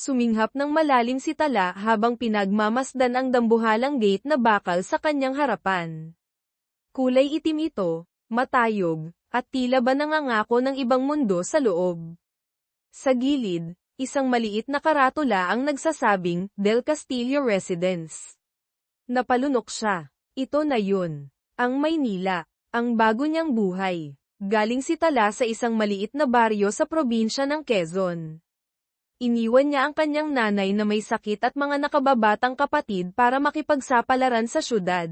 Suminghap ng malalim si Tala habang pinagmamasdan ang dambuhalang gate na bakal sa kanyang harapan. Kulay itim ito, matayog, at tila ba nangangako ng ibang mundo sa loob. Sa gilid, isang maliit na karatula ang nagsasabing, Del Castillo Residence. Napalunok siya. Ito na yun. Ang Maynila. Ang bago niyang buhay. Galing si Tala sa isang maliit na baryo sa probinsya ng Quezon. Iniwan niya ang kanyang nanay na may sakit at mga nakababatang kapatid para makipagsapalaran sa syudad.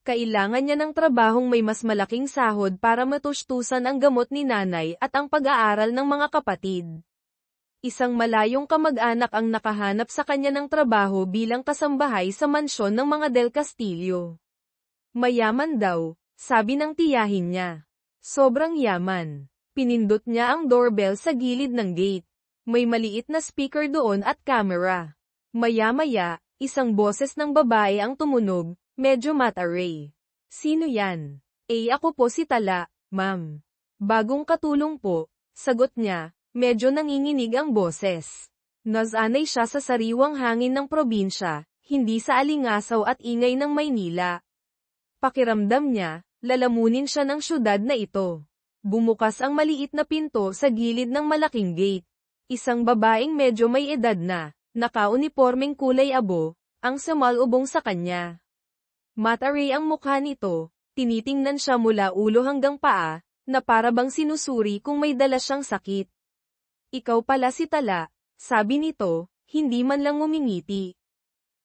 Kailangan niya ng trabahong may mas malaking sahod para matustusan ang gamot ni nanay at ang pag-aaral ng mga kapatid. Isang malayong kamag-anak ang nakahanap sa kanya ng trabaho bilang kasambahay sa mansyon ng mga Del Castillo. Mayaman daw, sabi ng tiyahin niya. Sobrang yaman. Pinindot niya ang doorbell sa gilid ng gate. May maliit na speaker doon at camera. Maya-maya, isang boses ng babae ang tumunog, medyo mataray. Sino yan? Ako po si Tala, ma'am. Bagong katulong po, sagot niya, medyo nanginginig ang boses. Nasanay siya sa sariwang hangin ng probinsya, hindi sa alingasaw at ingay ng Maynila. Pakiramdam niya, lalamunin siya ng syudad na ito. Bumukas ang maliit na pinto sa gilid ng malaking gate. Isang babaeng medyo may edad na, naka-unipormeng kulay abo, ang sumalubong sa kanya. Mataray ang mukha nito, tinitingnan siya mula ulo hanggang paa, na para bang sinusuri kung may dala siyang sakit. Ikaw pala si Tala, sabi nito, hindi man lang ngumingiti.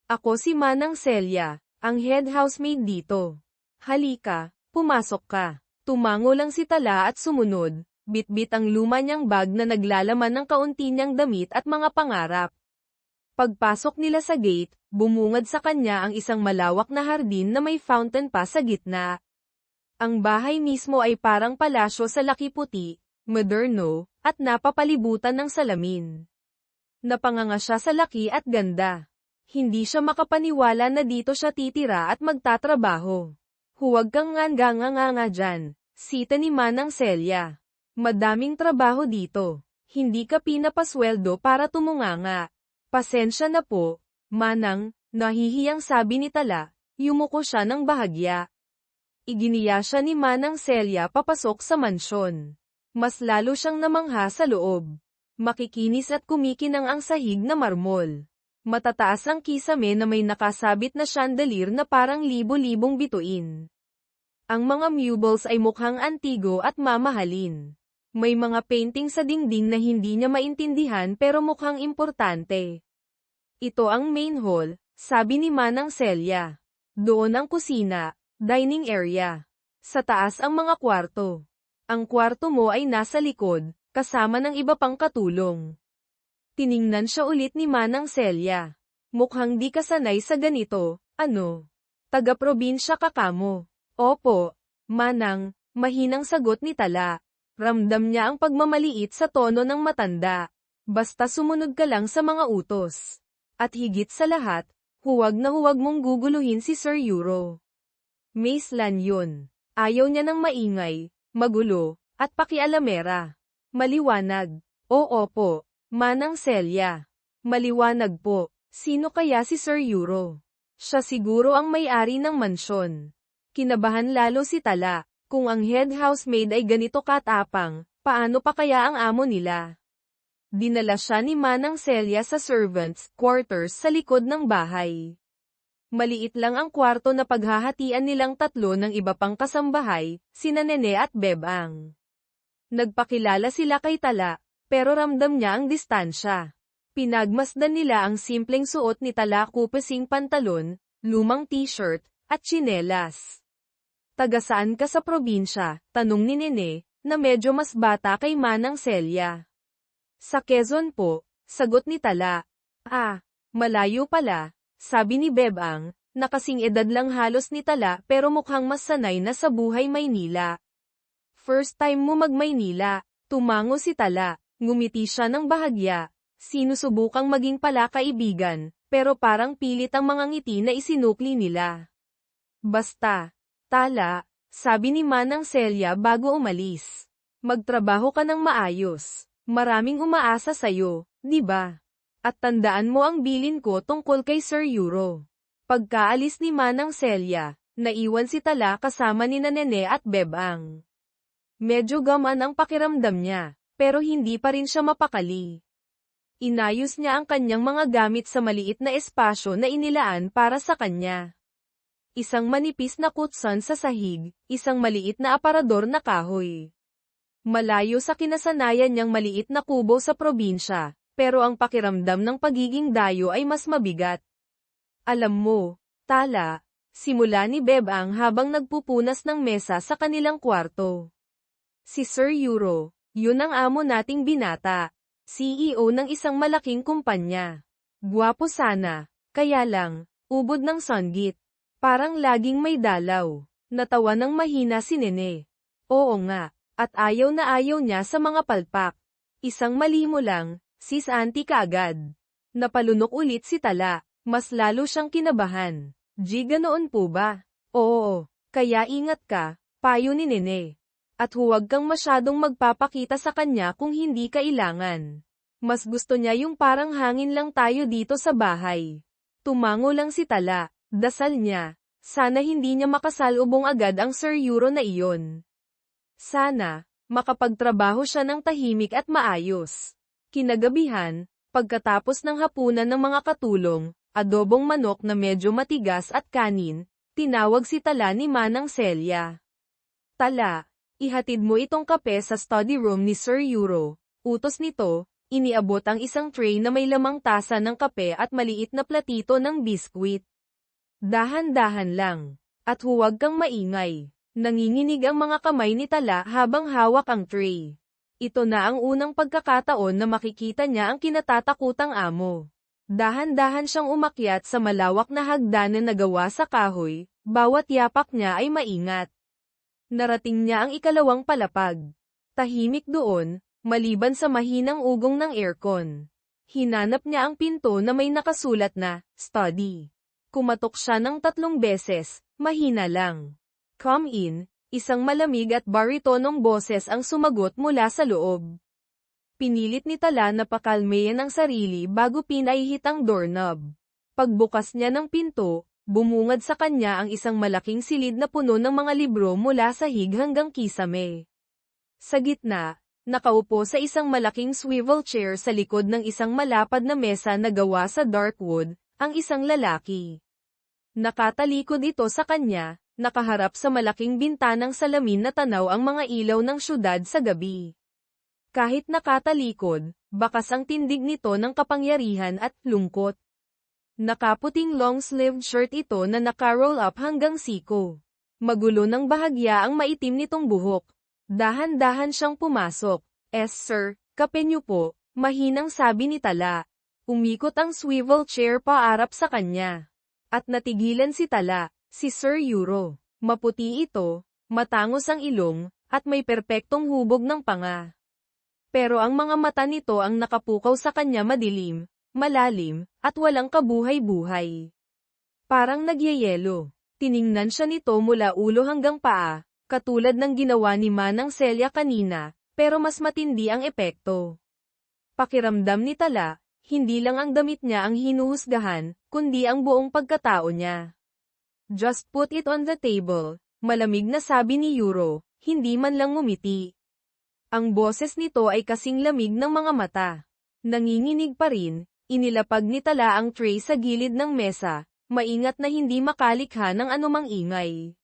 Ako si Manang Celia, ang head housemaid dito. Halika, pumasok ka. Tumango lang si Tala at sumunod. Bitbit ang luma niyang bag na naglalaman ng kaunti niyang damit at mga pangarap. Pagpasok nila sa gate, bumungad sa kanya ang isang malawak na hardin na may fountain pa sa gitna. Ang bahay mismo ay parang palasyo sa laki puti, moderno, at napapalibutan ng salamin. Napanganga siya sa laki at ganda. Hindi siya makapaniwala na dito siya titira at magtatrabaho. Huwag kang nganga-nganga dyan, sita ni Manang Celia. Madaming trabaho dito. Hindi ka pinapasweldo para tumunganga. Pasensya na po, Manang, nahihiyang sabi ni Tala, yumuko siya ng bahagya. Iginiya siya ni Manang Celia papasok sa mansyon. Mas lalo siyang namangha sa loob. Makikinis at kumikinang ang sahig na marmol. Matataas ang kisame na may nakasabit na chandelier na parang libo-libong bituin. Ang mga meubles ay mukhang antigo at mamahalin. May mga painting sa dingding na hindi niya maintindihan pero mukhang importante. Ito ang main hall, sabi ni Manang Celia. Doon ang kusina, dining area. Sa taas ang mga kwarto. Ang kwarto mo ay nasa likod, kasama ng iba pang katulong. Tiningnan siya ulit ni Manang Celia. Mukhang di ka sanay sa ganito, ano? Taga-probinsya ka kamo. Opo, Manang, mahinang sagot ni Tala. Ramdam niya ang pagmamaliit sa tono ng matanda. Basta sumunod ka lang sa mga utos. At higit sa lahat, huwag na huwag mong guguluhin si Sir Euro. Maislan yun. Ayaw niya ng maingay, magulo, at pakialamera. Maliwanag. Oo po, Manang Celia. Maliwanag po. Sino kaya si Sir Euro? Siya siguro ang may-ari ng mansyon. Kinabahan lalo si Tala. Kung ang head housemaid ay ganito katapang, paano pa kaya ang amo nila? Dinala siya ni Manang Celia sa servants' quarters sa likod ng bahay. Maliit lang ang kwarto na paghahatian nilang tatlo ng iba pang kasambahay, sina Nene at Bebang. Nagpakilala sila kay Tala, pero ramdam niya ang distansya. Pinagmasdan nila ang simpleng suot ni Tala, kupesing pantalon, lumang t-shirt, at tsinelas. Taga saan ka sa probinsya? Tanong ni Nene, na medyo mas bata kay Manang Celia. Sa Quezon po, sagot ni Tala. Ah, malayo pala, sabi ni Bebang, na kasing edad lang halos ni Tala pero mukhang mas sanay na sa buhay Maynila. First time mo mag-Maynila, tumango si Tala, ngumiti siya ng bahagya. Sinusubukang maging palakaibigan, pero parang pilit ang mga ngiti na isinukli nila. Basta, Tala, sabi ni Manang Celia bago umalis. Magtrabaho ka ng maayos. Maraming umaasa sa'yo, di ba? At tandaan mo ang bilin ko tungkol kay Sir Euro. Pagkaalis ni Manang Celia, naiwan si Tala kasama ni Nene at Bebang. Medyo gaman ang pakiramdam niya, pero hindi pa rin siya mapakali. Inayos niya ang kanyang mga gamit sa maliit na espasyo na inilaan para sa kanya. Isang manipis na kutsan sa sahig, isang maliit na aparador na kahoy. Malayo sa kinasanayan niyang maliit na kubo sa probinsya, pero ang pakiramdam ng pagiging dayo ay mas mabigat. Alam mo, Tala, simula ni Bebang habang nagpupunas ng mesa sa kanilang kwarto. Si Sir Euro, yun ang amo nating binata, CEO ng isang malaking kumpanya. Gwapo sana, kaya lang, ubod ng songgit. Parang laging may dalaw. Natawa ng mahina si Nene. Oo nga, at ayaw na ayaw niya sa mga palpak. Isang mali mo lang, sis auntie kaagad. Napalunok ulit si Tala. Mas lalo siyang kinabahan. Ganoon po ba? Oo, kaya ingat ka, payo ni Nene. At huwag kang masyadong magpapakita sa kanya kung hindi kailangan. Mas gusto niya yung parang hangin lang tayo dito sa bahay. Tumango lang si Tala, dasal niya. Sana hindi niya makasalubong agad ang Sir Euro na iyon. Sana, makapagtrabaho siya ng tahimik at maayos. Kinagabihan, pagkatapos ng hapunan ng mga katulong, adobong manok na medyo matigas at kanin, tinawag si Tala ni Manang Celia. Tala, ihatid mo itong kape sa study room ni Sir Euro. Utos nito, iniabot ang isang tray na may lamang tasa ng kape at maliit na platito ng biskwit. Dahan-dahan lang. At huwag kang maingay. Nanginginig ang mga kamay ni Tala habang hawak ang tray. Ito na ang unang pagkakataon na makikita niya ang kinatatakutang amo. Dahan-dahan siyang umakyat sa malawak na hagdanan na gawa sa kahoy, bawat yapak niya ay maingat. Narating niya ang ikalawang palapag. Tahimik doon, maliban sa mahinang ugong ng aircon. Hinanap niya ang pinto na may nakasulat na, study. Kumatok siya ng 3 beses, mahina lang. Come in, isang malamig at baritonong boses ang sumagot mula sa loob. Pinilit ni Tala na pakalmayan ang sarili bago pinahihit ang doorknob. Pagbukas niya ng pinto, bumungad sa kanya ang isang malaking silid na puno ng mga libro mula sahig hanggang kisame. Sa gitna, nakaupo sa isang malaking swivel chair sa likod ng isang malapad na mesa na gawa sa dark wood, ang isang lalaki. Nakatalikod ito sa kanya, nakaharap sa malaking bintanang salamin na tanaw ang mga ilaw ng syudad sa gabi. Kahit nakatalikod, bakas ang tindig nito ng kapangyarihan at lungkot. Nakaputing long-sleeved shirt ito na naka-roll up hanggang siko. Magulo ng bahagya ang maitim nitong buhok. Dahan-dahan siyang pumasok. Sir, kape niyo po, mahinang sabi ni Tala. Umikot ang swivel chair paarap sa kanya. At natigilan si Tala, si Sir Euro. Maputi ito, matangos ang ilong, at may perpektong hubog ng panga. Pero ang mga mata nito ang nakapukaw sa kanya madilim, malalim, at walang kabuhay-buhay. Parang nagyayelo. Tiningnan siya nito mula ulo hanggang paa, katulad ng ginawa ni Manang Celia kanina, pero mas matindi ang epekto. Pakiramdam ni Tala, hindi lang ang damit niya ang hinuhusgahan, kundi ang buong pagkatao niya. Just put it on the table, malamig na sabi ni Euro, hindi man lang ngumiti. Ang boses nito ay kasing lamig ng mga mata. Nanginginig pa rin, inilapag ni Tala ang tray sa gilid ng mesa, maingat na hindi makalikha ng anumang ingay.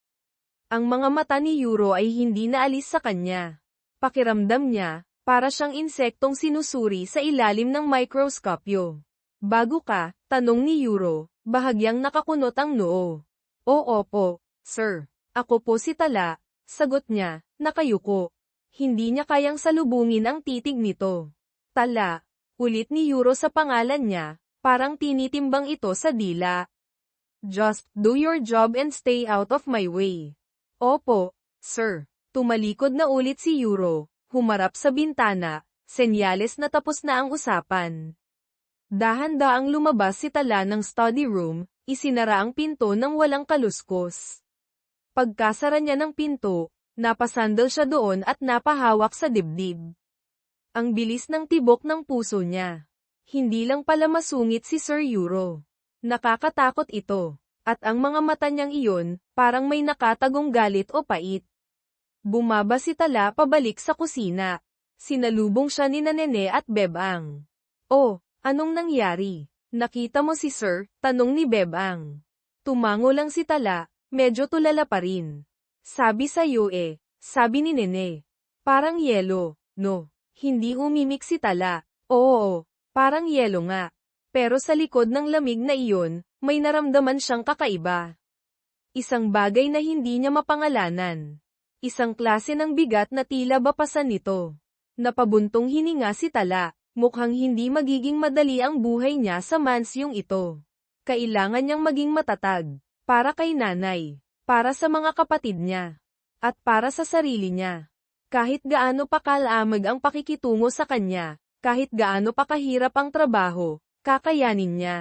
Ang mga mata ni Euro ay hindi naalis sa kanya. Pakiramdam niya, para siyang insektong sinusuri sa ilalim ng mikroskopyo. Bago ka, tanong ni Euro, bahagyang nakakunot ang noo. Oo po, sir. Ako po si Tala, sagot niya, nakayuko. Hindi niya kayang salubungin ang titig nito. Tala, ulit ni Euro sa pangalan niya, parang tinitimbang ito sa dila. Just do your job and stay out of my way. Opo, sir. Tumalikod na ulit si Euro, humarap sa bintana, senyales na tapos na ang usapan. Dahan-daang lumabas si Tala ng study room, isinara ang pinto ng walang kaluskos. Pagkasara niya ng pinto, napasandal siya doon at napahawak sa dibdib. Ang bilis ng tibok ng puso niya. Hindi lang pala masungit si Sir Euro. Nakakatakot ito. At ang mga mata niyang iyon, parang may nakatagong galit o pait. Bumaba si Tala pabalik sa kusina. Sinalubong siya ni Nene at Bebang. Oh, anong nangyari? Nakita mo si Sir? Tanong ni Bebang. Tumango lang si Tala, medyo tulala pa rin. Sabi sa'yo sabi ni Nene. Parang yelo, no? Hindi umimik si Tala. Oo, parang yelo nga. Pero sa likod ng lamig na iyon, may naramdaman siyang kakaiba. Isang bagay na hindi niya mapangalanan. Isang klase ng bigat na tila bapasan nito. Napabuntong hininga si Tala, mukhang hindi magiging madali ang buhay niya sa mansyong ito. Kailangan niyang maging matatag, para kay nanay, para sa mga kapatid niya, at para sa sarili niya. Kahit gaano pa kalamag ang pakikitungo sa kanya, kahit gaano pa kahirap ang trabaho, kakayanin niya.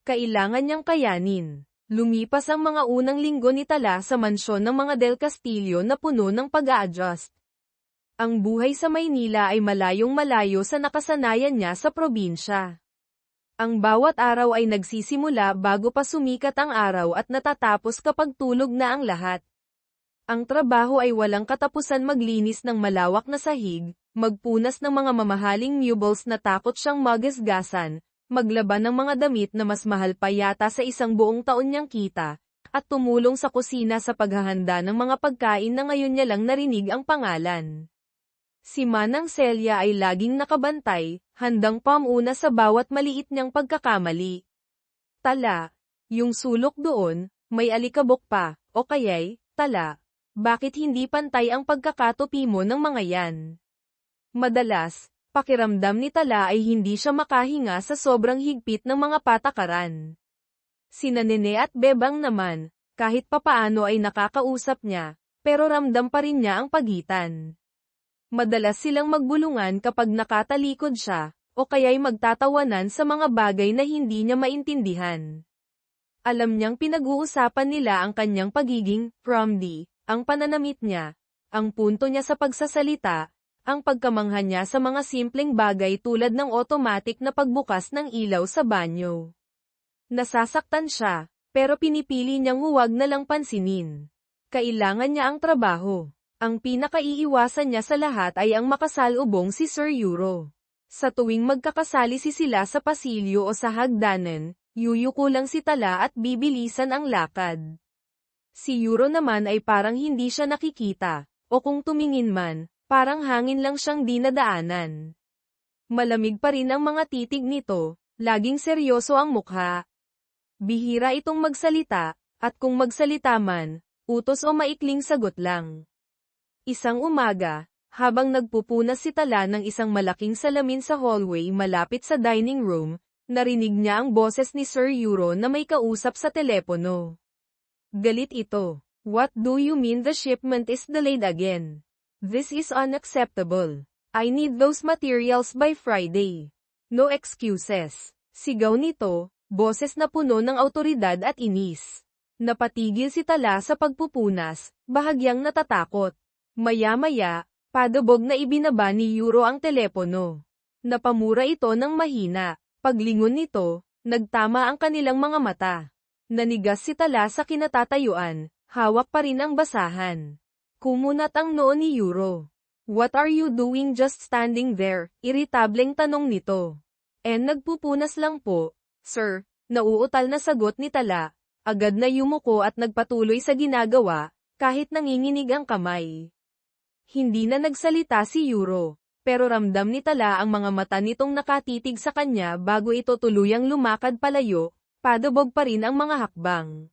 Kailangan niyang kayanin. Lumipas ang mga unang linggo ni Tala sa mansyon ng mga Del Castillo na puno ng pag-a-adjust. Ang buhay sa Maynila ay malayong malayo sa nakasanayan niya sa probinsya. Ang bawat araw ay nagsisimula bago pa sumikat ang araw at natatapos kapag tulog na ang lahat. Ang trabaho ay walang katapusan, maglinis ng malawak na sahig, magpunas ng mga mamahaling meubles na takot siyang magasgasan, maglaban ng mga damit na mas mahal pa yata sa isang buong taon niyang kita, at tumulong sa kusina sa paghahanda ng mga pagkain na ngayon niya lang narinig ang pangalan. Si Manang Celia ay laging nakabantay, handang pamuna sa bawat maliit niyang pagkakamali. Tala, yung sulok doon, may alikabok pa, o kaya'y, Tala, bakit hindi pantay ang pagkakatupi mo ng mga yan? Madalas, pakiramdam ni Tala ay hindi siya makahinga sa sobrang higpit ng mga patakaran. Sina Nene at Bebang naman, kahit papaano ay nakakausap niya, pero ramdam pa rin niya ang pagitan. Madalas silang magbulungan kapag nakatalikod siya, o kaya'y magtatawanan sa mga bagay na hindi niya maintindihan. Alam niyang pinag-uusapan nila ang kanyang pagiging promdi, ang pananamit niya, ang punto niya sa pagsasalita, ang pagkamangha niya sa mga simpleng bagay tulad ng automatic na pagbukas ng ilaw sa banyo. Nasasaktan siya, pero pinipili niyang huwag na lang pansinin. Kailangan niya ang trabaho. Ang pinakaiiwasan niya sa lahat ay ang makasalubong si Sir Euro. Sa tuwing magkakasali sila sa pasilyo o sa hagdanan, yuyuko lang si Tala at bibilisan ang lakad. Si Euro naman ay parang hindi siya nakikita, o kung tumingin man, parang hangin lang siyang dinadaanan. Malamig pa rin ang mga titig nito, laging seryoso ang mukha. Bihira itong magsalita, at kung magsalita man, utos o maikling sagot lang. Isang umaga, habang nagpupunas si Tala ng isang malaking salamin sa hallway malapit sa dining room, narinig niya ang boses ni Sir Euro na may kausap sa telepono. Galit ito. What do you mean the shipment is delayed again? This is unacceptable. I need those materials by Friday. No excuses. Sigaw nito, boses na puno ng awtoridad at inis. Napatigil si Tala sa pagpupunas, bahagyang natatakot. Maya-maya, padabog na ibinaba ni Euro ang telepono. Napamura ito ng mahina. Paglingon nito, nagtama ang kanilang mga mata. Nanigas si Tala sa kinatatayuan, hawak pa rin ang basahan. Kumunat ang noo ni Euro. What are you doing just standing there? Iritableng tanong nito. Nagpupunas lang po, sir, nauutal na sagot ni Tala. Agad na yumuko at nagpatuloy sa ginagawa, kahit nanginginig ang kamay. Hindi na nagsalita si Euro, pero ramdam ni Tala ang mga mata nitong nakatitig sa kanya bago ito tuluyang lumakad palayo, padabog pa rin ang mga hakbang.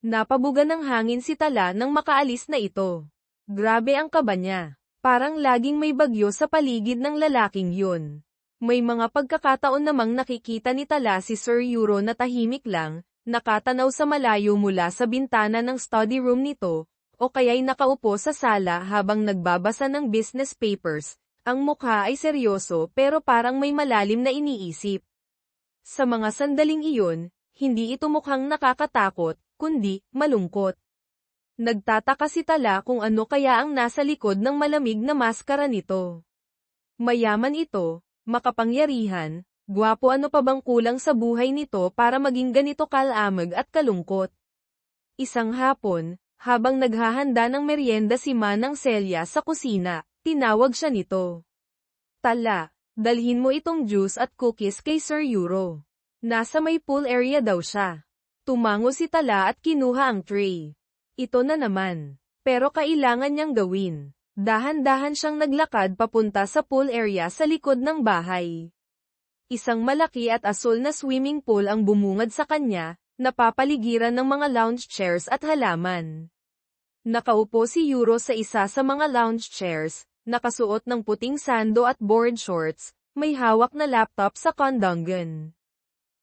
Napabuga ng hangin si Tala nang makaalis na ito. Grabe ang kaba niya. Parang laging may bagyo sa paligid ng lalaking yun. May mga pagkakataon namang nakikita ni Tala si Sir Euro na tahimik lang, nakatanaw sa malayo mula sa bintana ng study room nito, o kaya'y nakaupo sa sala habang nagbabasa ng business papers. Ang mukha ay seryoso pero parang may malalim na iniisip. Sa mga sandaling iyon, hindi ito mukhang nakakatakot, kundi malungkot. Nagtataka si Tala kung ano kaya ang nasa likod ng malamig na maskara nito. Mayaman ito, makapangyarihan, Gwapo, ano pa bang kulang sa buhay nito para maging ganito kalamag at kalungkot? Isang hapon, habang naghahanda ng merienda si Manang Celia sa kusina, tinawag siya nito. Tala, dalhin mo itong juice at cookies kay Sir Euro. Nasa may pool area daw siya. Tumango si Tala at kinuha ang tray. Ito na naman. Pero kailangan niyang gawin. Dahan-dahan siyang naglakad papunta sa pool area sa likod ng bahay. Isang malaki at asul na swimming pool ang bumungad sa kanya, napapaligiran ng mga lounge chairs at halaman. Nakaupo si Euro sa isa sa mga lounge chairs, nakasuot ng puting sando at board shorts, may hawak na laptop sa kondongan.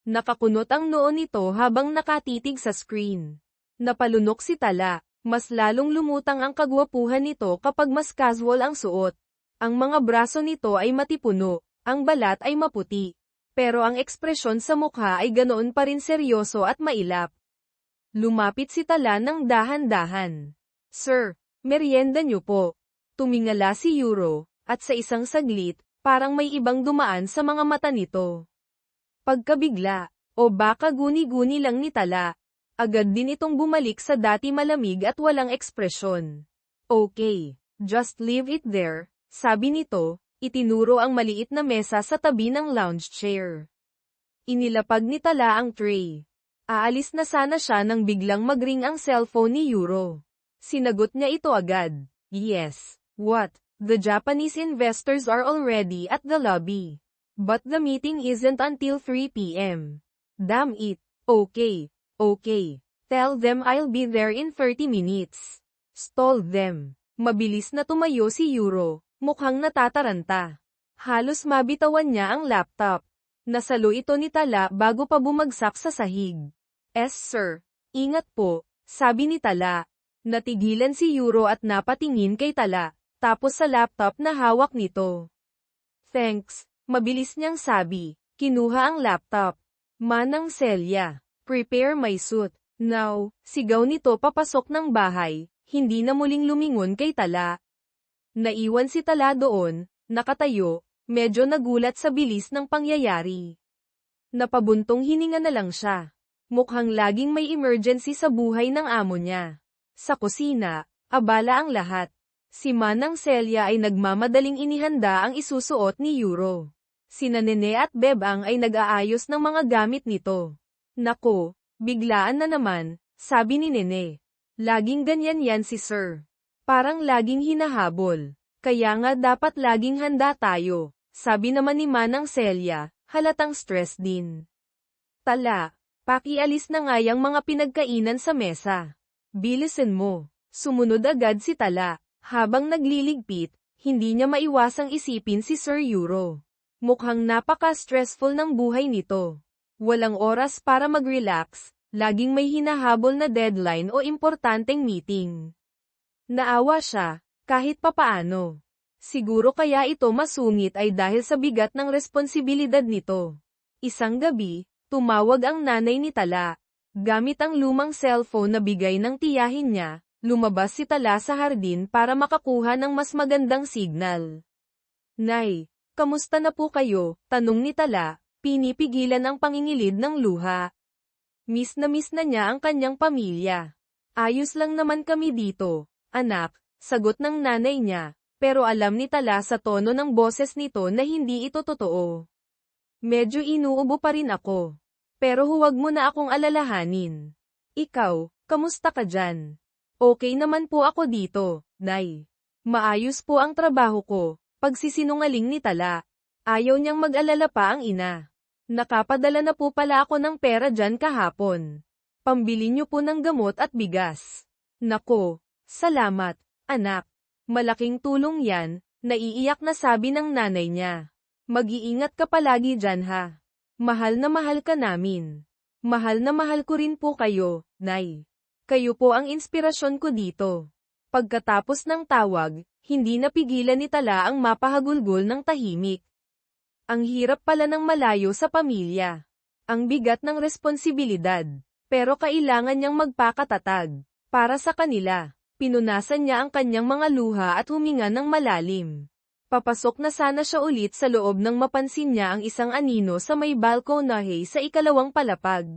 Nakakunot ang noo nito habang nakatitig sa screen. Napalunok si Tala, mas lalong lumutang ang kagwapuhan nito kapag mas casual ang suot. Ang mga braso nito ay matipuno, ang balat ay maputi. Pero ang ekspresyon sa mukha ay ganoon pa rin seryoso at mailap. Lumapit si Tala ng dahan-dahan. Sir, merienda niyo po. Tumingala si Euro, at sa isang saglit, parang may ibang dumaan sa mga mata nito. Pagkabigla, o baka guni-guni lang ni Tala. Agad din itong bumalik sa dati malamig at walang ekspresyon. Okay, just leave it there, sabi nito. Itinuro ang maliit na mesa sa tabi ng lounge chair. Inilapag ni Tala ang tray. Aalis na sana siya nang biglang magring ang cellphone ni Euro. Sinagot niya ito agad. Yes. What? The Japanese investors are already at the lobby. But the meeting isn't until 3 p.m. Damn it. Okay. Okay. Tell them I'll be there in 30 minutes. Stall them. Mabilis na tumayo si Euro. Mukhang natataranta. Halos mabitawan niya ang laptop. Nasalo ito ni Tala bago pa bumagsak sa sahig. Yes sir. Ingat po, sabi ni Tala. Natigilan si Euro at napatingin kay Tala, tapos sa laptop na hawak nito. Thanks, mabilis niyang sabi. Kinuha ang laptop. Manang Celia, prepare my suit. Now, sigaw nito papasok ng bahay, hindi na muling lumingon kay Tala. Naiwan si Tala doon, nakatayo, medyo nagulat sa bilis ng pangyayari. Napabuntong hininga na lang siya. Mukhang laging may emergency sa buhay ng amo niya. Sa kusina, abala ang lahat. Si Manang Celia ay nagmamadaling inihanda ang isusuot ni Euro. Sina Nene at Bebang ay nag-aayos ng mga gamit nito. Nako, biglaan na naman, sabi ni Nene. Laging ganyan yan si Sir. Parang laging hinahabol. Kaya nga dapat laging handa tayo, sabi naman ni Manang Celia, halatang stress din. Tala, pakialis na nga yang mga pinagkainan sa mesa. Bilisan mo. Sumunod agad si Tala. Habang nagliligpit, hindi niya maiwasang isipin si Sir Euro. Mukhang napaka-stressful ng buhay nito. Walang oras para mag-relax, laging may hinahabol na deadline o importanteng meeting. Naawa siya, kahit papaano. Siguro kaya ito masungit ay dahil sa bigat ng responsibilidad nito. Isang gabi, tumawag ang nanay ni Tala. Gamit ang lumang cellphone na bigay ng tiyahin niya, lumabas si Tala sa hardin para makakuha ng mas magandang signal. Nay, kamusta na po kayo? Tanong ni Tala, pinipigilan ang pangingilid ng luha. Miss na niya ang kanyang pamilya. Ayos lang naman kami dito. Anak, sagot ng nanay niya, pero alam ni Tala sa tono ng boses nito na hindi ito totoo. Medyo inuubo pa rin ako. Pero huwag mo na akong alalahanin. Ikaw, kamusta ka dyan? Okay naman po ako dito, Nay. Maayos po ang trabaho ko, pagsisinungaling ni Tala. Ayaw niyang mag-alala pa ang ina. Nakapadala na po pala ako ng pera dyan kahapon. Pambili niyo po ng gamot at bigas. Nako. Salamat, anak. Malaking tulong yan, naiiyak na sabi ng nanay niya. Mag-iingat ka palagi dyan ha. Mahal na mahal ka namin. Mahal na mahal ko rin po kayo, Nay. Kayo po ang inspirasyon ko dito. Pagkatapos ng tawag, hindi napigilan ni Tala ang mapahagulgol ng tahimik. Ang hirap pala ng malayo sa pamilya. Ang bigat ng responsibilidad. Pero kailangan niyang magpakatatag. Para sa kanila. Pinunasan niya ang kanyang mga luha at huminga ng malalim. Papasok na sana siya ulit sa loob nang mapansin niya ang isang anino sa may balkonahe sa ikalawang palapag.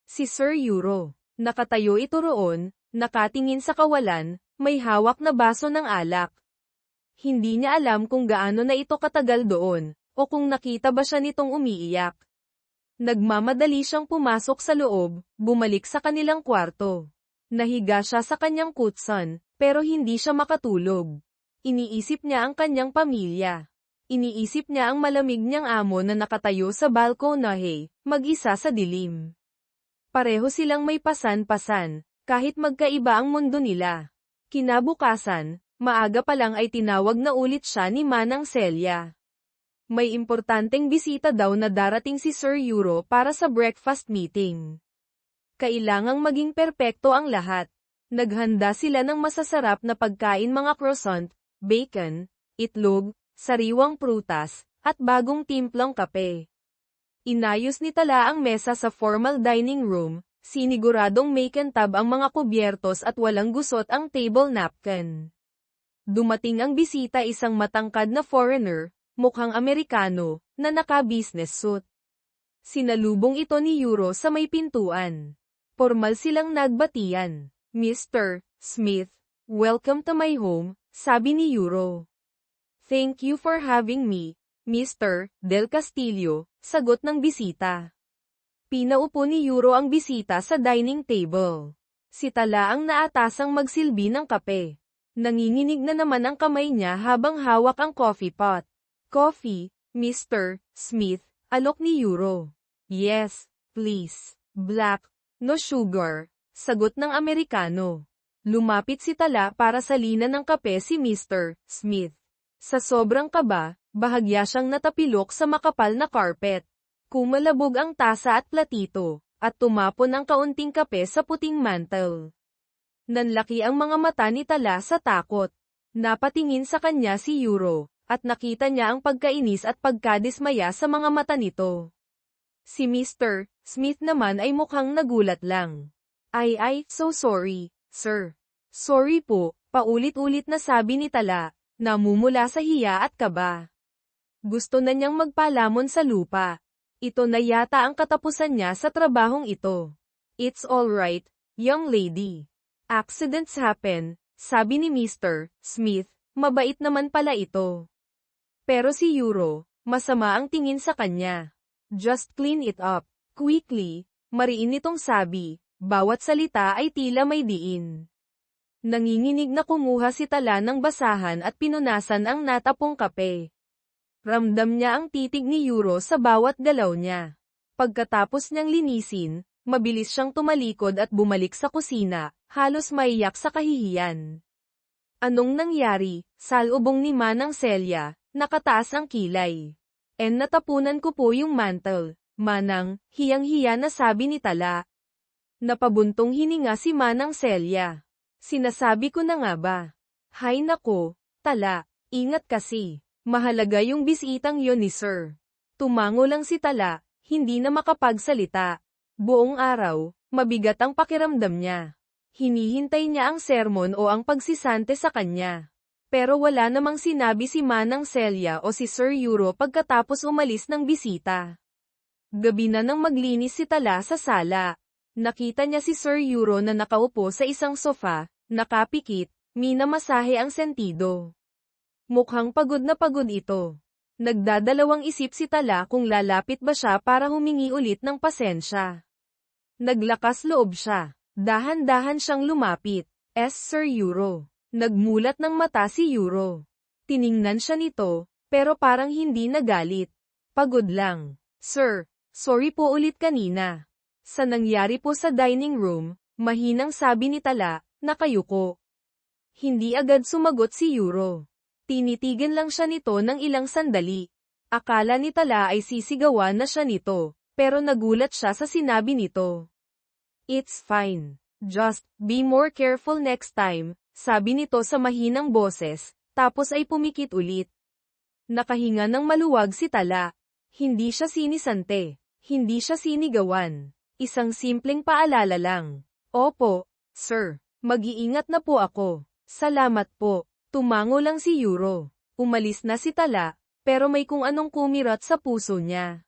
Si Sir Euro. Nakatayo ito roon, nakatingin sa kawalan, may hawak na baso ng alak. Hindi niya alam kung gaano na ito katagal doon, o kung nakita ba siya nitong umiiyak. Nagmamadali siyang pumasok sa loob, bumalik sa kanilang kwarto. Nahiga siya sa kanyang kutson, pero hindi siya makatulog. Iniisip niya ang kanyang pamilya. Iniisip niya ang malamig niyang amo na nakatayo sa balkonahe, mag-isa sa dilim. Pareho silang may pasan-pasan, kahit magkaiba ang mundo nila. Kinabukasan, maaga pa lang ay tinawag na ulit siya ni Manang Celia. May importanteng bisita daw na darating si Sir Euro para sa breakfast meeting. Kailangang maging perpekto ang lahat. Naghanda sila ng masasarap na pagkain, mga croissant, bacon, itlog, sariwang prutas, at bagong timplang kape. Inayos ni Tala ang mesa sa formal dining room, siniguradong may kantab ang mga kubyertos at walang gusot ang table napkin. Dumating ang bisita, isang matangkad na foreigner, mukhang Amerikano, na naka-business suit. Sinalubong ito ni Euro sa may pintuan. Formal silang nagbatian. Mr. Smith, welcome to my home, sabi ni Euro. Thank you for having me, Mr. Del Castillo, sagot ng bisita. Pinaupo ni Euro ang bisita sa dining table. Si Tala ang naatasang magsilbi ng kape. Nanginginig na naman ang kamay niya habang hawak ang coffee pot. Coffee, Mr. Smith, alok ni Euro. Yes, please. Black, no sugar, sagot ng Amerikano. Lumapit si Tala para salinan ng kape si Mr. Smith. Sa sobrang kaba, bahagya siyang natapilok sa makapal na carpet. Kumalabog ang tasa at platito, at tumapon ang kaunting kape sa puting mantel. Nanlaki ang mga mata ni Tala sa takot. Napatingin sa kanya si Euro, at nakita niya ang pagkainis at pagkadismaya sa mga mata nito. Si Mr. Smith naman ay mukhang nagulat lang. So sorry, sir. Sorry po, paulit-ulit na sabi ni Tala, namumula sa hiya at kaba. Gusto na niyang magpalamon sa lupa. Ito na yata ang katapusan niya sa trabahong ito. It's all right, young lady. Accidents happen, sabi ni Mr. Smith, mabait naman pala ito. Pero si Euro, masama ang tingin sa kanya. Just clean it up, quickly, mariin nitong sabi, bawat salita ay tila may diin. Nanginginig na kumuha si Tala ng basahan at pinunasan ang natapong kape. Ramdam niya ang titig ni Euro sa bawat galaw niya. Pagkatapos niyang linisin, mabilis siyang tumalikod at bumalik sa kusina, halos maiyak sa kahihiyan. Anong nangyari? Salubong ni Manang Celia, nakataas ang kilay. Natapunan ko po yung mantel, Manang, hiyang-hiya na sabi ni Tala. Napabuntong hininga si Manang Celia. Sinasabi ko na nga ba? Hay nako, Tala, ingat kasi. Mahalaga yung bisitang yon ni Sir. Tumango lang si Tala, hindi na makapagsalita. Buong araw, mabigat ang pakiramdam niya. Hinihintay niya ang sermon o ang pagsisante sa kanya. Pero wala namang sinabi si Manang Celia o si Sir Euro pagkatapos umalis ng bisita. Gabi na nang maglinis si Tala sa sala. Nakita niya si Sir Euro na nakaupo sa isang sofa, nakapikit, minamasahe ang sentido. Mukhang pagod na pagod ito. Nagdadalawang isip si Tala kung lalapit ba siya para humingi ulit ng pasensya. Naglakas loob siya. Dahan-dahan siyang lumapit. Sir Euro. Nagmulat ng mata si Euro. Tiningnan siya nito, pero parang hindi nagalit. Pagod lang. Sir, sorry po ulit kanina. Sa nangyari po sa dining room, mahinang sabi ni Tala, nakayuko. Hindi agad sumagot si Euro. Tinitigan lang siya nito ng ilang sandali. Akala ni Tala ay sisigawan na siya nito, pero nagulat siya sa sinabi nito. It's fine. Just be more careful next time, sabi nito sa mahinang boses, tapos ay pumikit ulit. Nakahinga ng maluwag si Tala. Hindi siya sinisante. Hindi siya sinigawan. Isang simpleng paalala lang. Opo, sir. Mag-iingat na po ako. Salamat po. Tumango lang si Euro. Umalis na si Tala, pero may kung anong kumirat sa puso niya.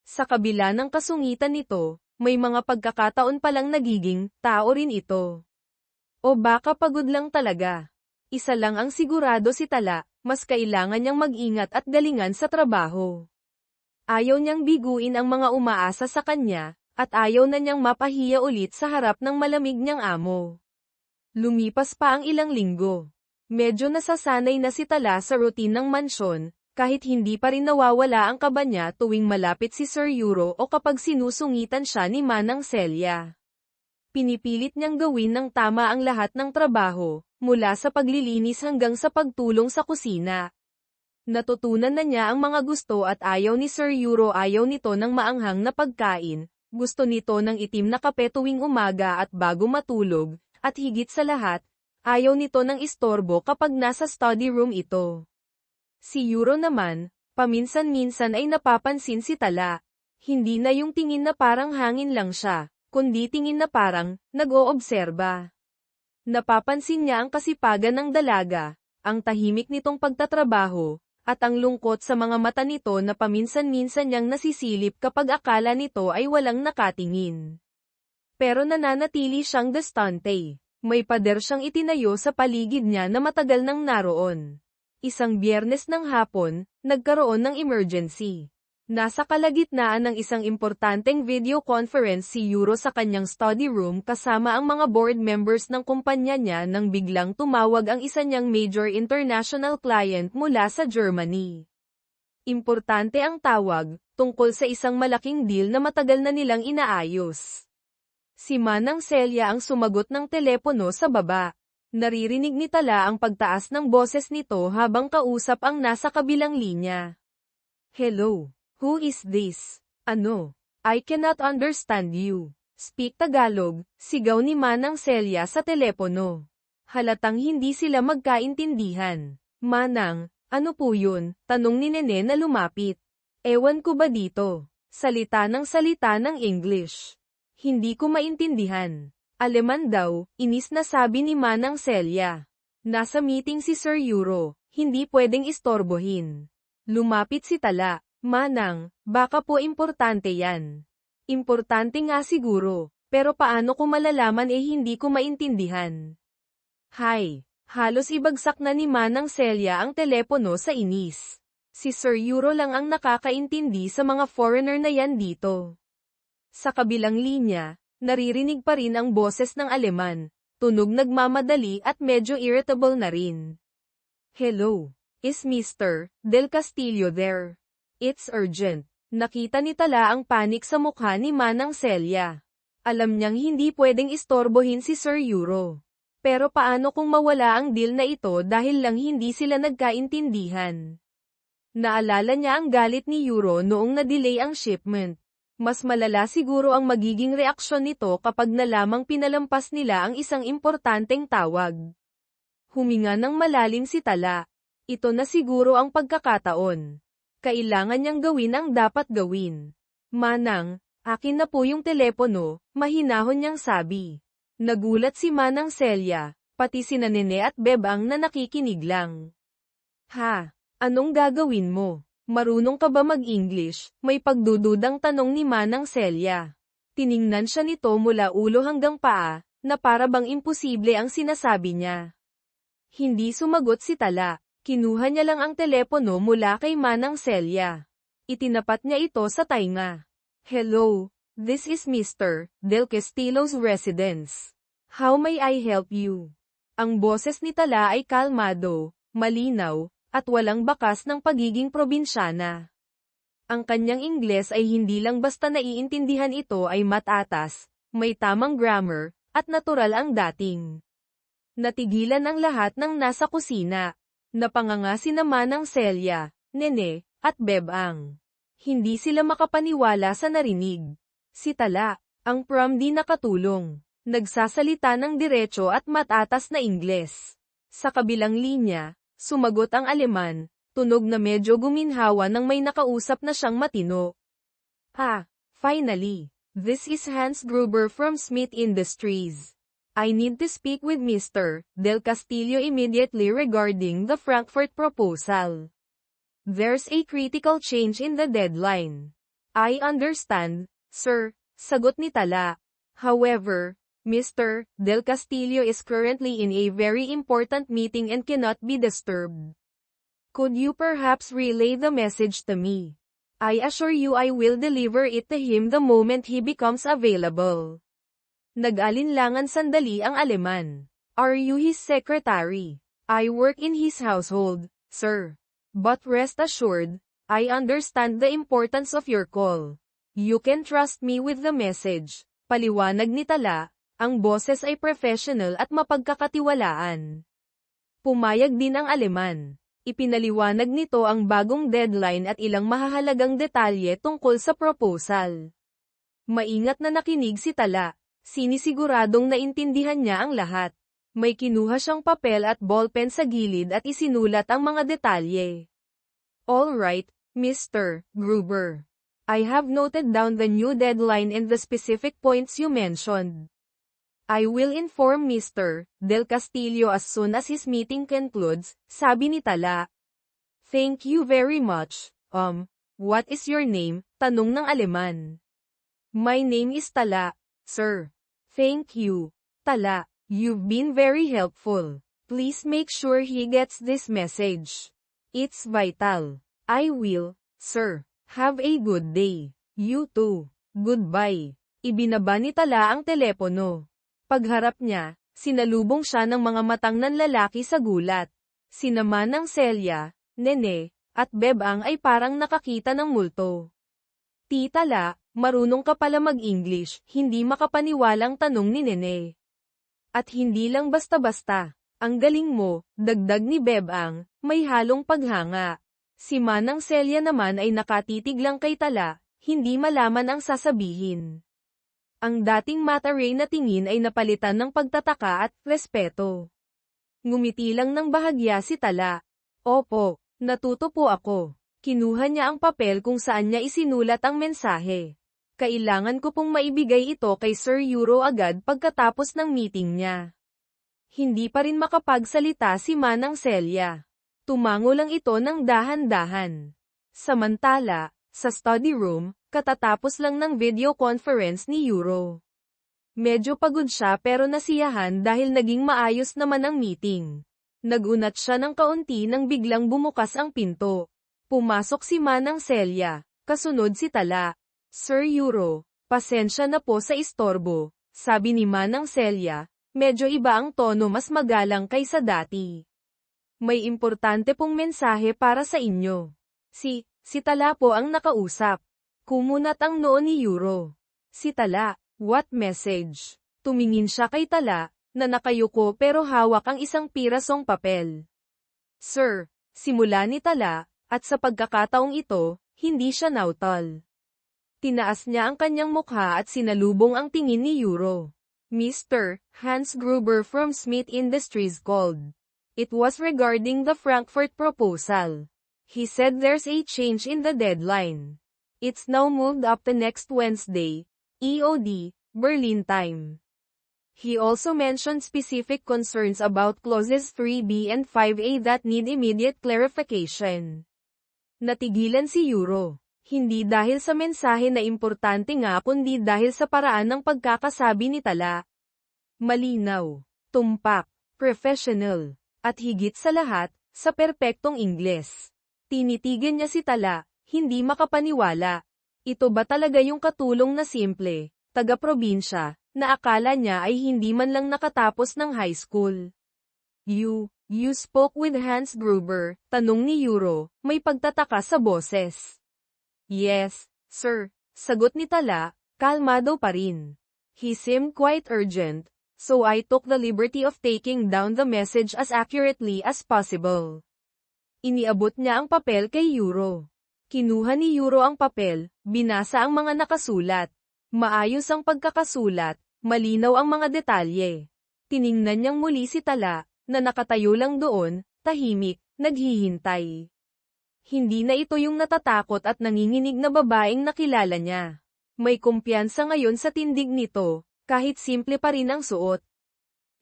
Sa kabila ng kasungitan nito, may mga pagkakataon palang nagiging tao rin ito. O baka pagod lang talaga. Isa lang ang sigurado si Tala, mas kailangan niyang mag-ingat at galingan sa trabaho. Ayaw niyang biguin ang mga umaasa sa kanya, at ayaw na niyang mapahiya ulit sa harap ng malamig niyang amo. Lumipas pa ang ilang linggo. Medyo nasasanay na si Tala sa routine ng mansyon, kahit hindi pa rin nawawala ang kaba niya tuwing malapit si Sir Euro o kapag sinusungitan siya ni Manang Celia. Pinipilit niyang gawin ng tama ang lahat ng trabaho, mula sa paglilinis hanggang sa pagtulong sa kusina. Natutunan na niya ang mga gusto at ayaw ni Sir Euro, ayaw nito ng maanghang na pagkain, gusto nito ng itim na kape tuwing umaga at bago matulog, at higit sa lahat, ayaw nito ng istorbo kapag nasa study room ito. Si Euro naman, paminsan-minsan ay napapansin si Tala. Hindi na yung tingin na parang hangin lang siya, kundi tingin na parang nag-oobserba. Napapansin niya ang kasipagan ng dalaga, ang tahimik nitong pagtatrabaho, at ang lungkot sa mga mata nito na paminsan-minsan niyang nasisilip kapag akala nito ay walang nakatingin. Pero nananatili siyang distante. May pader siyang itinayo sa paligid niya na matagal nang naroon. Isang Biyernes ng hapon, nagkaroon ng emergency. Nasa kalagitnaan ng isang importanteng video conference si Euro sa kanyang study room kasama ang mga board members ng kumpanya niya nang biglang tumawag ang isa niyang major international client mula sa Germany. Importante ang tawag, tungkol sa isang malaking deal na matagal na nilang inaayos. Si Manang Celia ang sumagot ng telepono sa baba. Naririnig ni Tala ang pagtaas ng boses nito habang kausap ang nasa kabilang linya. Hello. Who is this? Ano? I cannot understand you. Speak Tagalog, sigaw ni Manang Celia sa telepono. Halatang hindi sila magkaintindihan. Manang, ano po yun? Tanong ni Nene na lumapit. Ewan ko ba dito? Salita ng English. Hindi ko maintindihan. Aleman daw, inis na sabi ni Manang Celia. Nasa meeting si Sir Euro, hindi pwedeng istorbohin. Lumapit si Tala. Manang, baka po importante yan. Importante nga siguro, pero paano ko malalaman hindi ko maintindihan. Hay, halos ibagsak na ni Manang Celia ang telepono sa inis. Si Sir Euro lang ang nakakaintindi sa mga foreigner na yan dito. Sa kabilang linya, naririnig pa rin ang boses ng Aleman, tunog nagmamadali at medyo irritable na rin. Hello, is Mr. Del Castillo there? It's urgent. Nakita ni Tala ang panik sa mukha ni Manang Celia. Alam niyang hindi pwedeng istorbohin si Sir Euro. Pero paano kung mawala ang deal na ito dahil lang hindi sila nagkaintindihan? Naalala niya ang galit ni Euro noong na-delay ang shipment. Mas malala siguro ang magiging reaksyon nito kapag nalamang pinalampas nila ang isang importanteng tawag. Huminga ng malalim si Tala. Ito na siguro ang pagkakataon. Kailangan niyang gawin ang dapat gawin. Manang, akin na po yung telepono, mahinahon niyang sabi. Nagulat si Manang Celia, pati sina Nene at Bebang na nakikinig lang. Ha? Anong gagawin mo? Marunong ka ba mag-English? May pagdududang tanong ni Manang Celia. Tiningnan siya nito mula ulo hanggang paa, na para bang imposible ang sinasabi niya. Hindi sumagot si Tala. Kinuha niya lang ang telepono mula kay Manang Celia. Itinapat niya ito sa tainga. Hello, this is Mr. Del Castillo's residence. How may I help you? Ang boses ni Tala ay kalmado, malinaw, at walang bakas ng pagiging probinsyana. Ang kanyang Ingles ay hindi lang basta naiintindihan, ito ay matatas, may tamang grammar, at natural ang dating. Natigilan ang lahat ng nasa kusina. Napanganga sina Manang Celia, Nene, at Bebang. Hindi sila makapaniwala sa narinig. Si Tala, ang prom di nakatulong. Nagsasalita ng diretso at matatas na Ingles. Sa kabilang linya, sumagot ang Aleman, tunog na medyo guminhawa nang may nakausap na siyang matino. Ah, finally. This is Hans Gruber from Smith Industries. I need to speak with Mr. Del Castillo immediately regarding the Frankfurt proposal. There's a critical change in the deadline. I understand, sir, sagot ni Tala. However, Mr. Del Castillo is currently in a very important meeting and cannot be disturbed. Could you perhaps relay the message to me? I assure you I will deliver it to him the moment he becomes available. Nag-alinlangan sandali ang Aleman. Are you his secretary? I work in his household, sir. But rest assured, I understand the importance of your call. You can trust me with the message. Paliwanag ni Tala, ang boses ay professional at mapagkakatiwalaan. Pumayag din ang Aleman. Ipinaliwanag nito ang bagong deadline at ilang mahahalagang detalye tungkol sa proposal. Maingat na nakinig si Tala. Sinisiguradong naintindihan niya ang lahat. May kinuha siyang papel at ballpen sa gilid at isinulat ang mga detalye. All right, Mr. Gruber. I have noted down the new deadline and the specific points you mentioned. I will inform Mr. Del Castillo as soon as his meeting concludes, sabi ni Tala. Thank you very much. What is your name? Tanong ng Aleman. My name is Tala, sir. Thank you, Tala. You've been very helpful. Please make sure he gets this message. It's vital. I will, sir. Have a good day. You too. Goodbye. Ibinaba ni Tala ang telepono. Pagharap niya, sinalubong siya ng mga matang nanlalaki sa gulat. Sina Manang Celia, Nene, at Bebang ay parang nakakita ng multo. Tita La, marunong ka pala mag-English, hindi makapaniwalang tanong ni Nene. At hindi lang basta-basta. Ang galing mo, dagdag ni Bebang, may halong paghanga. Si Manang Celia naman ay nakatitig lang kay Tala, hindi malaman ang sasabihin. Ang dating mataray na tingin ay napalitan ng pagtataka at respeto. Ngumiti lang ng bahagya si Tala. Opo, natuto po ako. Kinuha niya ang papel kung saan niya isinulat ang mensahe. Kailangan ko pong maibigay ito kay Sir Euro agad pagkatapos ng meeting niya. Hindi pa rin makapagsalita si Manang Celia. Tumango lang ito ng dahan-dahan. Samantala, sa study room, katatapos lang ng video conference ni Euro. Medyo pagod siya pero nasiyahan dahil naging maayos naman ang meeting. Nagunat siya ng kaunti nang biglang bumukas ang pinto. Pumasok si Manang Celia, kasunod si Tala. Sir Euro, pasensya na po sa istorbo, sabi ni Manang Celia, medyo iba ang tono mas magalang kaysa dati. May importante pong mensahe para sa inyo. Si Tala po ang nakausap. Kumunat ang noo ni Euro. Si Tala, what message? Tumingin siya kay Tala, na nakayuko pero hawak ang isang pirasong papel. Sir, simula ni Tala, at sa pagkakataong ito, hindi siya nautol. Tinaas niya ang kanyang mukha at sinalubong ang tingin ni Euro. Mr. Hans Gruber from Smith Industries called. It was regarding the Frankfurt proposal. He said there's a change in the deadline. It's now moved up to next Wednesday, EOD, Berlin time. He also mentioned specific concerns about clauses 3B and 5A that need immediate clarification. Natigilan si Euro. Hindi dahil sa mensahe na importante nga kundi dahil sa paraan ng pagkakasabi ni Tala. Malinaw, tumpak, professional, at higit sa lahat, sa perpektong Ingles. Tinitigan niya si Tala, hindi makapaniwala. Ito ba talaga yung katulong na simple, taga-probinsya, na akala niya ay hindi man lang nakatapos ng high school? You spoke with Hans Gruber, tanong ni Euro, may pagtataka sa boses. Yes, sir, sagot ni Tala, kalmado pa rin. He seemed quite urgent, so I took the liberty of taking down the message as accurately as possible. Iniabot niya ang papel kay Euro. Kinuha ni Euro ang papel, binasa ang mga nakasulat. Maayos ang pagkakasulat, malinaw ang mga detalye. Tiningnan niyang muli si Tala, na nakatayo lang doon, tahimik, naghihintay. Hindi na ito yung natatakot at nanginginig na babaeng nakilala niya. May kumpiyansa ngayon sa tindig nito, kahit simple pa rin ang suot.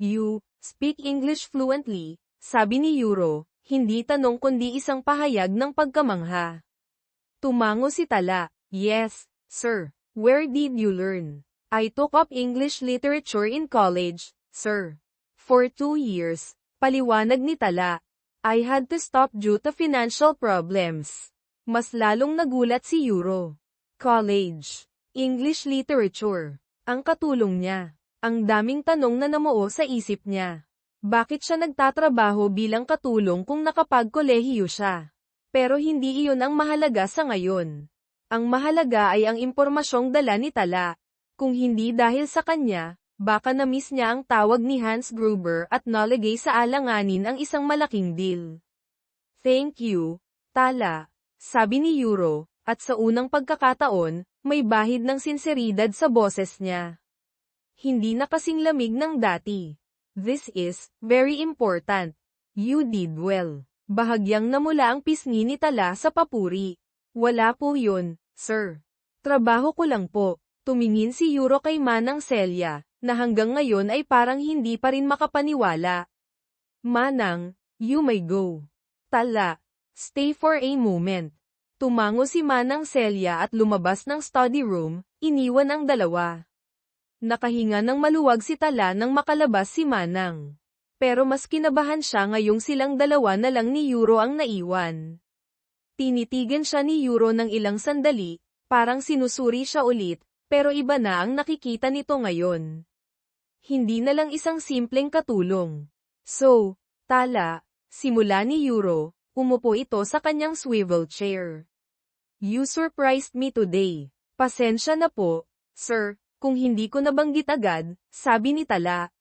You speak English fluently, sabi ni Euro, hindi tanong kundi isang pahayag ng pagkamangha. Tumango si Tala. Yes, sir. Where did you learn? I took up English literature in college, sir. For 2 years, paliwanag ni Tala. I had to stop due to financial problems. Mas lalong nagulat si Euro. College. English literature. Ang katulong niya. Ang daming tanong na namuo sa isip niya. Bakit siya nagtatrabaho bilang katulong kung nakapagkolehiyo siya? Pero hindi iyon ang mahalaga sa ngayon. Ang mahalaga ay ang impormasyong dala ni Tala. Kung hindi dahil sa kanya, baka na-miss niya ang tawag ni Hans Gruber at nalagay sa alanganin ang isang malaking deal. Thank you, Tala, sabi ni Euro, at sa unang pagkakataon, may bahid ng sinseridad sa boses niya. Hindi na kasing lamig ng dati. This is very important. You did well. Bahagyang namula ang pisngi ni Tala sa papuri. Wala po yun, sir. Trabaho ko lang po. Tumingin si Euro kay Manang Celia, na hanggang ngayon ay parang hindi pa rin makapaniwala. Manang, you may go. Tala, stay for a moment. Tumango si Manang Celia at lumabas ng study room, iniwan ang dalawa. Nakahinga ng maluwag si Tala nang makalabas si Manang. Pero mas kinabahan siya ngayong silang dalawa na lang ni Euro ang naiwan. Tinitigan siya ni Euro ng ilang sandali, parang sinusuri siya ulit, pero iba na ang nakikita nito ngayon. Hindi na lang isang simpleng katulong. So, Tala, simula ni Euro, umupo ito sa kanyang swivel chair. You surprised me today. Pasensya na po, sir, kung hindi ko nabanggit agad, sabi ni Tala.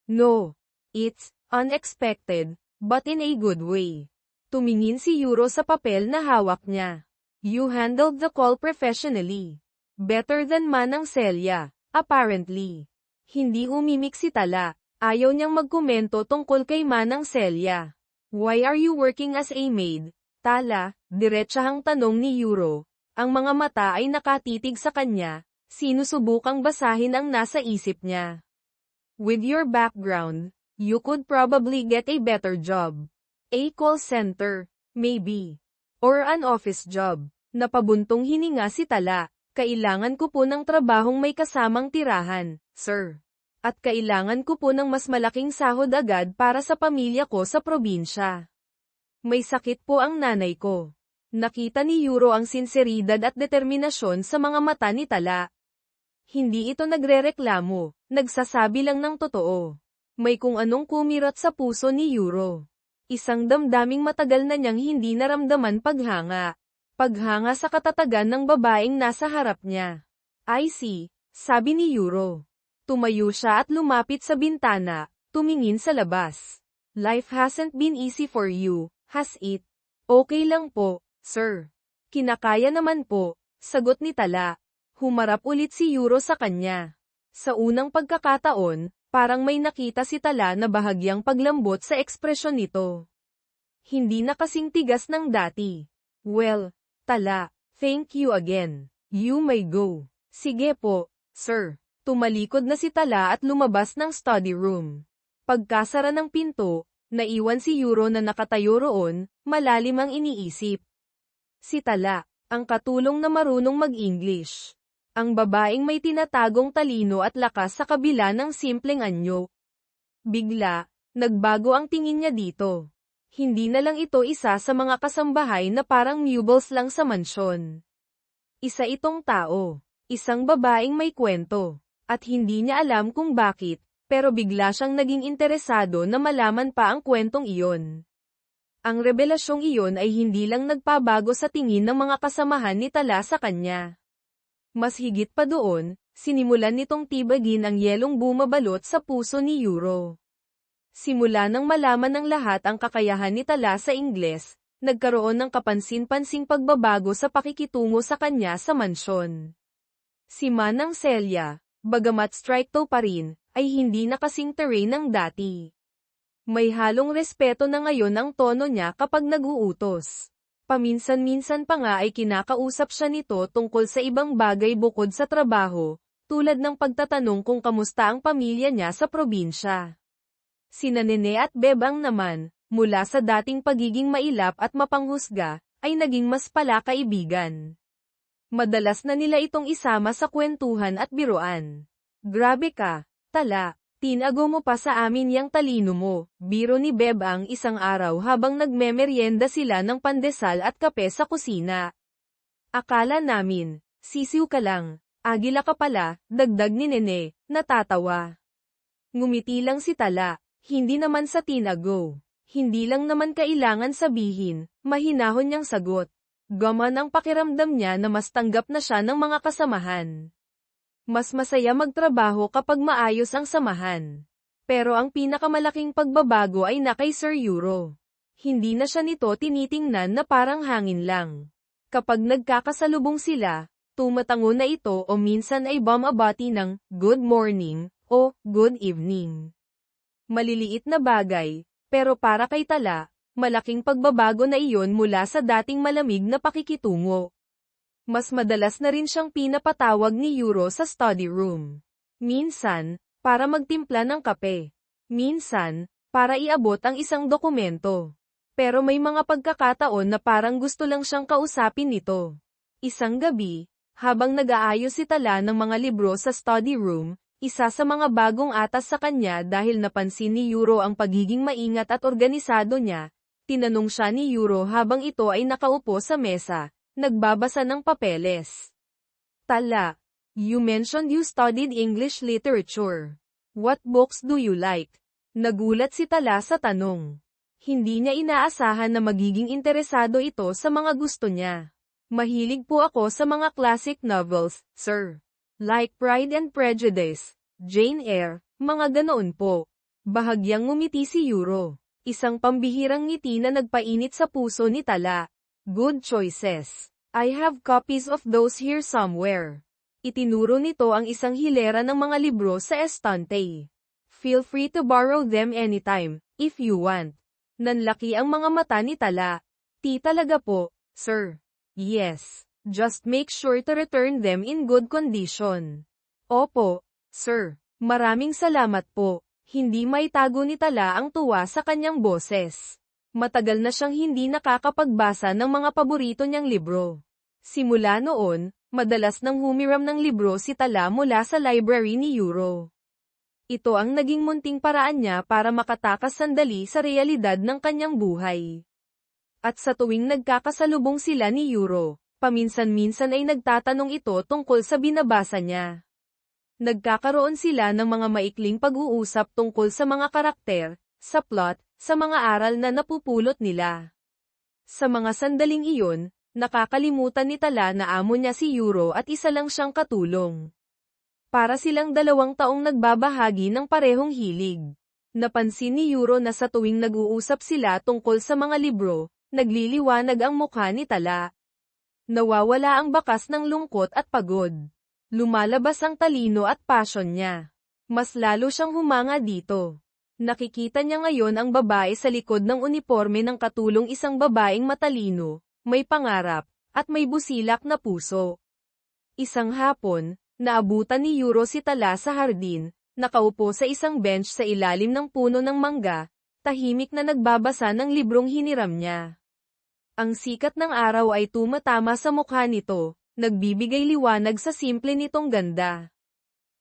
No, it's unexpected, but in a good way. Tumingin si Euro sa papel na hawak niya. You handled the call professionally. Better than Manang Celia, apparently. Hindi umimik si Tala, ayaw niyang magkomento tungkol kay Manang Celia. Why are you working as a maid? Tala, diretsahang tanong ni Euro. Ang mga mata ay nakatitig sa kanya, sinusubukang basahin ang nasa isip niya. With your background, you could probably get a better job. A call center, maybe. Or an office job. Napabuntong hininga si Tala. Kailangan ko po ng trabahong may kasamang tirahan, sir. At kailangan ko po ng mas malaking sahod agad para sa pamilya ko sa probinsya. May sakit po ang nanay ko. Nakita ni Euro ang sinseridad at determinasyon sa mga mata ni Tala. Hindi ito nagrereklamo, nagsasabi lang ng totoo. May kung anong kumirot sa puso ni Euro. Isang damdaming matagal na niyang hindi naramdaman paghanga. Paghanga sa katatagan ng babaeng nasa harap niya. I see, sabi ni Euro. Tumayo siya at lumapit sa bintana, tumingin sa labas. Life hasn't been easy for you, has it? Okay lang po, sir. Kinakaya naman po, sagot ni Tala. Humarap ulit si Euro sa kanya. Sa unang pagkakataon, parang may nakita si Tala na bahagyang paglambot sa ekspresyon nito. Hindi na kasing tigas ng dati. Well, Tala, thank you again. You may go. Sige po, sir. Tumalikod na si Tala at lumabas ng study room. Pagkasara ng pinto, naiwan si Euro na nakatayo roon, malalim ang iniisip. Si Tala, ang katulong na marunong mag-English. Ang babaeng may tinatagong talino at lakas sa kabila ng simpleng anyo. Bigla, nagbago ang tingin niya dito. Hindi na lang ito isa sa mga kasambahay na parang meubles lang sa mansyon. Isa itong tao, isang babaeng may kwento, at hindi niya alam kung bakit, pero bigla siyang naging interesado na malaman pa ang kwentong iyon. Ang rebelasyong iyon ay hindi lang nagpabago sa tingin ng mga kasamahan ni Tala sa kanya. Mas higit pa doon, sinimulan nitong tibagin ang yelong bumabalot sa puso ni Euro. Simula nang malaman ng lahat ang kakayahan ni Tala sa Ingles, nagkaroon ng kapansin-pansing pagbabago sa pakikitungo sa kanya sa mansyon. Si Manang Celia, bagamat stricto pa rin, ay hindi na kasing terrain ng dati. May halong respeto na ngayon ang tono niya kapag nag-uutos. Paminsan-minsan pa nga ay kinakausap siya nito tungkol sa ibang bagay bukod sa trabaho, tulad ng pagtatanong kung kamusta ang pamilya niya sa probinsya. Sina Nene at Bebang naman, mula sa dating pagiging mailap at mapanghusga, ay naging mas palakaibigan. Madalas na nila itong isama sa kwentuhan at biruan. Grabe ka, Tala, tinago mo pa sa amin yang talino mo, biro ni Bebang isang araw habang nagmemeryenda sila ng pandesal at kape sa kusina. Akala namin, sisiw ka lang, agila ka pala, dagdag ni Nene, natatawa. Ngumiti lang si Tala, hindi naman sa tinago. Hindi lang naman kailangan sabihin, mahinahon niyang sagot. Gaman ang pakiramdam niya na mas tanggap na siya ng mga kasamahan. Mas masaya magtrabaho kapag maayos ang samahan. Pero ang pinakamalaking pagbabago ay na kay Sir Euro. Hindi na siya nito tinitingnan na parang hangin lang. Kapag nagkakasalubong sila, tumatango na ito o minsan ay bumabati ng good morning o good evening. Maliliit na bagay, pero para kay Tala, malaking pagbabago na iyon mula sa dating malamig na pakikitungo. Mas madalas na rin siyang pinapatawag ni Euro sa study room. Minsan, para magtimpla ng kape. Minsan, para iabot ang isang dokumento. Pero may mga pagkakataon na parang gusto lang siyang kausapin nito. Isang gabi, habang nag-aayos si Tala ng mga libro sa study room, isa sa mga bagong atas sa kanya dahil napansin ni Euro ang pagiging maingat at organisado niya, tinanong siya ni Euro habang ito ay nakaupo sa mesa, nagbabasa ng papeles. Tala, you mentioned you studied English literature. What books do you like? Nagulat si Tala sa tanong. Hindi niya inaasahan na magiging interesado ito sa mga gusto niya. Mahilig po ako sa mga classic novels, sir. Like Pride and Prejudice, Jane Eyre, mga ganoon po. Bahagyang ngumiti si Euro. Isang pambihirang ngiti na nagpainit sa puso ni Tala. Good choices. I have copies of those here somewhere. Itinuro nito ang isang hilera ng mga libro sa estante. Feel free to borrow them anytime, if you want. Nanlaki ang mga mata ni Tala. Ti talaga po, sir. Yes. Just make sure to return them in good condition. Opo, sir. Maraming salamat po. Hindi maitago ni Tala ang tuwa sa kanyang boses. Matagal na siyang hindi nakakapagbasa ng mga paborito niyang libro. Simula noon, madalas nang humiram ng libro si Tala mula sa library ni Euro. Ito ang naging munting paraan niya para makatakas sandali sa realidad ng kanyang buhay. At sa tuwing nagkakasalubong sila ni Euro, paminsan-minsan ay nagtatanong ito tungkol sa binabasa niya. Nagkakaroon sila ng mga maikling pag-uusap tungkol sa mga karakter, sa plot, sa mga aral na napupulot nila. Sa mga sandaling iyon, nakakalimutan ni Tala na amo niya si Euro at isa lang siyang katulong. Para silang 2 taong nagbabahagi ng parehong hilig. Napansin ni Euro na sa tuwing nag-uusap sila tungkol sa mga libro, nagliliwanag ang mukha ni Tala. Nawawala ang bakas ng lungkot at pagod. Lumalabas ang talino at passion niya. Mas lalo siyang humanga dito. Nakikita niya ngayon ang babae sa likod ng uniforme ng katulong isang babaeng matalino, may pangarap, at may busilak na puso. Isang hapon, naabutan ni Euro si Tala sa hardin, nakaupo sa isang bench sa ilalim ng puno ng mangga, tahimik na nagbabasa ng librong hiniram niya. Ang sikat ng araw ay tumatama sa mukha nito, nagbibigay liwanag sa simple nitong ganda.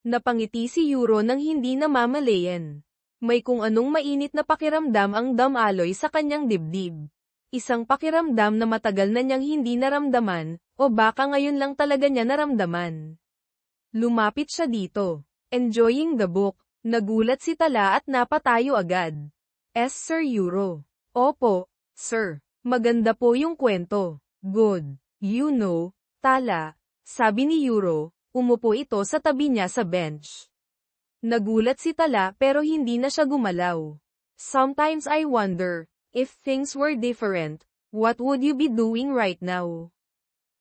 Napangiti si Euro nang hindi namamalayan. May kung anong mainit na pakiramdam ang damaloy sa kanyang dibdib. Isang pakiramdam na matagal na niyang hindi naramdaman, o baka ngayon lang talaga niya naramdaman. Lumapit siya dito. Enjoying the book, nagulat si Tala at napatayo agad. Sir Euro. Opo, sir. Maganda po yung kwento. Good. You know, Tala, sabi ni Euro, umupo ito sa tabi niya sa bench. Nagulat si Tala pero hindi na siya gumalaw. Sometimes I wonder, if things were different, what would you be doing right now?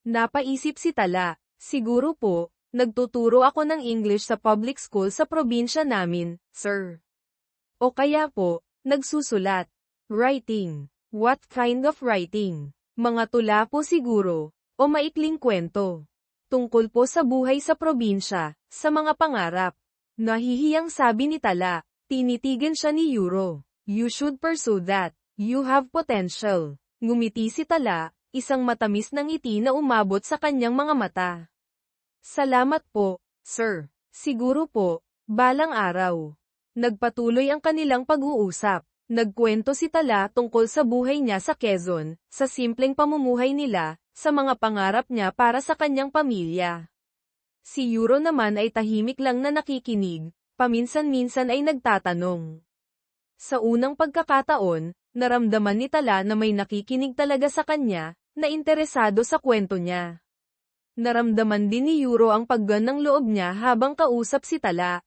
Napaisip si Tala, siguro po, nagtuturo ako ng English sa public school sa probinsya namin, sir. O kaya po, nagsusulat. Writing. What kind of writing? Mga tula po siguro, o maikling kwento. Tungkol po sa buhay sa probinsya, sa mga pangarap. Nahihiyang sabi ni Tala, Tinitigan siya ni Yuro. You should pursue that. You have potential. Ngumiti si Tala, isang matamis na ngiti na umabot sa kanyang mga mata. Salamat po, sir. Siguro po, balang araw. Nagpatuloy ang kanilang pag-uusap. Nagkwento si Tala tungkol sa buhay niya sa Quezon, sa simpleng pamumuhay nila, sa mga pangarap niya para sa kanyang pamilya. Si Yuro naman ay tahimik lang na nakikinig, paminsan-minsan ay nagtatanong. Sa unang pagkakataon, naramdaman ni Tala na may nakikinig talaga sa kanya, na interesado sa kwento niya. Naramdaman din ni Yuro ang paggan ng loob niya habang kausap si Tala.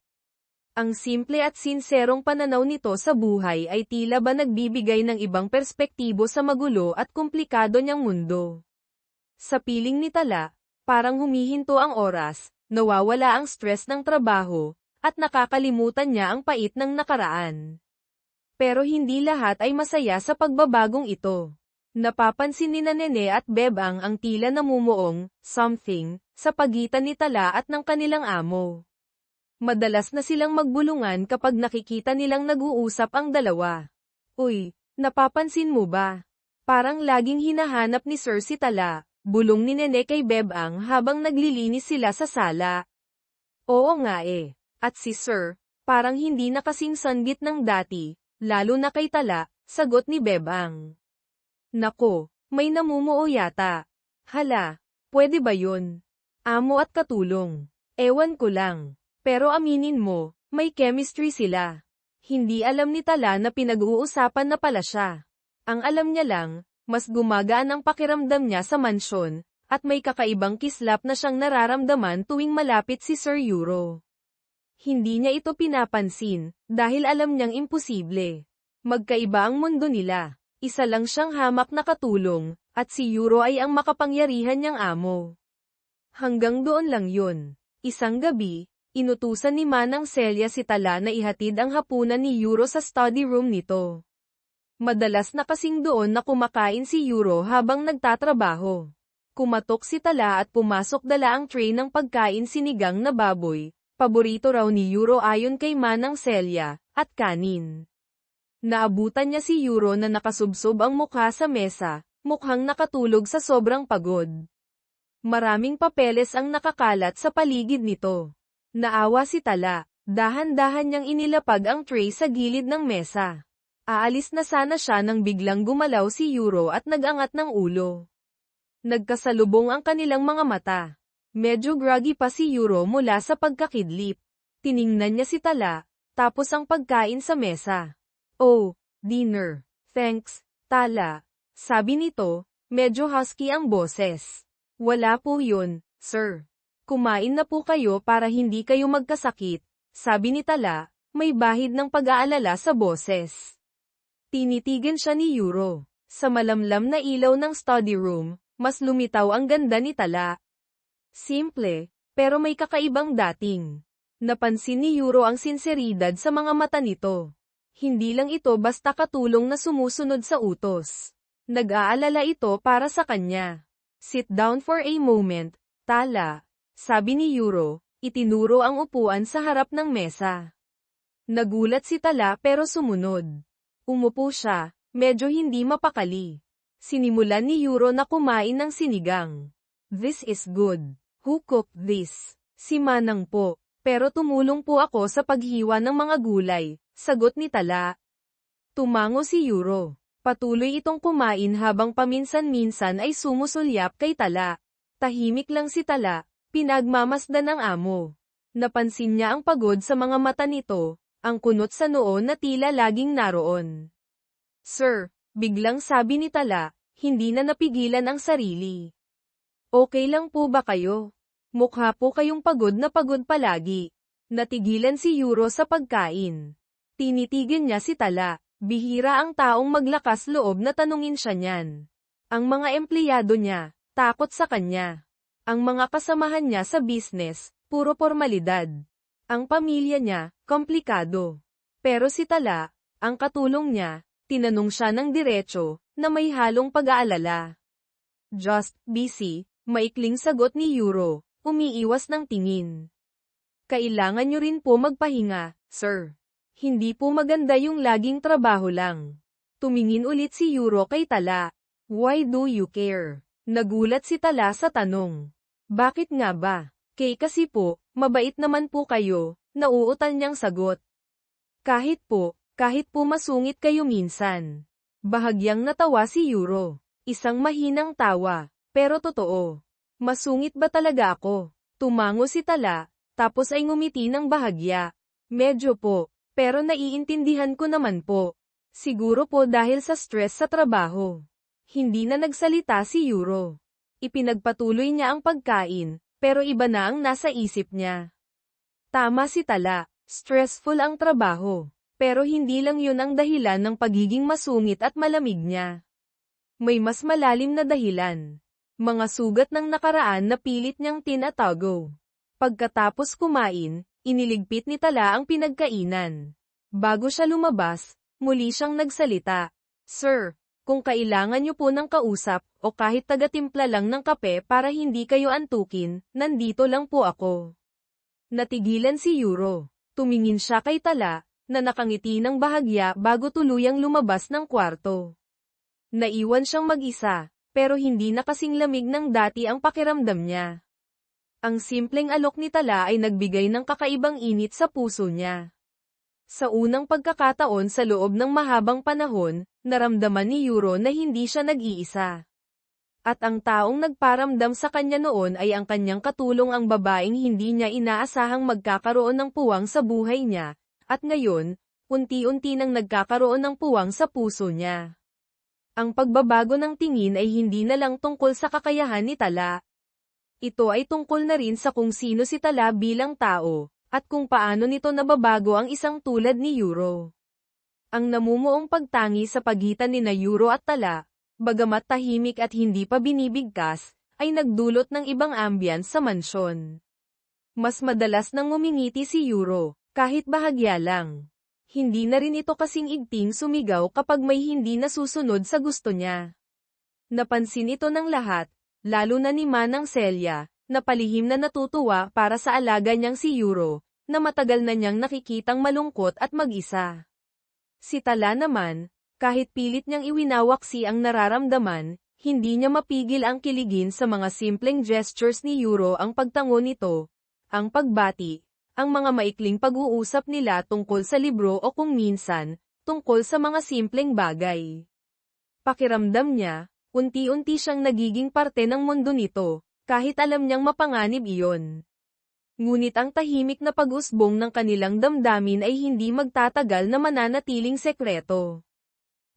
Ang simple at sinserong pananaw nito sa buhay ay tila ba nagbibigay ng ibang perspektibo sa magulo at komplikado niyang mundo. Sa piling ni Tala, parang humihinto ang oras, nawawala ang stress ng trabaho, at nakakalimutan niya ang pait ng nakaraan. Pero hindi lahat ay masaya sa pagbabagong ito. Napapansin ni Nene at Bebang ang tila namumuong something sa pagitan ni Tala at ng kanilang amo. Madalas na silang magbulungan kapag nakikita nilang nag-uusap ang dalawa. Uy, napapansin mo ba? Parang laging hinahanap ni Sir si Tala, bulong ni Nene kay Bebang habang naglilinis sila sa sala. Oo nga eh. At si Sir, parang hindi na kasing sanggit ng dati, lalo na kay Tala, sagot ni Bebang. Nako, may namumuo yata. Hala, pwede ba yun? Amo at katulong. Ewan ko lang. Pero aminin mo, may chemistry sila. Hindi alam ni Tala na pinag-uusapan na pala siya. Ang alam niya lang, mas gumagaan ang pakiramdam niya sa mansyon, at may kakaibang kislap na siyang nararamdaman tuwing malapit si Sir Yuro. Hindi niya ito pinapansin, dahil alam niyang imposible. Magkaiba ang mundo nila. Isa lang siyang hamak na katulong, at si Yuro ay ang makapangyarihan niyang amo. Hanggang doon lang yun. Isang gabi, inutusan ni Manang Celia si Tala na ihatid ang hapunan ni Yuro sa study room nito. Madalas na kasing doon na kumakain si Yuro habang nagtatrabaho. Kumatok si Tala at pumasok dala ang tray ng pagkain sinigang na baboy, paborito raw ni Yuro ayon kay Manang Celia, at kanin. Naabutan niya si Yuro na nakasubsob ang mukha sa mesa, mukhang nakatulog sa sobrang pagod. Maraming papeles ang nakakalat sa paligid nito. Naawa si Tala, dahan-dahan niyang inilapag ang tray sa gilid ng mesa. Aalis na sana siya nang biglang gumalaw si Yuro at nagangat ng ulo. Nagkasalubong ang kanilang mga mata. Medyo groggy pa si Yuro mula sa pagkakidlip. Tiningnan niya si Tala, tapos ang pagkain sa mesa. Oh, dinner. Thanks, Tala. Sabi nito, medyo husky ang boses. Wala po yun, sir. Kumain na po kayo para hindi kayo magkasakit, sabi ni Tala, may bahid ng pag-aalala sa boses. Tinitigan siya ni Yuro. Sa malamlam na ilaw ng study room, mas lumitaw ang ganda ni Tala. Simple, pero may kakaibang dating. Napansin ni Yuro ang sinseridad sa mga mata nito. Hindi lang ito basta katulong na sumusunod sa utos. Nag-aalala ito para sa kanya. Sit down for a moment, Tala. Sabi ni Yuro, itinuro ang upuan sa harap ng mesa. Nagulat si Tala pero sumunod. Umupo siya, medyo hindi mapakali. Sinimulan ni Yuro na kumain ng sinigang. This is good. Who cooked this? Si Manang po, pero tumulong po ako sa paghiwa ng mga gulay, sagot ni Tala. Tumango si Yuro. Patuloy itong kumain habang paminsan-minsan ay sumusulyap kay Tala. Tahimik lang si Tala. Pinagmamasdan ng amo. Napansin niya ang pagod sa mga mata nito, ang kunot sa noo na tila laging naroon. Sir, biglang sabi ni Tala, hindi na napigilan ang sarili. Okay lang po ba kayo? Mukha po kayong pagod na pagod palagi. Natigilan si Yuro sa pagkain. Tinitigan niya si Tala, bihira ang taong maglakas loob na tanungin siya niyan. Ang mga empleyado niya, takot sa kanya. Ang mga kasamahan niya sa business, puro formalidad. Ang pamilya niya, komplikado. Pero si Tala, ang katulong niya, tinanong siya ng diretso, na may halong pag-aalala. Just busy, maikling sagot ni Yuro, umiiwas ng tingin. Kailangan niyo rin po magpahinga, sir. Hindi po maganda yung laging trabaho lang. Tumingin ulit si Yuro kay Tala. Why do you care? Nagulat si Tala sa tanong. Bakit nga ba? Kasi po, mabait naman po kayo, nauutal niyang sagot. Kahit po masungit kayo minsan. Bahagyang natawa si Yuro. Isang mahinang tawa, pero totoo. Masungit ba talaga ako? Tumango si Tala, tapos ay ngumiti ng bahagya. Medyo po, pero naiintindihan ko naman po. Siguro po dahil sa stress sa trabaho. Hindi na nagsalita si Yuro. Ipinagpatuloy niya ang pagkain, pero iba na ang nasa isip niya. Tama si Tala, stressful ang trabaho. Pero hindi lang yun ang dahilan ng pagiging masungit at malamig niya. May mas malalim na dahilan. Mga sugat ng nakaraan na pilit niyang tinatago. Pagkatapos kumain, iniligpit ni Tala ang pinagkainan. Bago siya lumabas, muli siyang nagsalita. Sir, kung kailangan niyo po ng kausap, o kahit taga-timpla lang ng kape para hindi kayo antukin, nandito lang po ako. Natigilan si Yuro. Tumingin siya kay Tala, na nakangiti ng bahagya bago tuluyang lumabas ng kwarto. Naiwan siyang mag-isa, pero hindi na kasing lamig ng dati ang pakiramdam niya. Ang simpleng alok ni Tala ay nagbigay ng kakaibang init sa puso niya. Sa unang pagkakataon sa loob ng mahabang panahon, naramdaman ni Yuro na hindi siya nag-iisa. At ang taong nagparamdam sa kanya noon ay ang kanyang katulong, ang babaeng hindi niya inaasahang magkakaroon ng puwang sa buhay niya, at ngayon, unti-unti nang nagkakaroon ng puwang sa puso niya. Ang pagbabago ng tingin ay hindi na lang tungkol sa kakayahan ni Tala. Ito ay tungkol na rin sa kung sino si Tala bilang tao, at kung paano nito nababago ang isang tulad ni Yuro. Ang namumuong pagtangi sa pagitan ni Yuro at Tala, bagamat tahimik at hindi pa binibigkas, ay nagdulot ng ibang ambience sa mansyon. Mas madalas nang ngumingiti si Yuro, kahit bahagya lang. Hindi na rin ito kasing igting sumigaw kapag may hindi nasusunod sa gusto niya. Napansin ito ng lahat, lalo na ni Manang Celia, na palihim na natutuwa para sa alaga niyang si Yuro, na matagal na niyang nakikitang malungkot at mag-isa. Si Tala naman, kahit pilit niyang iwinawaksi ang nararamdaman, hindi niya mapigil ang kiligin sa mga simpleng gestures ni Yuro, ang pagtango nito, ang pagbati, ang mga maikling pag-uusap nila tungkol sa libro o kung minsan, tungkol sa mga simpleng bagay. Pakiramdam niya, unti-unti siyang nagiging parte ng mundo nito, kahit alam niyang mapanganib iyon. Ngunit ang tahimik na pag-usbong ng kanilang damdamin ay hindi magtatagal na mananatiling sekreto.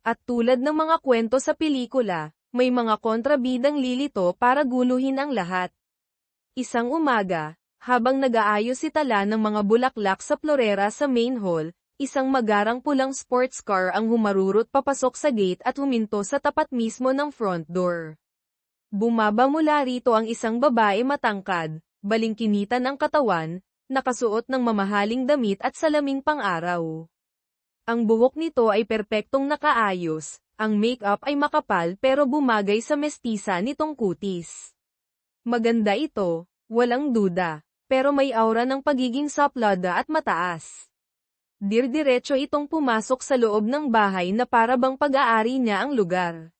At tulad ng mga kwento sa pelikula, may mga kontrabidang lilito para guluhin ang lahat. Isang umaga, habang nag-aayos si Tala ng mga bulaklak sa florera sa main hall, isang magarang pulang sports car ang humarurot papasok sa gate at huminto sa tapat mismo ng front door. Bumaba mula rito ang isang babae matangkad, balingkinitan ang katawan, nakasuot ng mamahaling damit at salaming pang-araw. Ang buhok nito ay perpektong nakaayos, ang make-up ay makapal pero bumagay sa mestisa nitong kutis. Maganda ito, walang duda, pero may aura ng pagiging saplada at mataas. Dirdiretso itong pumasok sa loob ng bahay na para bang pag-aari niya ang lugar.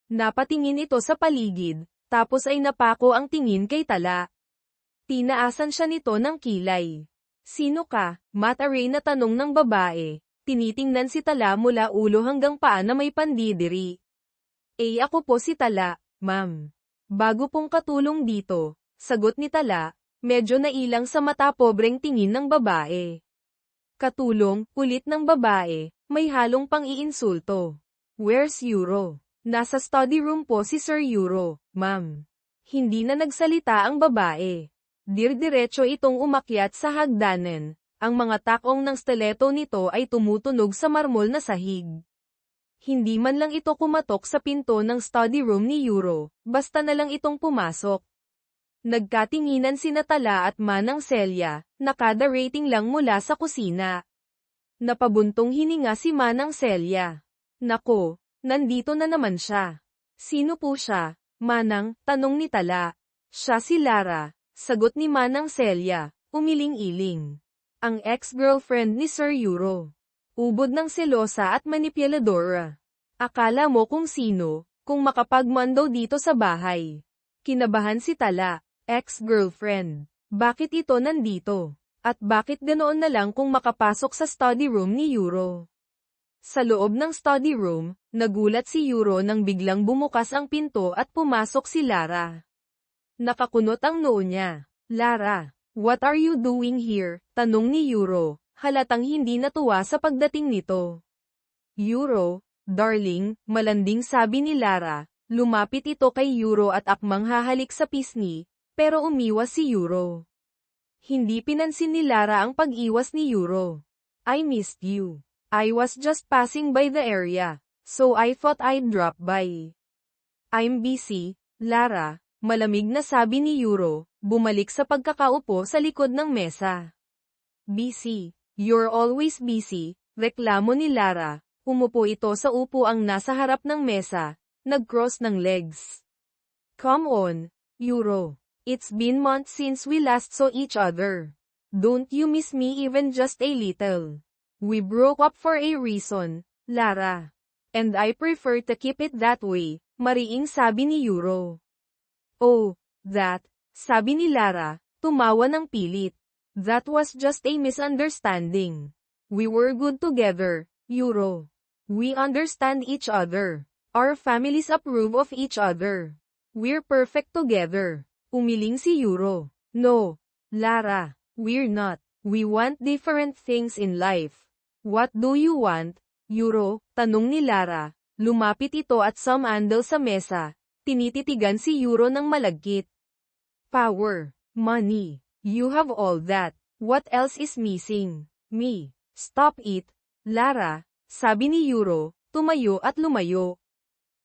Napatingin ito sa paligid, tapos ay napako ang tingin kay Tala. Tinaasan siya nito ng kilay. Sino ka? Mataray na tanong ng babae. Tinitingnan si Tala mula ulo hanggang paa na may pandidiri. Ako po si Tala, ma'am. Bago pong katulong dito, sagot ni Tala, medyo nailang sa mata pobreng tingin ng babae. Katulong, ulit ng babae, may halong pang-iinsulto. Where's Yuro? Nasa study room po si Sir Yuro, ma'am. Hindi na nagsalita ang babae. Dirdiretso itong umakyat sa hagdanan. Ang mga takong ng stiletto nito ay tumutunog sa marmol na sahig. Hindi man lang ito kumatok sa pinto ng study room ni Yuro, basta na lang itong pumasok. Nagkatinginan sina Tala at Manang Celia, na kada rating lang mula sa kusina. Napabuntong hininga si Manang Celia. Nako, nandito na naman siya. Sino po siya, Manang? Tanong ni Tala. Siya si Lara, sagot ni Manang Celia, umiling-iling. ang ex-girlfriend ni Sir Yuro. Ubod ng selosa at manipuladora. Akala mo kung sino, kung makapagman daw dito sa bahay. Kinabahan si Tala, ex-girlfriend. Bakit ito nandito? At bakit ganoon na lang kung makapasok sa study room ni Yuro? Sa loob ng study room, nagulat si Yuro nang biglang bumukas ang pinto at pumasok si Lara. Nakakunot ang noo niya. Lara, what are you doing here? Tanong ni Yuro, halatang hindi natuwa sa pagdating nito. Yuro, darling, malanding sabi ni Lara, lumapit ito kay Yuro at akmang hahalik sa pisngi, pero umiwas si Yuro. Hindi pinansin ni Lara ang pag-iwas ni Yuro. I missed you. I was just passing by the area, so I thought I'd drop by. I'm busy, Lara, malamig na sabi ni Yuro, bumalik sa pagkakaupo sa likod ng mesa. Busy, you're always busy, reklamo ni Lara, umupo ito sa upuang nasa harap ng mesa, nag-cross ng legs. Come on, Yuro, it's been months since we last saw each other. Don't you miss me even just a little? We broke up for a reason, Lara. And I prefer to keep it that way, mariing sabi ni Yuro. Oh, that, sabi ni Lara, tumawa ng pilit. That was just a misunderstanding. We were good together, Yuro. We understand each other. Our families approve of each other. We're perfect together. Umiling si Yuro. No, Lara, we're not. We want different things in life. What do you want, Yuro? Tanong ni Lara. Lumapit ito at sumandal sa mesa. Tinititigan si Yuro ng malagkit. Power. Money. You have all that. What else is missing? Me. Stop it, Lara, sabi ni Yuro, tumayo at lumayo.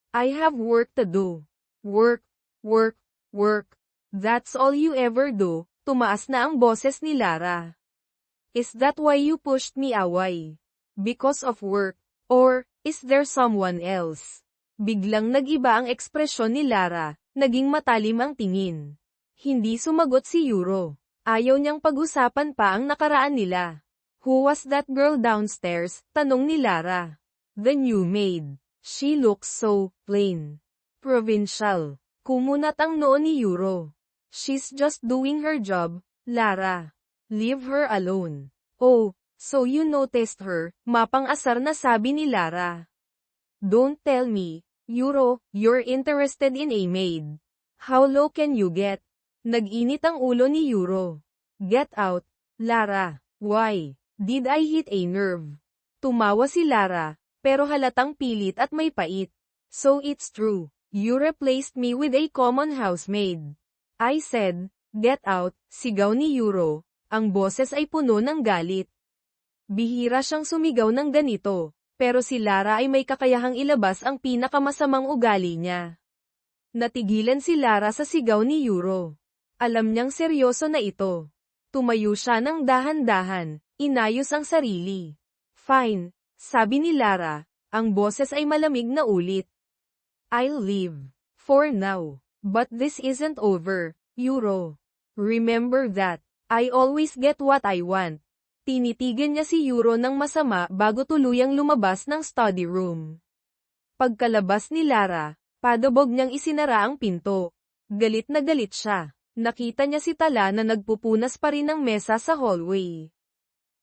I have work to do. Work, work, work. That's all you ever do. Tumaas na ang boses ni Lara. Is that why you pushed me away? Because of work? Or, is there someone else? Biglang nag-iba ang ekspresyon ni Lara, naging matalim ang tingin. Hindi sumagot si Yuro. Ayaw niyang pag-usapan pa ang nakaraan nila. Who was that girl downstairs? Tanong ni Lara. The new maid. She looks so plain. Provincial. Kumunat ang noo ni Yuro. She's just doing her job, Lara. Leave her alone. Oh, so you noticed her, mapang-asar na sabi ni Lara. Don't tell me, Yuro, you're interested in a maid. How low can you get? Nag-init ang ulo ni Yuro. Get out, Lara. Why? Did I hit a nerve? Tumawa si Lara, pero halatang pilit at may pait. So it's true, you replaced me with a common housemaid. I said, get out, sigaw ni Yuro. Ang boses ay puno ng galit. Bihira siyang sumigaw ng ganito, pero si Lara ay may kakayahang ilabas ang pinakamasamang ugali niya. Natigilan si Lara sa sigaw ni Yuro. Alam niyang seryoso na ito. Tumayo siya ng dahan-dahan, inayos ang sarili. Fine, sabi ni Lara, ang boses ay malamig na ulit. I'll leave. For now. But this isn't over, Yuro. Remember that. I always get what I want. Tinitigan niya si Yuro ng masama bago tuluyang lumabas ng study room. Pagkalabas ni Lara, padabog niyang isinara ang pinto. Galit na galit siya. Nakita niya si Tala na nagpupunas pa rin ng mesa sa hallway.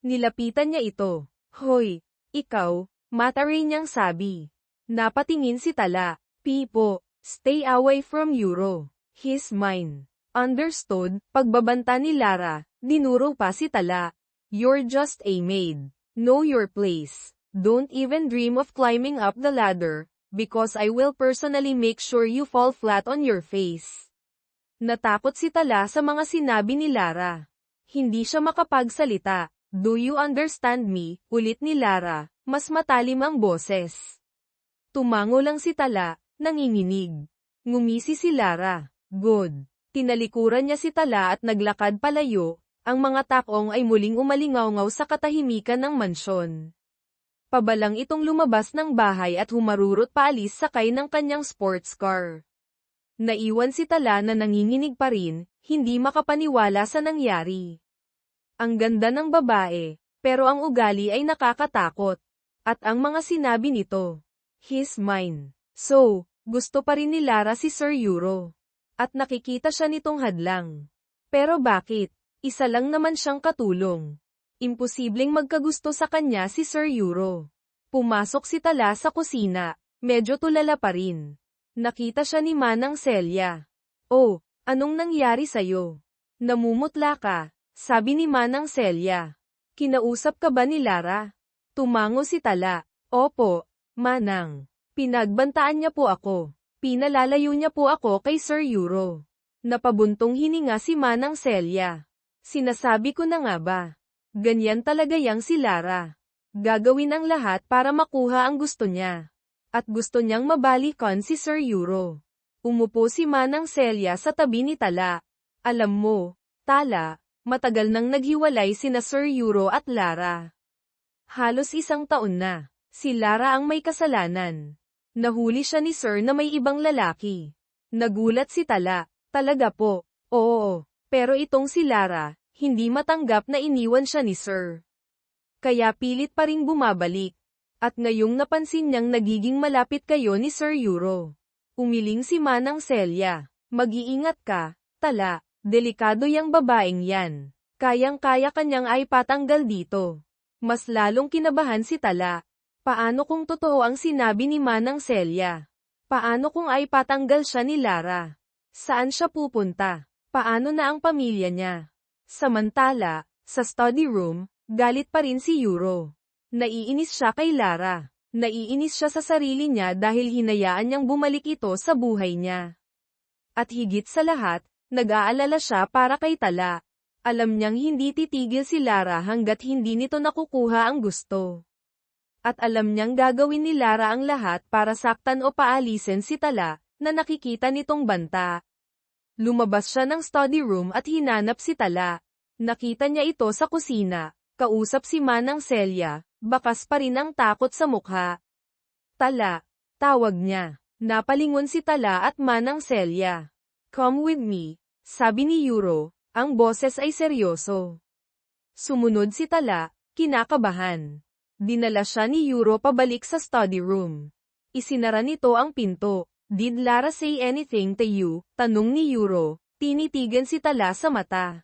Nilapitan niya ito. Hoy, ikaw, matari niyang sabi. Napatingin si Tala. Pipo, stay away from Yuro. He's mine. Understood, pagbabanta ni Lara, dinuro pa si Tala. You're just a maid. Know your place. Don't even dream of climbing up the ladder, because I will personally make sure you fall flat on your face. Natakot si Tala sa mga sinabi ni Lara. Hindi siya makapagsalita. Do you understand me? Ulit ni Lara, mas matalim ang boses. Tumango lang si Tala, nanginginig. Ngumisi si Lara. Good. Tinalikuran niya si Tala at naglakad palayo, ang mga takong ay muling umalingaw-ngaw sa katahimikan ng mansyon. Pabalang itong lumabas ng bahay at humarurot paalis sakay ng kanyang sports car. Naiwan si Tala na nanginginig pa rin, hindi makapaniwala sa nangyari. Ang ganda ng babae, pero ang ugali ay nakakatakot. At ang mga sinabi nito, "He's mine." So, gusto pa rin ni Lara si Sir Euro. At nakikita siya nitong hadlang. Pero bakit? Isa lang naman siyang katulong. Imposibleng magkagusto sa kanya si Sir Euro. Pumasok si Tala sa kusina, medyo tulala pa rin. Nakita siya ni Manang Celia. "Oh, anong nangyari sa'yo? Namumutla ka," sabi ni Manang Celia. "Kinausap ka ba ni Lara?" Tumango si Tala. "Opo, Manang. Pinagbantaan niya po ako. Pinalalayo niya po ako kay Sir Euro." Napabuntong hininga si Manang Celia. "Sinasabi ko na nga ba? Ganyan talaga yang si Lara. Gagawin ang lahat para makuha ang gusto niya. At gusto niyang mabalikan si Sir Euro." Umupo si Manang Celia sa tabi ni Tala. "Alam mo, Tala, matagal nang naghiwalay sina Sir Euro at Lara. Halos 1 taon na. Si Lara ang may kasalanan. Nahuli siya ni Sir na may ibang lalaki." Nagulat si Tala. "Talaga po?" "Oo, pero itong si Lara, hindi matanggap na iniwan siya ni Sir. Kaya pilit pa ring bumabalik. At ngayong napansin niyang nagiging malapit kayo ni Sir Euro." Umiling si Manang Celia. "Mag-iingat ka, Tala, delikado yang babaeng yan. Kayang-kaya kanyang ay patanggal dito." Mas lalong kinabahan si Tala. Paano kung totoo ang sinabi ni Manang Celia? Paano kung ay patanggal siya ni Lara? Saan siya pupunta? Paano na ang pamilya niya? Samantala, sa study room, galit pa rin si Euro. Naiinis siya kay Lara. Naiinis siya sa sarili niya dahil hinayaan niyang bumalik ito sa buhay niya. At higit sa lahat, nag-aalala siya para kay Tala. Alam niyang hindi titigil si Lara hanggat hindi nito nakukuha ang gusto. At alam niyang gagawin ni Lara ang lahat para saktan o paalisin si Tala, na nakikita nitong banta. Lumabas siya ng study room at hinanap si Tala. Nakita niya ito sa kusina. Kausap si Manang Celia, bakas pa rin ang takot sa mukha. "Tala," tawag niya. Napalingon si Tala at Manang Celia. "Come with me," sabi ni Euro. Ang boses ay seryoso. Sumunod si Tala, kinakabahan. Dinala siya ni Euro pabalik sa study room. Isinara nito ang pinto. "Did Lara say anything to you?" tanong ni Euro. Tinitigan si Tala sa mata.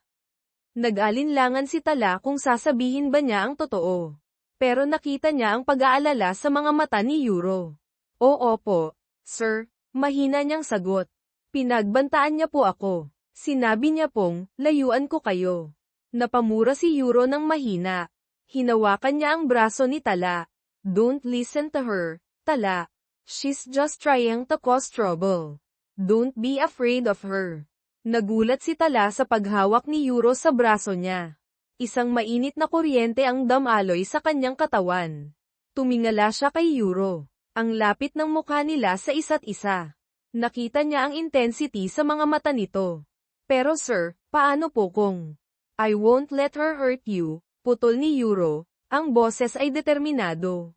Nag-alinlangan si Tala kung sasabihin ba niya ang totoo. Pero nakita niya ang pag-aalala sa mga mata ni Euro. "Oo po, sir," mahina niyang sagot. "Pinagbantaan niya po ako. Sinabi niya pong, layuan ko kayo." Napamura si Euro ng mahina. Hinawakan niya ang braso ni Tala. "Don't listen to her, Tala. She's just trying to cause trouble. Don't be afraid of her." Nagulat si Tala sa paghawak ni Euro sa braso niya. Isang mainit na kuryente ang damaloy sa kanyang katawan. Tumingala siya kay Euro. Ang lapit ng mukha nila sa isa't isa. Nakita niya ang intensity sa mga mata nito. "Pero sir, paano po kung I won't let her hurt you?" Putol ni Euro. Ang boses ay determinado.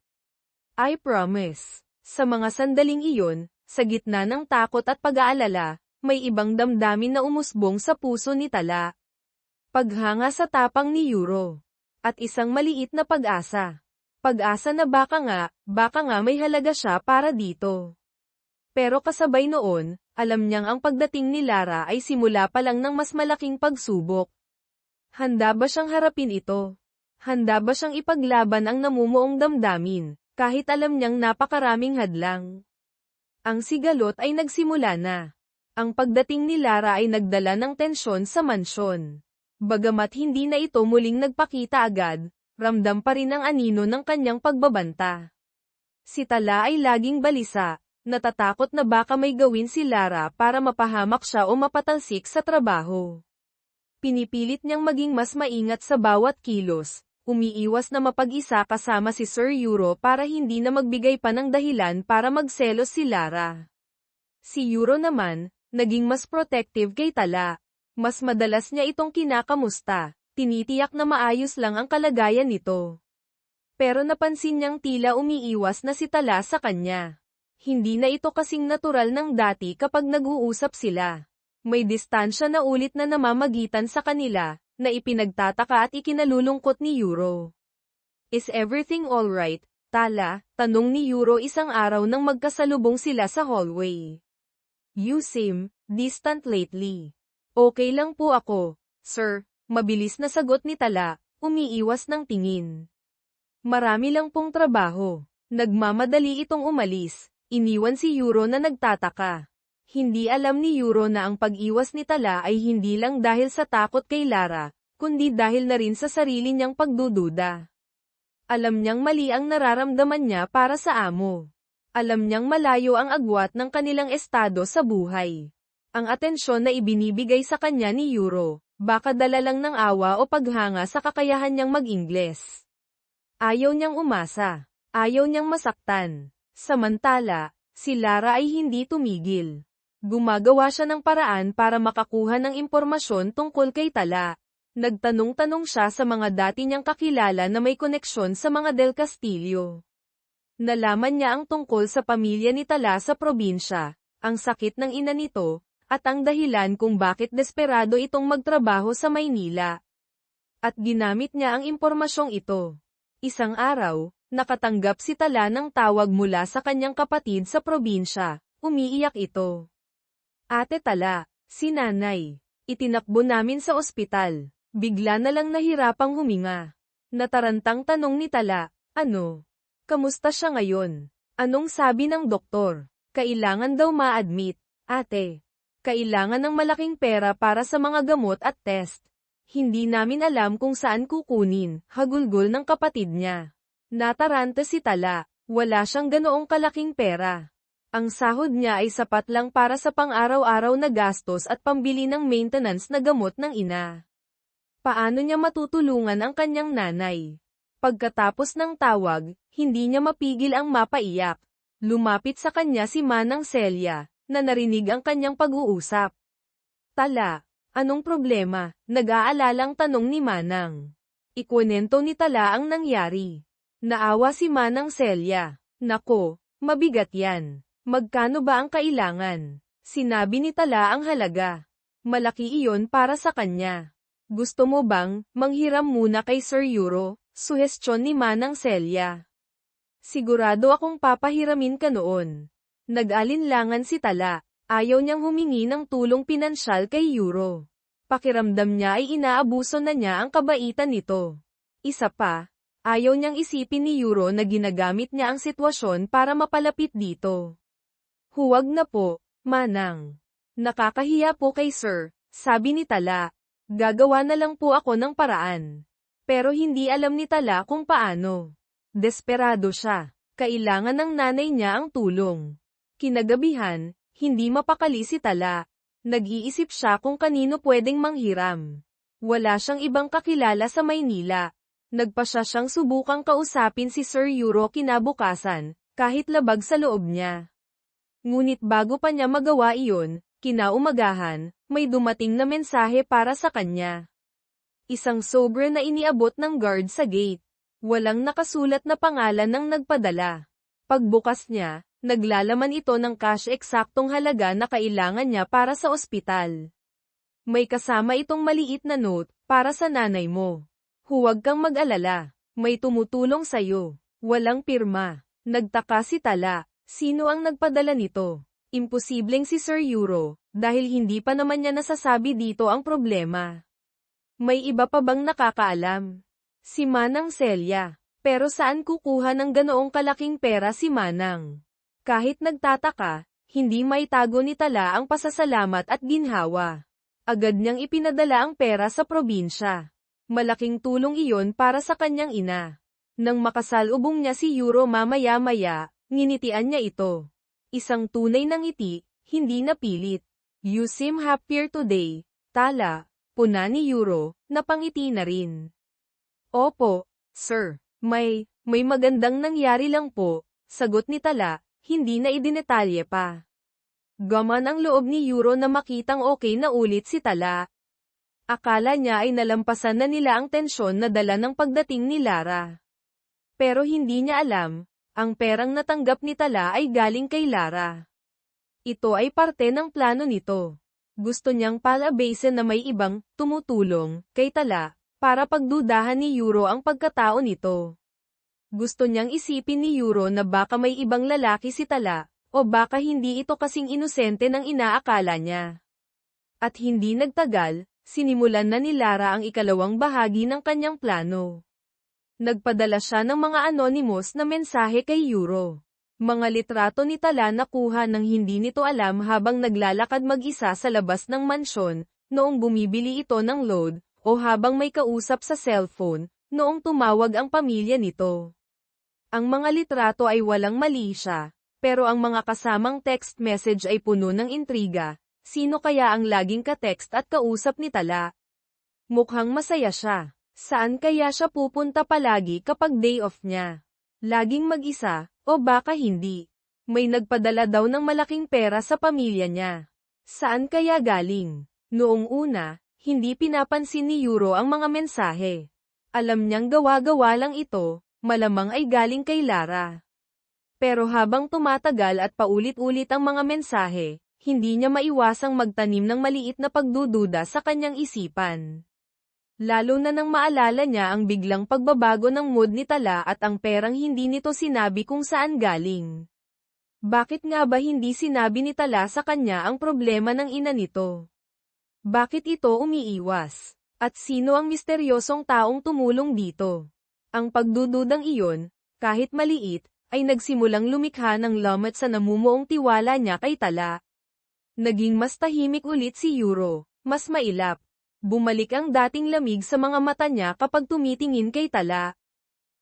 "I promise." Sa mga sandaling iyon, sa gitna ng takot at pag-aalala, may ibang damdamin na umusbong sa puso ni Tala. Paghanga sa tapang ni Euro. At isang maliit na pag-asa. Pag-asa na baka nga may halaga siya para dito. Pero kasabay noon, alam niyang ang pagdating ni Lara ay simula pa lang ng mas malaking pagsubok. Handa ba siyang harapin ito? Handa ba siyang ipaglaban ang namumuong damdamin, kahit alam niyang napakaraming hadlang? Ang sigalot ay nagsimula na. Ang pagdating ni Lara ay nagdala ng tensyon sa mansyon. Bagamat hindi na ito muling nagpakita agad, ramdam pa rin ang anino ng kanyang pagbabanta. Si Tala ay laging balisa. Natatakot na baka may gawin si Lara para mapahamak siya o mapatalsik sa trabaho. Pinipilit niyang maging mas maingat sa bawat kilos, umiiwas na mapag-isa kasama si Sir Euro para hindi na magbigay pa ng dahilan para magselos si Lara. Si Euro naman, naging mas protective kay Tala. Mas madalas niya itong kinakamusta, tinitiyak na maayos lang ang kalagayan nito. Pero napansin niyang tila umiiwas na si Tala sa kanya. Hindi na ito kasing natural ng dati kapag nag-uusap sila. May distansya na ulit na namamagitan sa kanila, na ipinagtataka at ikinalulungkot ni Euro. Is everything alright, Tala? Tanong ni Euro isang araw nang magkasalubong sila sa hallway. You seem distant lately. Okay lang po ako, sir, mabilis na sagot ni Tala, umiiwas ng tingin. Marami lang pong trabaho. Nagmamadali itong umalis, iniwan si Euro na nagtataka. Hindi alam ni Euro na ang pag-iwas ni Tala ay hindi lang dahil sa takot kay Lara, kundi dahil na rin sa sarili niyang pagdududa. Alam niyang mali ang nararamdaman niya para sa amo. Alam niyang malayo ang agwat ng kanilang estado sa buhay. Ang atensyon na ibinibigay sa kanya ni Euro, baka dala lang ng awa o paghanga sa kakayahan niyang mag-Ingles. Ayaw niyang umasa. Ayaw niyang masaktan. Samantala, si Lara ay hindi tumigil. Gumagawa siya ng paraan para makakuha ng impormasyon tungkol kay Tala. Nagtanong-tanong siya sa mga dati niyang kakilala na may koneksyon sa mga Del Castillo. Nalaman niya ang tungkol sa pamilya ni Tala sa probinsya, ang sakit ng ina nito, at ang dahilan kung bakit desperado itong magtrabaho sa Maynila. At ginamit niya ang impormasyong ito. Isang araw, nakatanggap si Tala ng tawag mula sa kanyang kapatid sa probinsya. Umiiyak ito. Ate Tala, si nanay. Itinakbo namin sa ospital. Bigla na lang nahirapang huminga. Natarantang tanong ni Tala, ano? Kamusta siya ngayon? Anong sabi ng doktor? Kailangan daw ma-admit. Ate, kailangan ng malaking pera para sa mga gamot at test. Hindi namin alam kung saan kukunin, hagulgol ng kapatid niya. Nataranta si Tala, wala siyang ganoong kalaking pera. Ang sahod niya ay sapat lang para sa pang-araw-araw na gastos at pambili ng maintenance na gamot ng ina. Paano niya matutulungan ang kanyang nanay? Pagkatapos ng tawag, hindi niya mapigil ang mapaiyak. Lumapit sa kanya si Manang Celia, na narinig ang kanyang pag-uusap. Tala, anong problema? Nag-aalalang tanong ni Manang. Ikwento ni Tala ang nangyari. Naawa si Manang Celia. Nako, mabigat yan. Magkano ba ang kailangan? Sinabi ni Tala ang halaga. Malaki iyon para sa kanya. Gusto mo bang manghiram muna kay Sir Euro? Suhestyon ni Manang Celia. Sigurado akong papahiramin ka noon. Nag-alinlangan si Tala. Ayaw niyang humingi ng tulong pinansyal kay Euro. Pakiramdam niya ay inaabuso na niya ang kabaitan nito. Isa pa, ayaw niyang isipin ni Euro na ginagamit niya ang sitwasyon para mapalapit dito. Huwag na po, Manang. Nakakahiya po kay Sir, sabi ni Tala. Gagawa na lang po ako ng paraan. Pero hindi alam ni Tala kung paano. Desperado siya. Kailangan ng nanay niya ang tulong. Kinagabihan, hindi mapakali si Tala. Nag-iisip siya kung kanino pwedeng manghiram. Wala siyang ibang kakilala sa Maynila. Nagpasya siyang subukang kausapin si Sir Euro kinabukasan, kahit labag sa loob niya. Ngunit bago pa niya magawa iyon, kinaumagahan, may dumating na mensahe para sa kanya. Isang sobre na iniabot ng guard sa gate. Walang nakasulat na pangalan ng nagpadala. Pagbukas niya, naglalaman ito ng cash eksaktong halaga na kailangan niya para sa ospital. May kasama itong maliit na note, para sa nanay mo. Huwag kang mag-alala, may tumutulong sa'yo. Walang pirma. Nagtaka si Tala. Sino ang nagpadala nito? Imposibleng si Sir Euro, dahil hindi pa naman niya nasasabi dito ang problema. May iba pa bang nakakaalam? Si Manang Celia. Pero saan kukuha ng ganoong kalaking pera si Manang? Kahit nagtataka, hindi maitago ni Tala ang pasasalamat at ginhawa. Agad niyang ipinadala ang pera sa probinsya. Malaking tulong iyon para sa kanyang ina. Nang makasalubong niya si Euro mamaya-maya, nginitian niya ito. Isang tunay na ngiti, hindi napilit. You seem happier today, Tala. Puna ni Euro, napangiti na rin. Opo, sir. May magandang nangyari lang po, sagot ni Tala, hindi na idinetalye pa. Gaman ang loob ni Euro na makitang okay na ulit si Tala. Akala niya ay nalampasan na nila ang tensyon na dala ng pagdating ni Lara. Pero hindi niya alam, ang perang natanggap ni Tala ay galing kay Lara. Ito ay parte ng plano nito. Gusto niyang palabasin na may ibang tumutulong kay Tala para pagdudahan ni Yuro ang pagkatao nito. Gusto niyang isipin ni Yuro na baka may ibang lalaki si Tala, o baka hindi ito kasing inosente ng inaakala niya. At hindi nagtagal, sinimulan na ni Lara ang ikalawang bahagi ng kanyang plano. Nagpadala siya ng mga anonymous na mensahe kay Yuro. Mga litrato ni Tala nakuha nang hindi nito alam habang naglalakad mag-isa sa labas ng mansyon, noong bumibili ito ng load, o habang may kausap sa cellphone, noong tumawag ang pamilya nito. Ang mga litrato ay walang mali siya, pero ang mga kasamang text message ay puno ng intriga. Sino kaya ang laging ka-text at kausap ni Tala? Mukhang masaya siya. Saan kaya siya pupunta palagi kapag day off niya? Laging mag-isa, o baka hindi? May nagpadala daw ng malaking pera sa pamilya niya. Saan kaya galing? Noong una, hindi pinapansin ni Yuro ang mga mensahe. Alam niyang gawa-gawa lang ito, malamang ay galing kay Lara. Pero habang tumatagal at paulit-ulit ang mga mensahe, hindi niya maiwasang magtanim ng maliit na pagdududa sa kanyang isipan. Lalo na nang maalala niya ang biglang pagbabago ng mood ni Tala at ang perang hindi nito sinabi kung saan galing. Bakit nga ba hindi sinabi ni Tala sa kanya ang problema ng ina nito? Bakit ito umiiwas? At sino ang misteryosong taong tumulong dito? Ang pagdududang iyon, kahit maliit, ay nagsimulang lumikha ng lamot sa namumuong tiwala niya kay Tala. Naging mas tahimik ulit si Yuro, mas mailap. Bumalik ang dating lamig sa mga mata niya kapag tumitingin kay Tala.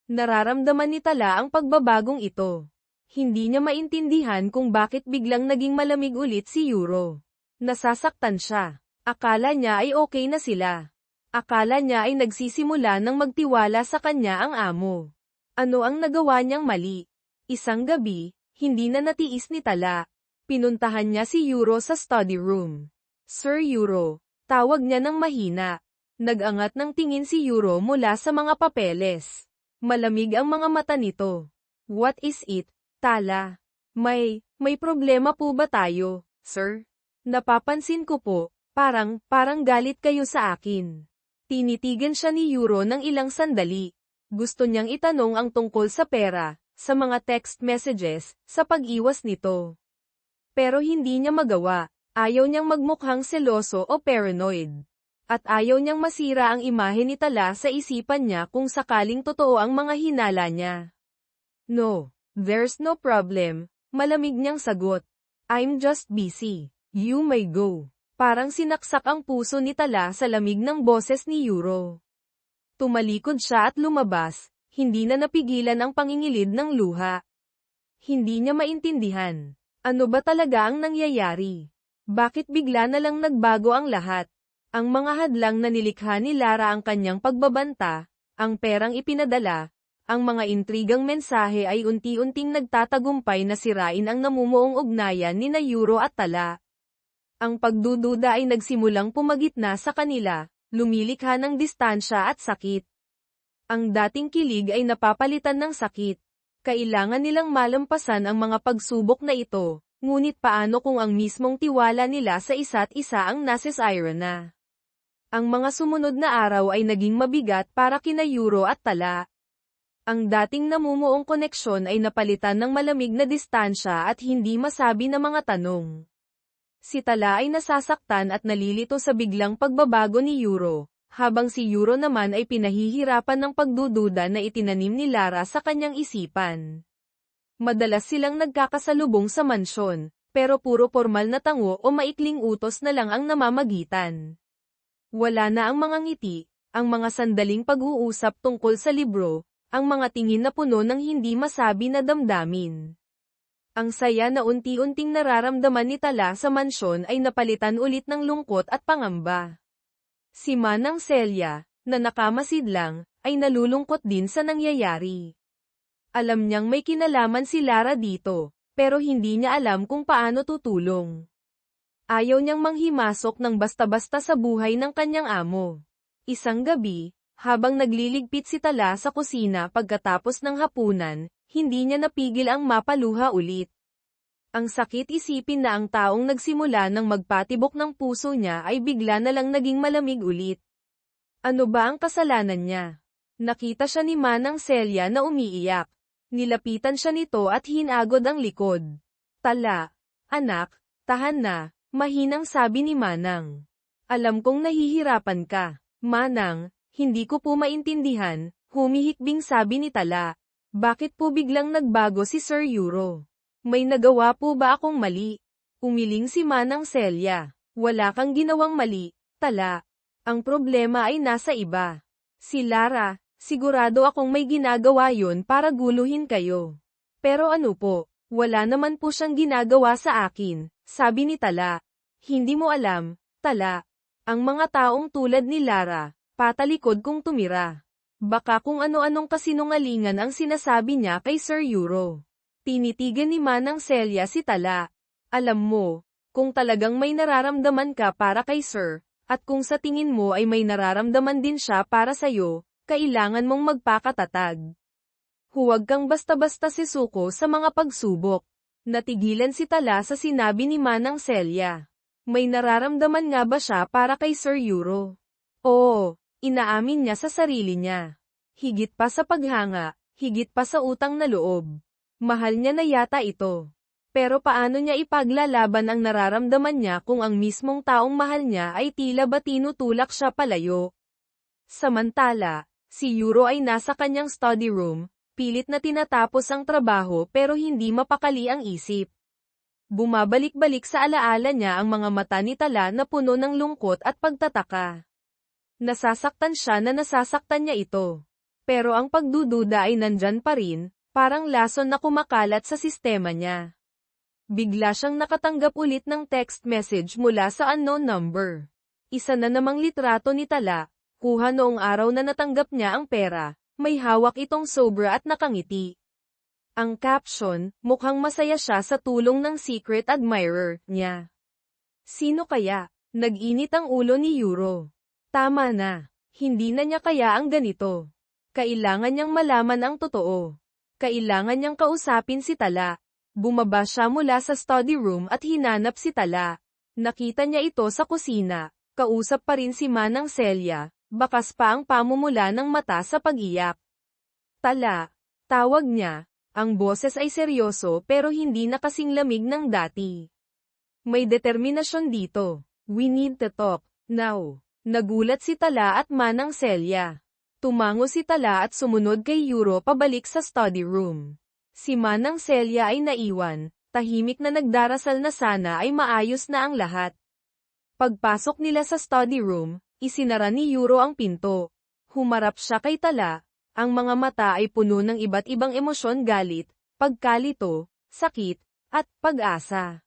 Nararamdaman ni Tala ang pagbabagong ito. Hindi niya maintindihan kung bakit biglang naging malamig ulit si Yuro. Nasasaktan siya. Akala niya ay okay na sila. Akala niya ay nagsisimula ng magtiwala sa kanya ang amo. Ano ang nagawa niyang mali? Isang gabi, hindi na natiis ni Tala. Pinuntahan niya si Yuro sa study room. Sir Yuro, tawag niya ng mahina. Nag-angat ng tingin si Yuro mula sa mga papeles. Malamig ang mga mata nito. What is it, Tala? May problema po ba tayo, sir? Napapansin ko po, parang galit kayo sa akin. Tinitigan siya ni Yuro ng ilang sandali. Gusto niyang itanong ang tungkol sa pera, sa mga text messages, sa pag-iwas nito. Pero hindi niya magawa. Ayaw niyang magmukhang seloso o paranoid. At ayaw niyang masira ang imahe ni Tala sa isipan niya kung sakaling totoo ang mga hinala niya. No, there's no problem, malamig niyang sagot. I'm just busy. You may go. Parang sinaksak ang puso ni Tala sa lamig ng boses ni Yuro. Tumalikod siya at lumabas, hindi na napigilan ang pangingilid ng luha. Hindi niya maintindihan. Ano ba talaga ang nangyayari? Bakit bigla na lang nagbago ang lahat? Ang mga hadlang na nilikha ni Lara ang kanyang pagbabanta, ang perang ipinadala, ang mga intrigang mensahe ay unti-unting nagtatagumpay na sirain ang namumuong ugnayan ni Yuro at Tala. Ang pagdududa ay nagsimulang pumagitna sa kanila, lumilikha ng distansya at sakit. Ang dating kilig ay napapalitan ng sakit. Kailangan nilang malampasan ang mga pagsubok na ito, ngunit paano kung ang mismong tiwala nila sa isa't isa ang nasisira na? Ang mga sumunod na araw ay naging mabigat para kina Yuro at Tala. Ang dating namumuong koneksyon ay napalitan ng malamig na distansya at hindi masabi na mga tanong. Si Tala ay nasasaktan at nalilito sa biglang pagbabago ni Yuro, habang si Yuro naman ay pinahihirapan ng pagdududa na itinanim ni Lara sa kanyang isipan. Madalas silang nagkakasalubong sa mansyon, pero puro formal na tango o maikling utos na lang ang namamagitan. Wala na ang mga ngiti, ang mga sandaling pag-uusap tungkol sa libro, ang mga tingin na puno ng hindi masabi na damdamin. Ang saya na unti-unting nararamdaman ni Tala sa mansyon ay napalitan ulit ng lungkot at pangamba. Si Manang Celia, na nakamasid lang, ay nalulungkot din sa nangyayari. Alam niyang may kinalaman si Lara dito, pero hindi niya alam kung paano tutulong. Ayaw niyang manghimasok ng basta-basta sa buhay ng kanyang amo. Isang gabi, habang nagliligpit si Tala sa kusina pagkatapos ng hapunan, hindi niya napigil ang mapaluha ulit. Ang sakit isipin na ang taong nagsimula ng magpatibok ng puso niya ay bigla na lang naging malamig ulit. Ano ba ang kasalanan niya? Nakita siya ni Manang Celia na umiiyak. Nilapitan siya nito at hinagod ang likod. Tala, anak, tahan na, mahinang sabi ni Manang. Alam kong nahihirapan ka. Manang, hindi ko po maintindihan, humihikbing sabi ni Tala. Bakit po biglang nagbago si Sir Euro? May nagawa po ba akong mali? Umiling si Manang Celia. Wala kang ginawang mali, Tala. Ang problema ay nasa iba. Si Lara, sigurado akong may ginagawa yun para guluhin kayo. Pero ano po, wala naman po siyang ginagawa sa akin, sabi ni Tala. Hindi mo alam, Tala. Ang mga taong tulad ni Lara, patalikod kung tumira. Baka kung ano-anong kasinungalingan ang sinasabi niya kay Sir Euro. Tinitigan ni Manang Celia si Tala. Alam mo, kung talagang may nararamdaman ka para kay Sir, at kung sa tingin mo ay may nararamdaman din siya para sa'yo, kailangan mong magpakatatag. Huwag kang basta-basta sisuko sa mga pagsubok. Natigilan si Tala sa sinabi ni Manang Celia. May nararamdaman nga ba siya para kay Sir Euro? Oo, inaamin niya sa sarili niya. Higit pa sa paghanga, higit pa sa utang na loob. Mahal niya na yata ito. Pero paano niya ipaglalaban ang nararamdaman niya kung ang mismong taong mahal niya ay tila ba tinutulak siya palayo? Samantala, si Euro ay nasa kanyang study room, pilit na tinatapos ang trabaho pero hindi mapakali ang isip. Bumabalik-balik sa alaala niya ang mga mata ni Tala na puno ng lungkot at pagtataka. Nasasaktan siya na nasasaktan niya ito. Pero ang pagdududa ay nandyan pa rin, parang lason na kumakalat sa sistema niya. Bigla siyang nakatanggap ulit ng text message mula sa unknown number. Isa na namang litrato ni Tala, kuha noong araw na natanggap niya ang pera, may hawak itong sobra at nakangiti. Ang caption, mukhang masaya siya sa tulong ng secret admirer niya. Sino kaya? Nag-init ang ulo ni Euro. Tama na. Hindi na niya kaya ang ganito. Kailangan niyang malaman ang totoo. Kailangan niyang kausapin si Tala. Bumaba siya mula sa study room at hinanap si Tala. Nakita niya ito sa kusina. Kausap pa rin si Manang Celia. Bakas pa ang pamumula ng mata sa pag-iyak. Tala. Tawag niya. Ang boses ay seryoso pero hindi na kasing lamig ng dati. May determinasyon dito. We need to talk, now. Nagulat si Tala at Manang Celia. Tumango si Tala at sumunod kay Euro pabalik sa study room. Si Manang Celia ay naiwan, tahimik na nagdarasal na sana ay maayos na ang lahat. Pagpasok nila sa study room, isinara ni Euro ang pinto. Humarap siya kay Tala. Ang mga mata ay puno ng iba't ibang emosyon, galit, pagkalito, sakit, at pag-asa.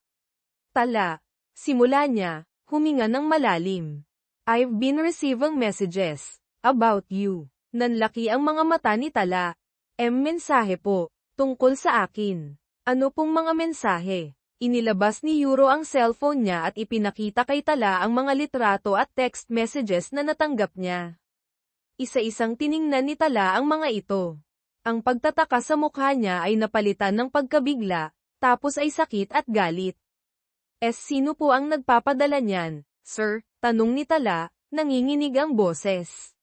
Tala. Simula niya, huminga ng malalim. I've been receiving messages about you. Nanlaki ang mga mata ni Tala. Mensahe po, tungkol sa akin. Ano pong mga mensahe? Inilabas ni Euro ang cellphone niya at ipinakita kay Tala ang mga litrato at text messages na natanggap niya. Isa-isang tiningnan ni Tala ang mga ito. Ang pagtataka sa mukha niya ay napalitan ng pagkabigla, tapos ay sakit at galit. Sino po ang nagpapadala niyan, sir? Tanong ni Tala, nanginginig ang boses.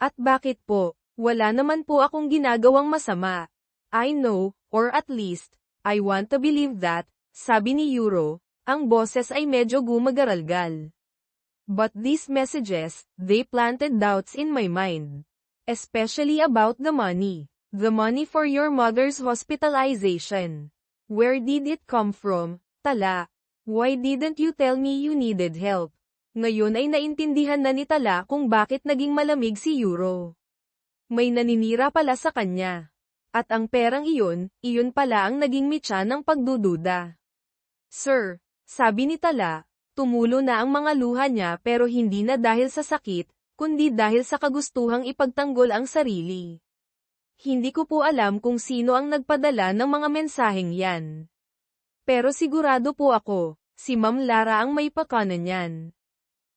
At bakit po? Wala naman po akong ginagawang masama. I know, or at least, I want to believe that, sabi ni Euro, ang boses ay medyo gumagaralgal. But these messages, they planted doubts in my mind. Especially about the money. The money for your mother's hospitalization. Where did it come from, Tala? Why didn't you tell me you needed help? Ngayon ay naintindihan na ni Tala kung bakit naging malamig si Euro. May naninira pala sa kanya. At ang perang iyon pala ang naging mitya ng pagdududa. Sir, sabi ni Tala, tumulo na ang mga luha niya pero hindi na dahil sa sakit, kundi dahil sa kagustuhang ipagtanggol ang sarili. Hindi ko po alam kung sino ang nagpadala ng mga mensaheng yan. Pero sigurado po ako, si Ma'am Lara ang may pakana niyan.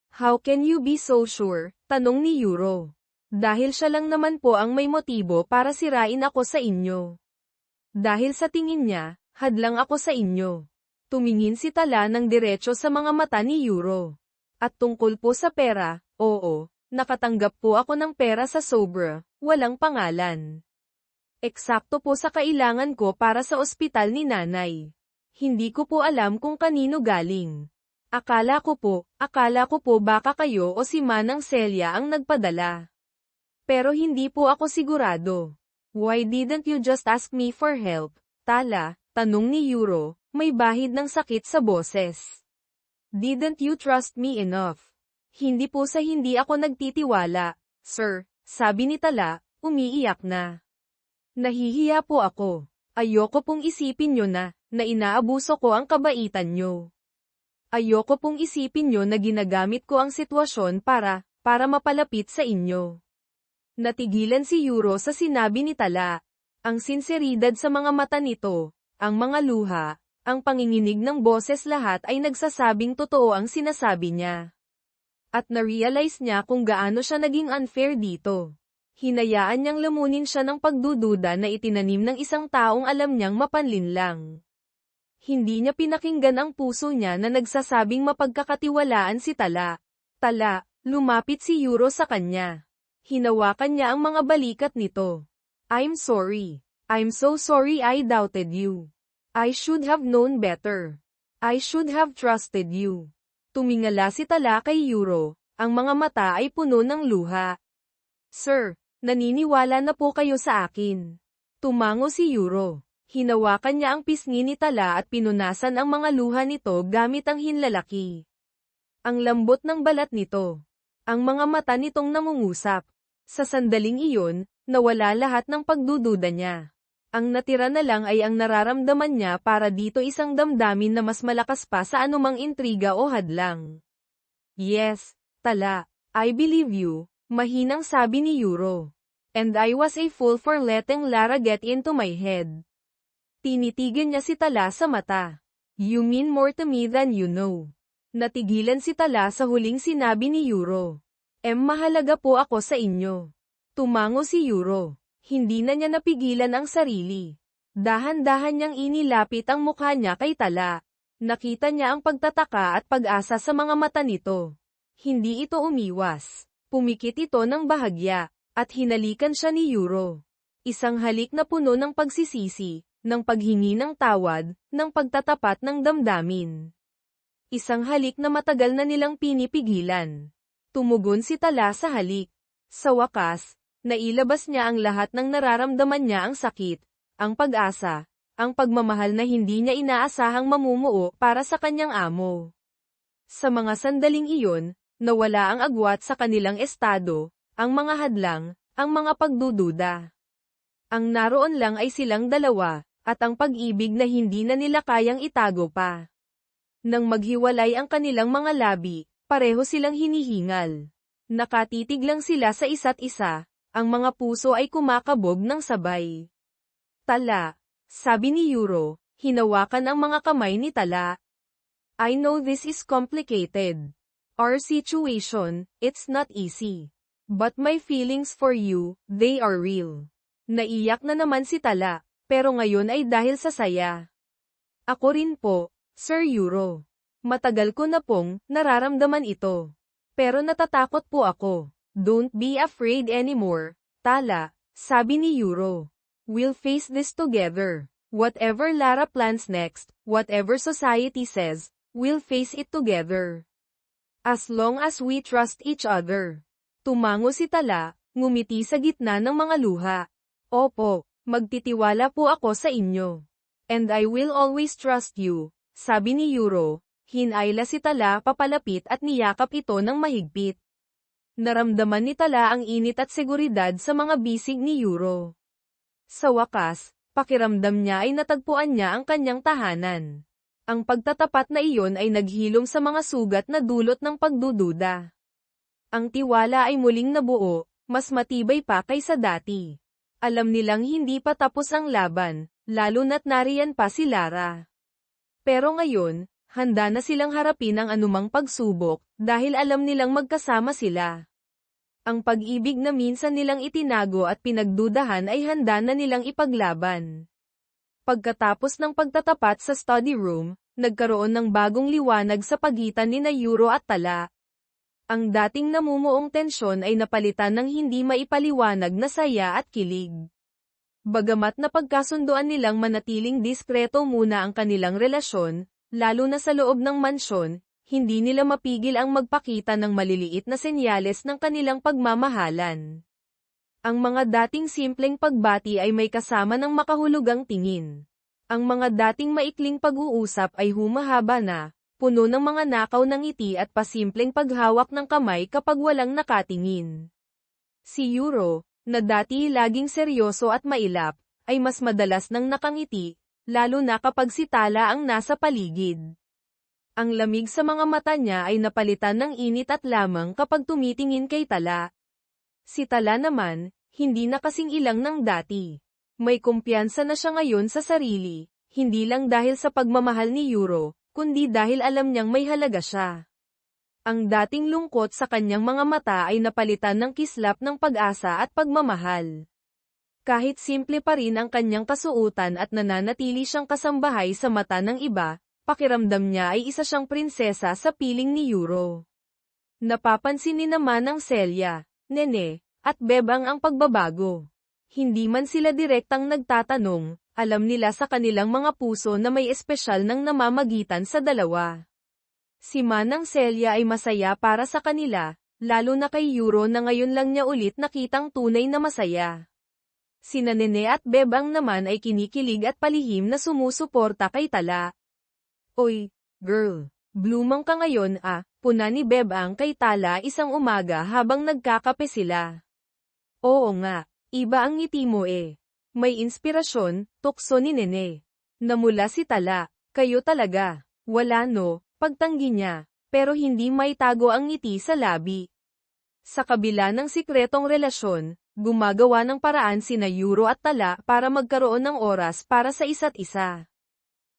How can you be so sure? Tanong ni Euro. Dahil siya lang naman po ang may motibo para sirain ako sa inyo. Dahil sa tingin niya, Hadlang ako sa inyo. Tumingin si Tala ng diretso sa mga mata ni Yuro. At tungkol po sa pera, oo, nakatanggap po ako ng pera sa Sobra, walang pangalan. Eksakto po sa kailangan ko para sa ospital ni nanay. Hindi ko po alam kung kanino galing. Akala ko po baka kayo o si Manang Celia ang nagpadala. Pero hindi po ako sigurado. Why didn't you just ask me for help, Tala? Tanong ni Yuro, may bahid ng sakit sa boses. Didn't you trust me enough? Hindi po sa hindi ako nagtitiwala, sir, sabi ni Tala, umiiyak na. Nahihiya po ako. Ayoko pong isipin nyo na inaabuso ko ang kabaitan nyo. Ayoko pong isipin nyo na ginagamit ko ang sitwasyon para mapalapit sa inyo. Natigilan si Yuro sa sinabi ni Tala. Ang sinseridad sa mga mata nito, ang mga luha, ang panginginig ng boses lahat ay nagsasabing totoo ang sinasabi niya. At na-realize niya kung gaano siya naging unfair dito. Hinayaan niyang lamunin siya ng pagdududa na itinanim ng isang taong alam niyang mapanlinlang. Hindi niya pinakinggan ang puso niya na nagsasabing mapagkakatiwalaan si Tala. Tala, lumapit si Yuro sa kanya. Hinawakan niya ang mga balikat nito. I'm sorry. I'm so sorry I doubted you. I should have known better. I should have trusted you. Tumingala si Tala kay Yuro, ang mga mata ay puno ng luha. Sir, naniniwala na po kayo sa akin. Tumango si Yuro. Hinawakan niya ang pisngi ni Tala at pinunasan ang mga luha nito gamit ang hinlalaki. Ang lambot ng balat nito. Ang mga mata nitong nangungusap. Sa sandaling iyon, nawala lahat ng pagdududa niya. Ang natira na lang ay ang nararamdaman niya para dito isang damdamin na mas malakas pa sa anumang intriga o hadlang. Yes, Tala, I believe you. Mahinang sabi ni Yuro. And I was a fool for letting Lara get into my head. Tinitigan niya si Tala sa mata. You mean more to me than you know. Natigilan si Tala sa huling sinabi ni Yuro. Mahalaga po ako sa inyo. Tumango si Yuro. Hindi na niya napigilan ang sarili. Dahan-dahan niyang inilapit ang mukha niya kay Tala. Nakita niya ang pagtataka at pag-asa sa mga mata nito. Hindi ito umiwas. Pumikit ito ng bahagya, at hinalikan siya ni Yuro. Isang halik na puno ng pagsisisi, ng paghingi ng tawad, ng pagtatapat ng damdamin. Isang halik na matagal na nilang pinipigilan. Tumugon si Tala sa halik. Sa wakas, nailabas niya ang lahat ng nararamdaman niya, ang sakit, ang pag-asa, ang pagmamahal na hindi niya inaasahang mamumuo para sa kanyang amo. Sa mga sandaling iyon, nawala ang agwat sa kanilang estado, ang mga hadlang, ang mga pagdududa. Ang naroon lang ay silang dalawa, at ang pag-ibig na hindi na nila kayang itago pa. Nang maghiwalay ang kanilang mga labi, pareho silang hinihingal. Nakatitig lang sila sa isa't isa, ang mga puso ay kumakabog ng sabay. Tala, sabi ni Yuro, hinawakan ang mga kamay ni Tala. I know this is complicated. Our situation, it's not easy. But my feelings for you, they are real. Naiyak na naman si Tala, pero ngayon ay dahil sa saya. Ako rin po, Sir Yuro. Matagal ko na pong nararamdaman ito. Pero natatakot po ako. Don't be afraid anymore, Tala, sabi ni Yuro. We'll face this together. Whatever Lara plans next, whatever society says, we'll face it together. As long as we trust each other. Tumango si Tala, ngumiti sa gitna ng mga luha. Opo, magtitiwala po ako sa inyo. And I will always trust you, sabi ni Yuro. Hinayla si Tala papalapit at niyakap ito ng mahigpit. Naramdaman ni Tala ang init at seguridad sa mga bisig ni Yuro. Sa wakas, pakiramdam niya ay natagpuan niya ang kanyang tahanan. Ang pagtatapat na iyon ay naghilom sa mga sugat na dulot ng pagdududa. Ang tiwala ay muling nabuo, mas matibay pa kaysa dati. Alam nilang hindi pa tapos ang laban, lalo na't nariyan pa si Lara. Pero ngayon, handa na silang harapin ang anumang pagsubok, dahil alam nilang magkasama sila. Ang pag-ibig na minsan nilang itinago at pinagdudahan ay handa na nilang ipaglaban. Pagkatapos ng pagtatapat sa study room, nagkaroon ng bagong liwanag sa pagitan ni Yuro at Tala. Ang dating namumuong tensyon ay napalitan ng hindi maipaliwanag na saya at kilig. Bagamat napagkasunduan nilang manatiling diskreto muna ang kanilang relasyon, lalo na sa loob ng mansyon, hindi nila mapigil ang magpakita ng maliliit na senyales ng kanilang pagmamahalan. Ang mga dating simpleng pagbati ay may kasama ng makahulugang tingin. Ang mga dating maikling pag-uusap ay humahaba na, puno ng mga nakaw ng ngiti at pasimpleng paghawak ng kamay kapag walang nakatingin. Si Yuro, na dati laging seryoso at mailap, ay mas madalas nang nakangiti, lalo na kapag si Tala ang nasa paligid. Ang lamig sa mga mata niya ay napalitan ng init at lamang kapag tumitingin kay Tala. Si Tala naman, hindi na kasing ilang ng dati. May kumpiyansa na siya ngayon sa sarili, hindi lang dahil sa pagmamahal ni Yuro, kundi dahil alam niyang may halaga siya. Ang dating lungkot sa kanyang mga mata ay napalitan ng kislap ng pag-asa at pagmamahal. Kahit simple pa rin ang kanyang kasuotan at nananatili siyang kasambahay sa mata ng iba, pakiramdam niya ay isa siyang prinsesa sa piling ni Yuro. Napapansin ni naman ng Celia, Nene, at Bebang ang pagbabago. Hindi man sila direktang nagtatanong, alam nila sa kanilang mga puso na may espesyal nang namamagitan sa dalawa. Si Manang Celia ay masaya para sa kanila, lalo na kay Yuro na ngayon lang niya ulit nakitang tunay na masaya. Sina Nene at Bebang naman ay kinikilig at palihim na sumusuporta kay Tala. Oy, girl, blumang ka ngayon puna ni Bebang kay Tala isang umaga habang nagkakape sila. Oo nga, iba ang ngiti mo May inspirasyon, tukso ni Nene. Namula si Tala, kayo talaga. Wala no, pagtanggi niya, pero hindi maitago ang ngiti sa labi. Sa kabila ng sikretong relasyon, gumagawa ng paraan sina Yuro at Tala para magkaroon ng oras para sa isa't isa.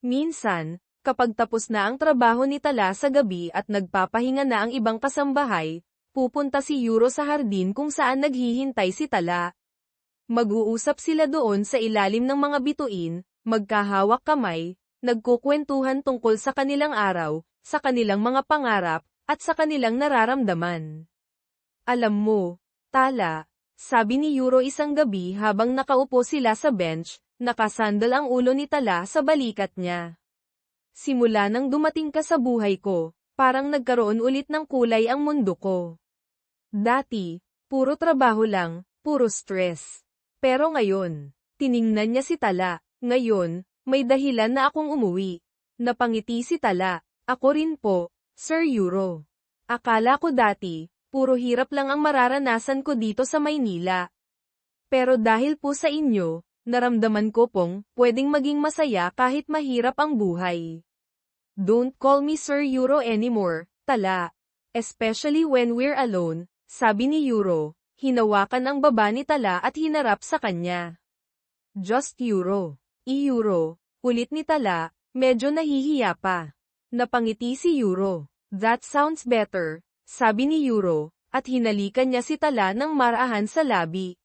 Minsan, kapag tapos na ang trabaho ni Tala sa gabi at nagpapahinga na ang ibang kasambahay, pupunta si Yuro sa hardin kung saan naghihintay si Tala. Mag-uusap sila doon sa ilalim ng mga bituin, magkahawak kamay, nagkukwentuhan tungkol sa kanilang araw, sa kanilang mga pangarap, at sa kanilang nararamdaman. Alam mo, Tala, sabi ni Yuro isang gabi habang nakaupo sila sa bench, nakasandal ang ulo ni Tala sa balikat niya. Simula nang dumating ka sa buhay ko, parang nagkaroon ulit ng kulay ang mundo ko. Dati, puro trabaho lang, puro stress. Pero ngayon, tiningnan niya si Tala, ngayon, may dahilan na akong umuwi. Napangiti si Tala, ako rin po, Sir Yuro. Akala ko dati, puro hirap lang ang mararanasan ko dito sa Maynila. Pero dahil po sa inyo, naramdaman ko pong, pwedeng maging masaya kahit mahirap ang buhay. Don't call me Sir Yuro anymore, Tala. Especially when we're alone, sabi ni Yuro. Hinawakan ang baba ni Tala at hinarap sa kanya. Just Yuro. Yuro, ulit ni Tala, medyo nahihiya pa. Napangiti si Yuro. That sounds better, sabi ni Yuro, at hinalikan niya si Tala ng marahan sa labi.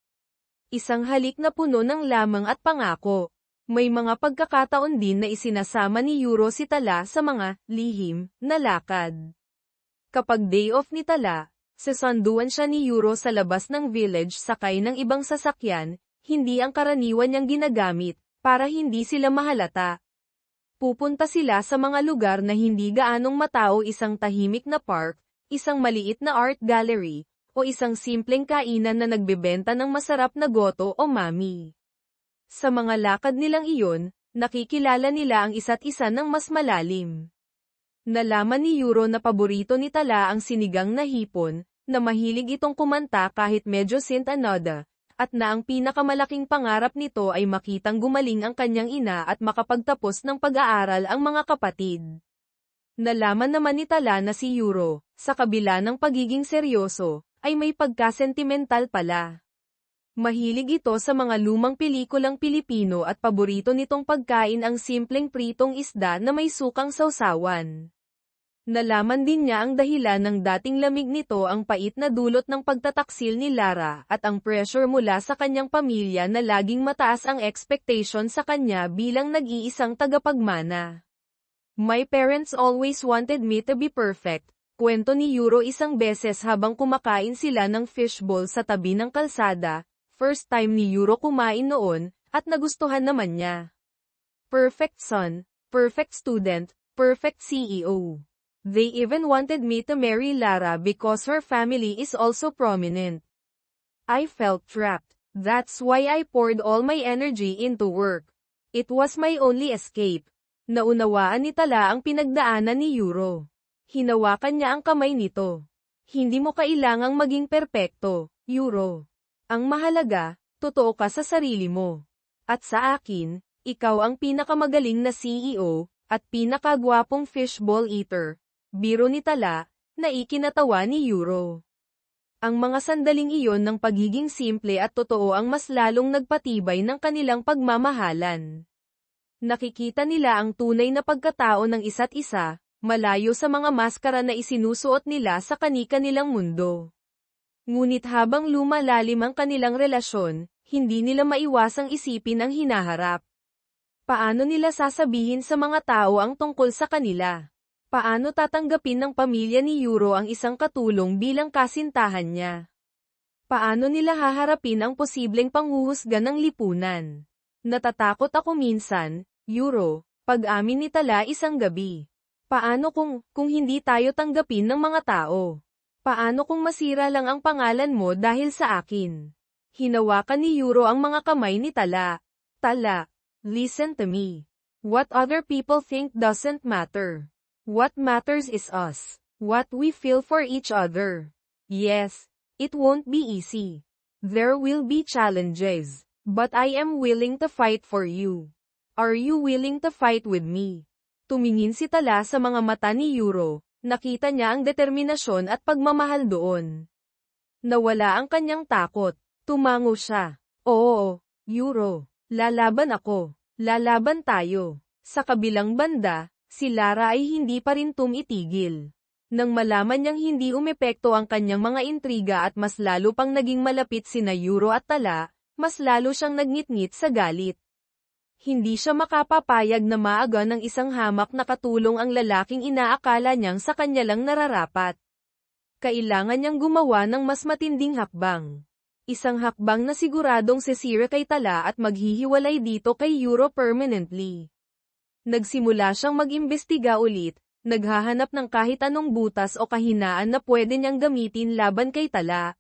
Isang halik na puno ng lamang at pangako. May mga pagkakataon din na isinasama ni Yuro si Tala sa mga lihim na lakad. Kapag day off ni Tala, sasanduan siya ni Yuro sa labas ng village sakay ng ibang sasakyan, hindi ang karaniwan niyang ginagamit, para hindi sila mahalata. Pupunta sila sa mga lugar na hindi gaanong matao, isang tahimik na park, isang maliit na art gallery, o isang simpleng kainan na nagbebenta ng masarap na goto o mami. Sa mga lakad nilang iyon, nakikilala nila ang isa't isa ng mas malalim. Nalaman ni Yuro na paborito ni Tala ang sinigang na hipon, na mahilig itong kumanta kahit medyo sintanada, at na ang pinakamalaking pangarap nito ay makitang gumaling ang kanyang ina at makapagtapos ng pag-aaral ang mga kapatid. Nalaman naman ni Tala na si Yuro, sa kabila ng pagiging seryoso, ay may pagkasentimental pala. Mahilig ito sa mga lumang pelikulang Pilipino at paborito nitong pagkain ang simpleng pritong isda na may sukang sawsawan. Nalaman din niya ang dahilan ng dating lamig nito, ang pait na dulot ng pagtataksil ni Lara at ang pressure mula sa kanyang pamilya na laging mataas ang expectation sa kanya bilang nag-iisang tagapagmana. My parents always wanted me to be perfect, kwento ni Yuro isang beses habang kumakain sila ng fishbowl sa tabi ng kalsada. First time ni Yuro kumain noon, at nagustuhan naman niya. Perfect son, perfect student, perfect CEO. They even wanted me to marry Lara because her family is also prominent. I felt trapped. That's why I poured all my energy into work. It was my only escape. Naunawaan ni Tala ang pinagdaanan ni Yuro. Hinawakan niya ang kamay nito. Hindi mo kailangang maging perpekto, Yuro. Ang mahalaga, totoo ka sa sarili mo. At sa akin, ikaw ang pinakamagaling na CEO, at pinakagwapong fishbowl eater. Biro ni Tala, na ikinatawa ni Yuro. Ang mga sandaling iyon ng pagiging simple at totoo ang mas lalong nagpatibay ng kanilang pagmamahalan. Nakikita nila ang tunay na pagkatao ng isa't isa, malayo sa mga maskara na isinusuot nila sa kani-kanilang mundo. Ngunit habang lumalalim ang kanilang relasyon, hindi nila maiwasang isipin ang hinaharap. Paano nila sasabihin sa mga tao ang tungkol sa kanila? Paano tatanggapin ng pamilya ni Yuro ang isang katulong bilang kasintahan niya? Paano nila haharapin ang posibleng panghuhusga ng lipunan? Natatakot ako minsan, Yuro, pag-amin ni Tala isang gabi. Paano kung hindi tayo tanggapin ng mga tao? Paano kung masira lang ang pangalan mo dahil sa akin? Hinawakan ni Yuro ang mga kamay ni Tala. Tala, listen to me. What other people think doesn't matter. What matters is us. What we feel for each other. Yes, it won't be easy. There will be challenges. But I am willing to fight for you. Are you willing to fight with me? Tumingin si Tala sa mga mata ni Yuro, nakita niya ang determinasyon at pagmamahal doon. Nawala ang kanyang takot, tumango siya. Oo, Yuro, lalaban ako, lalaban tayo. Sa kabilang banda, si Lara ay hindi pa rin tumitigil. Nang malaman niyang hindi umepekto ang kanyang mga intriga at mas lalo pang naging malapit sina Yuro at Tala, mas lalo siyang nagngit-ngit sa galit. Hindi siya makapapayag na maaga ng isang hamak na katulong ang lalaking inaakala niyang sa kanya lang nararapat. Kailangan niyang gumawa ng mas matinding hakbang. Isang hakbang na siguradong sisira kay Tala at maghihiwalay dito kay Yuro permanently. Nagsimula siyang mag-imbestiga ulit, naghahanap ng kahit anong butas o kahinaan na pwede niyang gamitin laban kay Tala.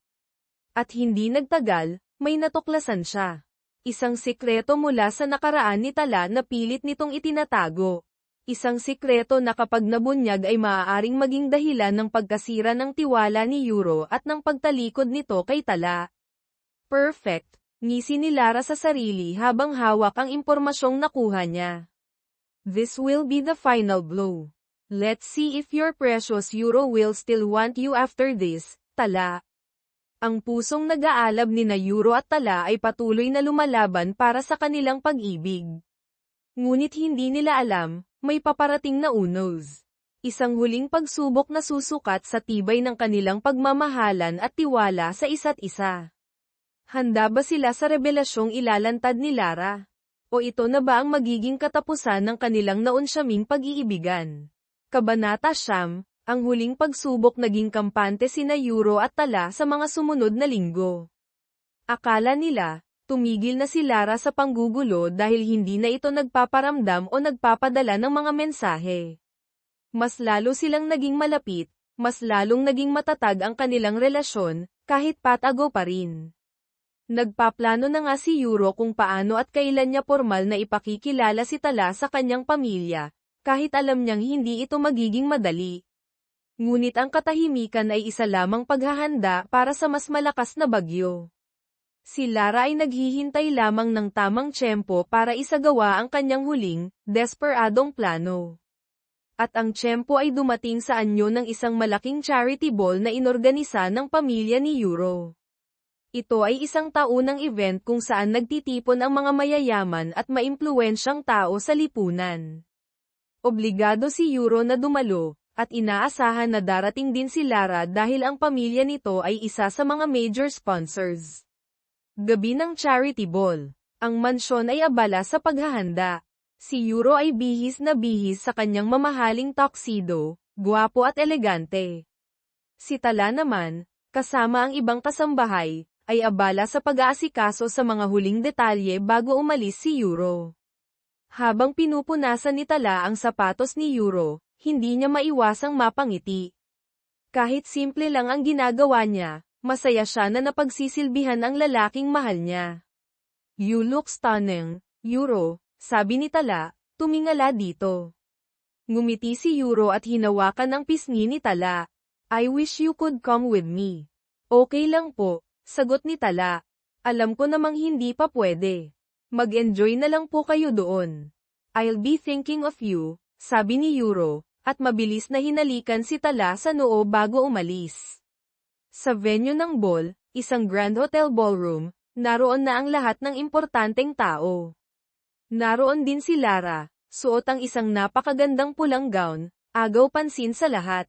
At hindi nagtagal, may natuklasan siya. Isang sikreto mula sa nakaraan ni Tala na pilit nitong itinatago. Isang sikreto na kapag nabunyag ay maaaring maging dahilan ng pagkasira ng tiwala ni Yuro at ng pagtalikod nito kay Tala. Perfect, ngisi ni Lara sa sarili habang hawak ang impormasyong nakuha niya. This will be the final blow. Let's see if your precious Yuro will still want you after this, Tala. Ang pusong nag-aalab ni na Yuro at Tala ay patuloy na lumalaban para sa kanilang pag-ibig. Ngunit hindi nila alam, may paparating na unos. Isang huling pagsubok na susukat sa tibay ng kanilang pagmamahalan at tiwala sa isa't isa. Handa ba sila sa rebelasyong ilalantad ni Lara? O ito na ba ang magiging katapusan ng kanilang naunsyaming pag-iibigan? Kabanata 9, ang huling pagsubok. Naging kampante sina Yuro at Tala sa mga sumunod na linggo. Akala nila, tumigil na si Lara sa panggugulo dahil hindi na ito nagpaparamdam o nagpapadala ng mga mensahe. Mas lalo silang naging malapit, mas lalong naging matatag ang kanilang relasyon, kahit patago pa rin. Nagpaplano na nga si Yuro kung paano at kailan niya formal na ipakikilala si Tala sa kanyang pamilya, kahit alam niyang hindi ito magiging madali. Ngunit ang katahimikan ay isa lamang paghahanda para sa mas malakas na bagyo. Si Lara ay naghihintay lamang ng tamang tiyempo para isagawa ang kanyang huling, desperadong plano. At ang tiyempo ay dumating sa anyo ng isang malaking charity ball na inorganisa ng pamilya ni Yuro. Ito ay isang taunang event kung saan nagtitipon ang mga mayayaman at maimpluwensyang tao sa lipunan. Obligado si Yuro na dumalo, at inaasahan na darating din si Lara dahil ang pamilya nito ay isa sa mga major sponsors. Gabi ng charity ball. Ang mansyon ay abala sa paghahanda. Si Yuro ay bihis na bihis sa kanyang mamahaling tuxedo, gwapo at elegante. Si Tala naman, kasama ang ibang kasambahay, ay abala sa pag-aasikaso sa mga huling detalye bago umalis si Yuro. Habang pinupunasan ni Tala ang sapatos ni Yuro, hindi niya maiwasang mapangiti. Kahit simple lang ang ginagawa niya, masaya siya na napagsisilbihan ang lalaking mahal niya. "You look stunning, Yuro," sabi ni Tala, tumingala dito. Ngumiti si Yuro at hinawakan ang pisngi ni Tala. "I wish you could come with me." "Okay lang po," sagot ni Tala. "Alam ko namang hindi pa pwede. Mag-enjoy na lang po kayo doon. I'll be thinking of you," sabi ni Yuro, at mabilis na hinalikan si Tala sa noo bago umalis. Sa venue ng ball, isang Grand Hotel ballroom, naroon na ang lahat ng importanteng tao. Naroon din si Lara, suot ang isang napakagandang pulang gown, agaw pansin sa lahat.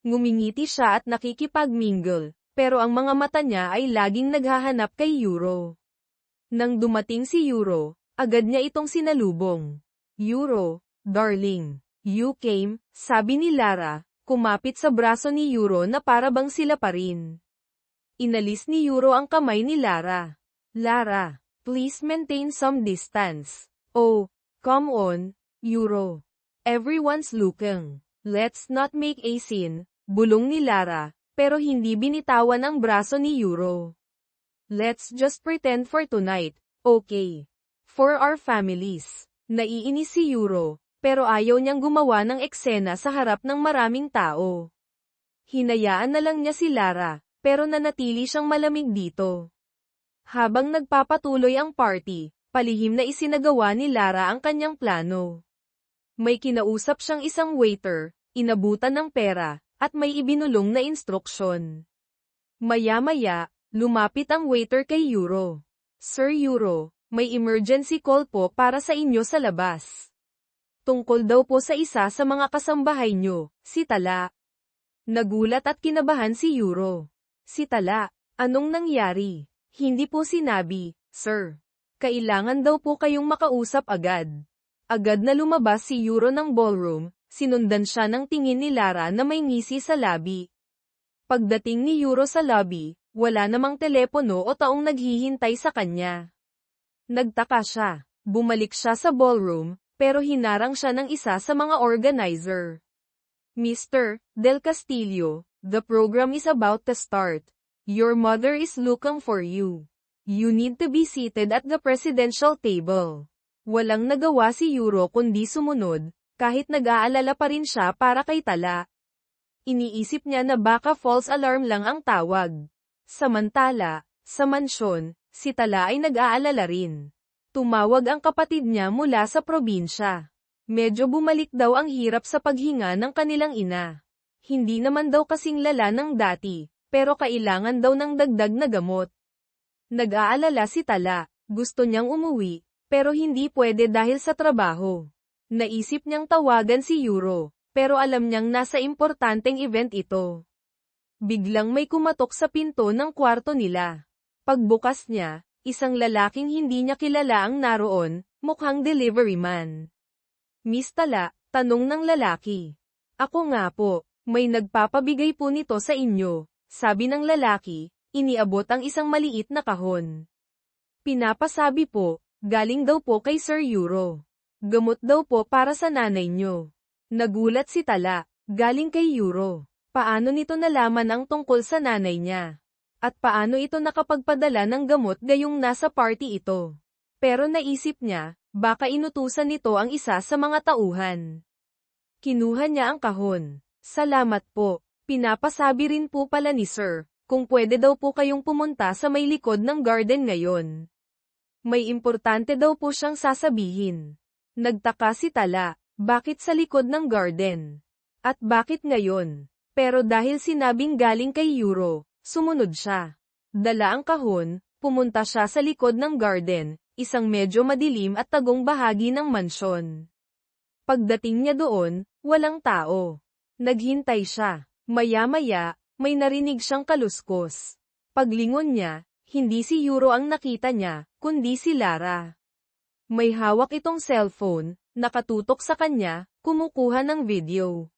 Ngumingiti siya at nakikipag-mingle, pero ang mga mata niya ay laging naghahanap kay Yuro. Nang dumating si Yuro, agad niya itong sinalubong. "Yuro, darling, you came," sabi ni Lara, kumapit sa braso ni Yuro na para bang sila pa rin. Inalis ni Yuro ang kamay ni Lara. "Lara, please maintain some distance." "Oh, come on, Yuro. Everyone's looking. Let's not make a scene," bulong ni Lara, pero hindi binitawan ang braso ni Yuro. "Let's just pretend for tonight, okay? For our families." Naiinis si Yuro, pero ayaw niyang gumawa ng eksena sa harap ng maraming tao. Hinayaan na lang niya si Lara, pero nanatili siyang malamig dito. Habang nagpapatuloy ang party, palihim na isinagawa ni Lara ang kanyang plano. May kinausap siyang isang waiter, inabutan ng pera, at may ibinulong na instruksyon. Maya-maya, lumapit ang waiter kay Yuro. "Sir Yuro, may emergency call po para sa inyo sa labas. Tungkol daw po sa isa sa mga kasambahay nyo, si Tala." Nagulat at kinabahan si Yuro. "Si Tala, anong nangyari?" "Hindi po sinabi, sir. Kailangan daw po kayong makausap agad." Agad na lumabas si Yuro ng ballroom, sinundan siya ng tingin ni Lara na may ngisi sa lobby. Pagdating ni Yuro sa lobby, wala namang telepono o taong naghihintay sa kanya. Nagtaka siya. Bumalik siya sa ballroom, pero hinarang siya ng isa sa mga organizer. "Mr. Del Castillo, the program is about to start. Your mother is looking for you. You need to be seated at the presidential table." Walang nagawa si Yuro kundi sumunod, kahit nag-aalala pa rin siya para kay Tala. Iniisip niya na baka false alarm lang ang tawag. Samantala, sa mansyon, si Tala ay nag-aalala rin. Tumawag ang kapatid niya mula sa probinsya. Medyo bumalik daw ang hirap sa paghinga ng kanilang ina. Hindi naman daw kasing lala ng dati, pero kailangan daw ng dagdag na gamot. Nag-aalala si Tala, gusto niyang umuwi, pero hindi pwede dahil sa trabaho. Naisip niyang tawagan si Yuro, pero alam niyang nasa importanteng event ito. Biglang may kumatok sa pinto ng kwarto nila. Pagbukas niya, isang lalaking hindi niya kilala ang naroon, mukhang delivery man. "Miss Tala," tanong ng lalaki. "Ako nga po, may nagpapabigay po nito sa inyo," sabi ng lalaki, iniabot ang isang maliit na kahon. "Pinapasabi po, galing daw po kay Sir Yuro. Gamot daw po para sa nanay nyo." Nagulat si Tala, galing kay Yuro. Paano nito nalaman ang tungkol sa nanay niya? At paano ito nakapagpadala ng gamot gayong nasa party ito? Pero naisip niya, baka inutusan nito ang isa sa mga tauhan. Kinuha niya ang kahon. "Salamat po. Pinapasabi rin po pala ni Sir, kung pwede daw po kayong pumunta sa may likod ng garden ngayon. May importante daw po siyang sasabihin." Nagtaka si Tala, bakit sa likod ng garden? At bakit ngayon? Pero dahil sinabing galing kay Yuro, sumunod siya. Dala ang kahon, pumunta siya sa likod ng garden, isang medyo madilim at tagong bahagi ng mansyon. Pagdating niya doon, walang tao. Naghintay siya. Maya-maya, may narinig siyang kaluskos. Paglingon niya, hindi si Yuro ang nakita niya, kundi si Lara. May hawak itong cellphone, nakatutok sa kanya, kumukuha ng video.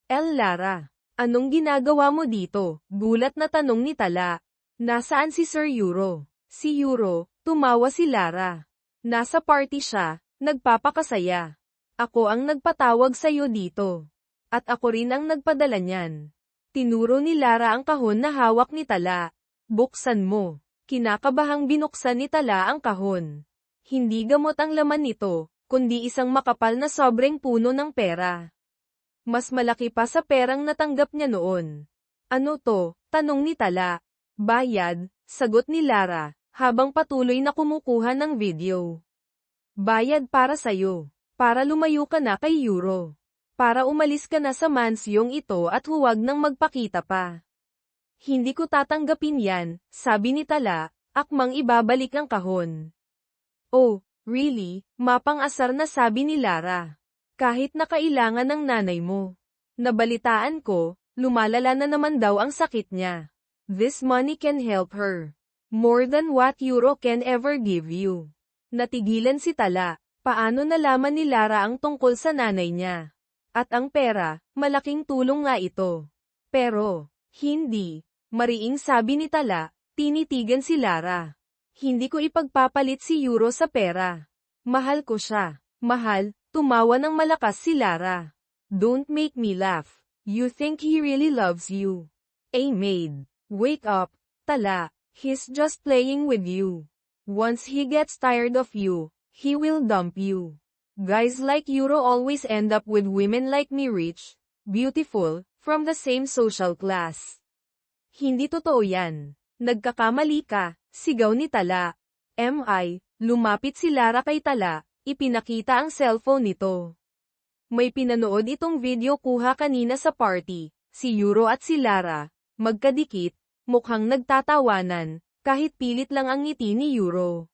Lara, anong ginagawa mo dito? Gulat na tanong ni Tala. Nasaan si Sir Yuro? Si Yuro, tumawa si Lara. Nasa party siya, nagpapakasaya. Ako ang nagpatawag sa'yo dito. At ako rin ang nagpadala niyan. Tinuro ni Lara ang kahon na hawak ni Tala. Buksan mo. Kinakabahang binuksan ni Tala ang kahon. Hindi gamot ang laman nito, kundi isang makapal na sobreng puno ng pera. Mas malaki pa sa perang natanggap niya noon. Ano to? Tanong ni Tala. Bayad, sagot ni Lara, habang patuloy na kumukuha ng video. Bayad para sa'yo. Para lumayo ka na kay Yuro. Para umalis ka na sa mansyong ito at huwag nang magpakita pa. Hindi ko tatanggapin yan, sabi ni Tala, akmang ibabalik ang kahon. Oh, really? Mapang-asar na sabi ni Lara. Kahit na kailangan ng nanay mo. Nabalitaan ko, lumalala na naman daw ang sakit niya. This money can help her. More than what Yuro can ever give you. Natigilan si Tala. Paano nalaman ni Lara ang tungkol sa nanay niya? At ang pera, malaking tulong nga ito. Pero, hindi. Mariing sabi ni Tala, tinitigan si Lara. Hindi ko ipagpapalit si Yuro sa pera. Mahal ko siya. Mahal, tumawa ng malakas si Lara. Don't make me laugh. You think he really loves you. Maid. Wake up, Tala. He's just playing with you. Once he gets tired of you, he will dump you. Guys like Yuro always end up with women like me, rich, beautiful, from the same social class. Hindi totoo yan. Nagkakamali ka, sigaw ni Tala. Lumapit si Lara kay Tala, ipinakita ang cellphone nito. May pinanood itong video kuha kanina sa party, si Yuro at si Lara, magkadikit, mukhang nagtatawanan, kahit pilit lang ang ngiti ni Yuro.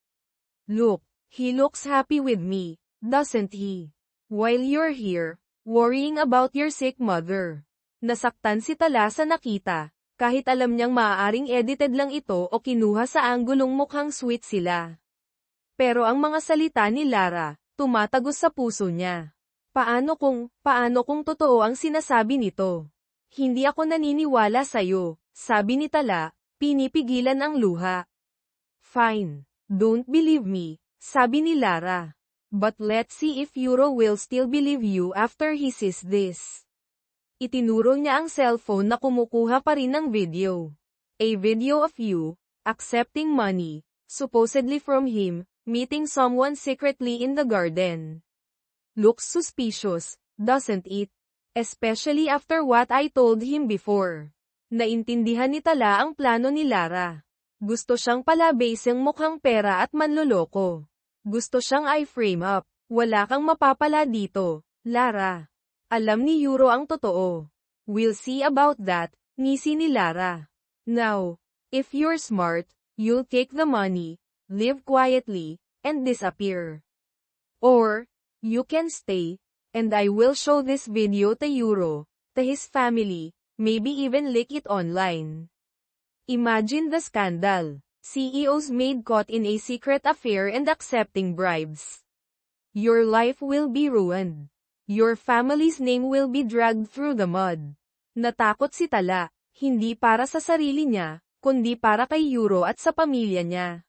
Look, he looks happy with me, doesn't he? While you're here, worrying about your sick mother. Nasaktan si Tala sa nakita, kahit alam niyang maaaring edited lang ito o kinuha sa anggulong mukhang sweet sila. Pero ang mga salita ni Lara, tumatagos sa puso niya. Paano kung totoo ang sinasabi nito? Hindi ako naniniwala sa'yo, sabi ni Tala, pinipigilan ang luha. Fine, don't believe me, sabi ni Lara. But let's see if Yuro will still believe you after he sees this. Itinuro niya ang cellphone na kumukuha pa rin ng video. A video of you, accepting money, supposedly from him, meeting someone secretly in the garden. Looks suspicious, doesn't it? Especially after what I told him before. Naintindihan ni Tala ang plano ni Lara. Gusto siyang palabasing mukhang pera at manloloko. Gusto siyang i-frame up. Wala kang mapapala dito, Lara. Alam ni Yuro ang totoo. We'll see about that, ngisi ni Lara. Now, if you're smart, you'll take the money, live quietly, and disappear. Or, you can stay, and I will show this video to Yuro, to his family, maybe even leak it online. Imagine the scandal. CEO's maid caught in a secret affair and accepting bribes. Your life will be ruined. Your family's name will be dragged through the mud. Natakot si Tala, hindi para sa sarili niya, kundi para kay Yuro at sa pamilya niya.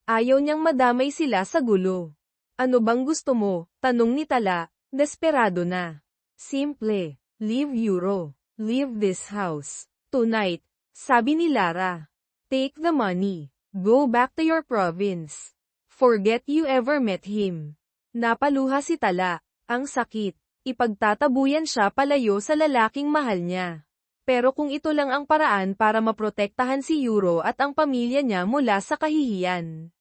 Ayaw niyang madamay sila sa gulo. Ano bang gusto mo? Tanong ni Tala, desperado na. Simple, leave Yuro, leave this house, tonight, sabi ni Lara. Take the money, go back to your province. Forget you ever met him. Napaluha si Tala. Ang sakit, ipagtatabuyan siya palayo sa lalaking mahal niya. Pero kung ito lang ang paraan para maprotektahan si Yuro at ang pamilya niya mula sa kahihiyan.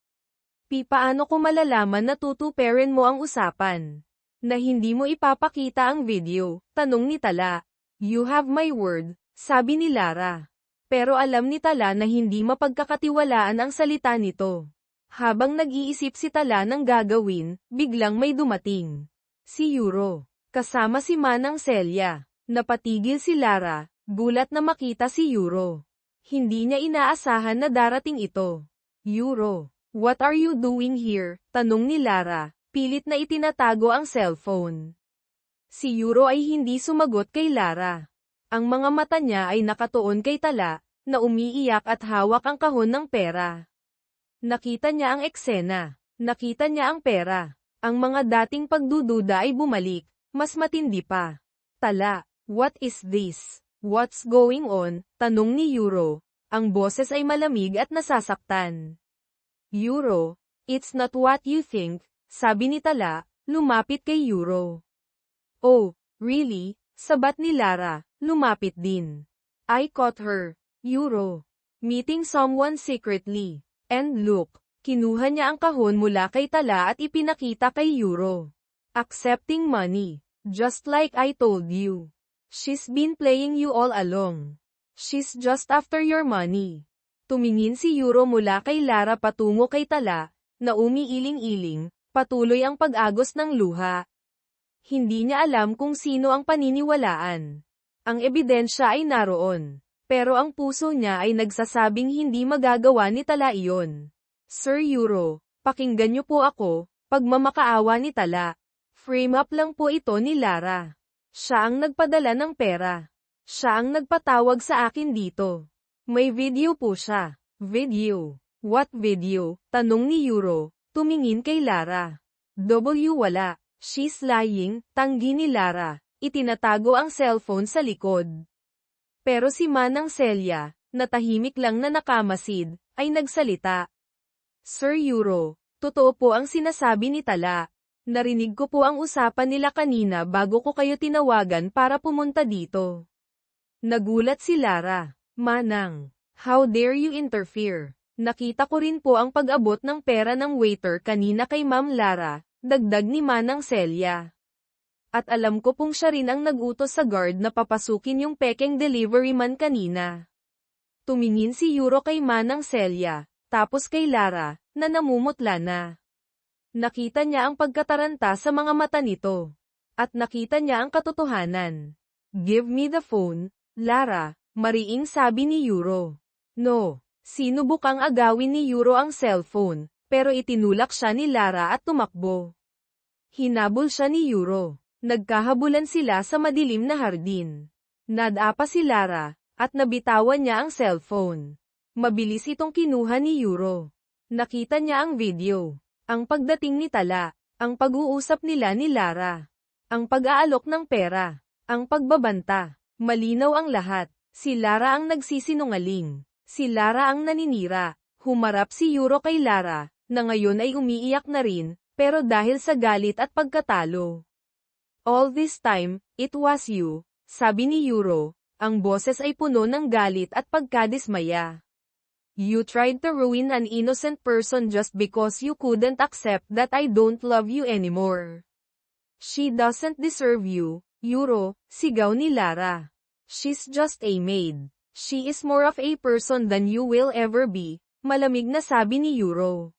Paano ko malalaman na tutuperin mo ang usapan? Na hindi mo ipapakita ang video, tanong ni Tala. You have my word, sabi ni Lara. Pero alam ni Tala na hindi mapagkakatiwalaan ang salita nito. Habang nag-iisip si Tala ng gagawin, biglang may dumating. Si Yuro, kasama si Manang Celia. Napatigil si Lara, gulat na makita si Yuro. Hindi niya inaasahan na darating ito. Yuro, what are you doing here? Tanong ni Lara, pilit na itinatago ang cellphone. Si Yuro ay hindi sumagot kay Lara. Ang mga mata niya ay nakatuon kay Tala, na umiiyak at hawak ang kahon ng pera. Nakita niya ang eksena. Nakita niya ang pera. Ang mga dating pagdududa ay bumalik, mas matindi pa. Tala, what is this? What's going on? Tanong ni Yuro. Ang boses ay malamig at nasasaktan. Yuro, it's not what you think, sabi ni Tala, lumapit kay Yuro. Oh, really? Sabat ni Lara, lumapit din. I caught her, Yuro. Meeting someone secretly. And look, kinuha niya ang kahon mula kay Tala at ipinakita kay Yuro. Accepting money. Just like I told you. She's been playing you all along. She's just after your money. Tumingin si Yuro mula kay Lara patungo kay Tala, na umiiling-iling, patuloy ang pag-agos ng luha. Hindi niya alam kung sino ang paniniwalaan. Ang ebidensya ay naroon. Pero ang puso niya ay nagsasabing hindi magagawa ni Tala iyon. Sir Yuro, pakinggan niyo po ako, pagmamakaawa ni Tala. Frame up lang po ito ni Lara. Siya ang nagpadala ng pera. Siya ang nagpatawag sa akin dito. May video po siya. Video. What video? Tanong ni Yuro, tumingin kay Lara. Wala. She's lying, tanggi ni Lara. Itinatago ang cellphone sa likod. Pero si Manang Celia, na tahimik lang na nakamasid, ay nagsalita. Sir Yuro, totoo po ang sinasabi ni Tala. Narinig ko po ang usapan nila kanina bago ko kayo tinawagan para pumunta dito. Nagulat si Lara. Manang, how dare you interfere? Nakita ko rin po ang pag-abot ng pera ng waiter kanina kay Ma'am Lara, dagdag ni Manang Celia. At alam ko pong siya rin ang nag-utos sa guard na papasukin yung pekeng delivery man kanina. Tumingin si Yuro kay Manang Celia, tapos kay Lara, na namumutla na. Nakita niya ang pagkataranta sa mga mata nito. At nakita niya ang katotohanan. Give me the phone, Lara, mariing sabi ni Yuro. No, sinubukang agawin ni Yuro ang cellphone, pero itinulak siya ni Lara at tumakbo. Hinabol siya ni Yuro. Nagkahabulan sila sa madilim na hardin. Nadapa si Lara, at nabitawan niya ang cellphone. Mabilis itong kinuha ni Yuro. Nakita niya ang video. Ang pagdating ni Tala, ang pag-uusap nila ni Lara, ang pag-aalok ng pera, ang pagbabanta, malinaw ang lahat. Si Lara ang nagsisinungaling, si Lara ang naninira. Humarap si Yuro kay Lara, na ngayon ay umiiyak na rin, pero dahil sa galit at pagkatalo. All this time, it was you, sabi ni Yuro, ang boses ay puno ng galit at pagkadismaya. You tried to ruin an innocent person just because you couldn't accept that I don't love you anymore. She doesn't deserve you, Yuro, sigaw ni Lara. She's just a maid. She is more of a person than you will ever be, malamig na sabi ni Yuro.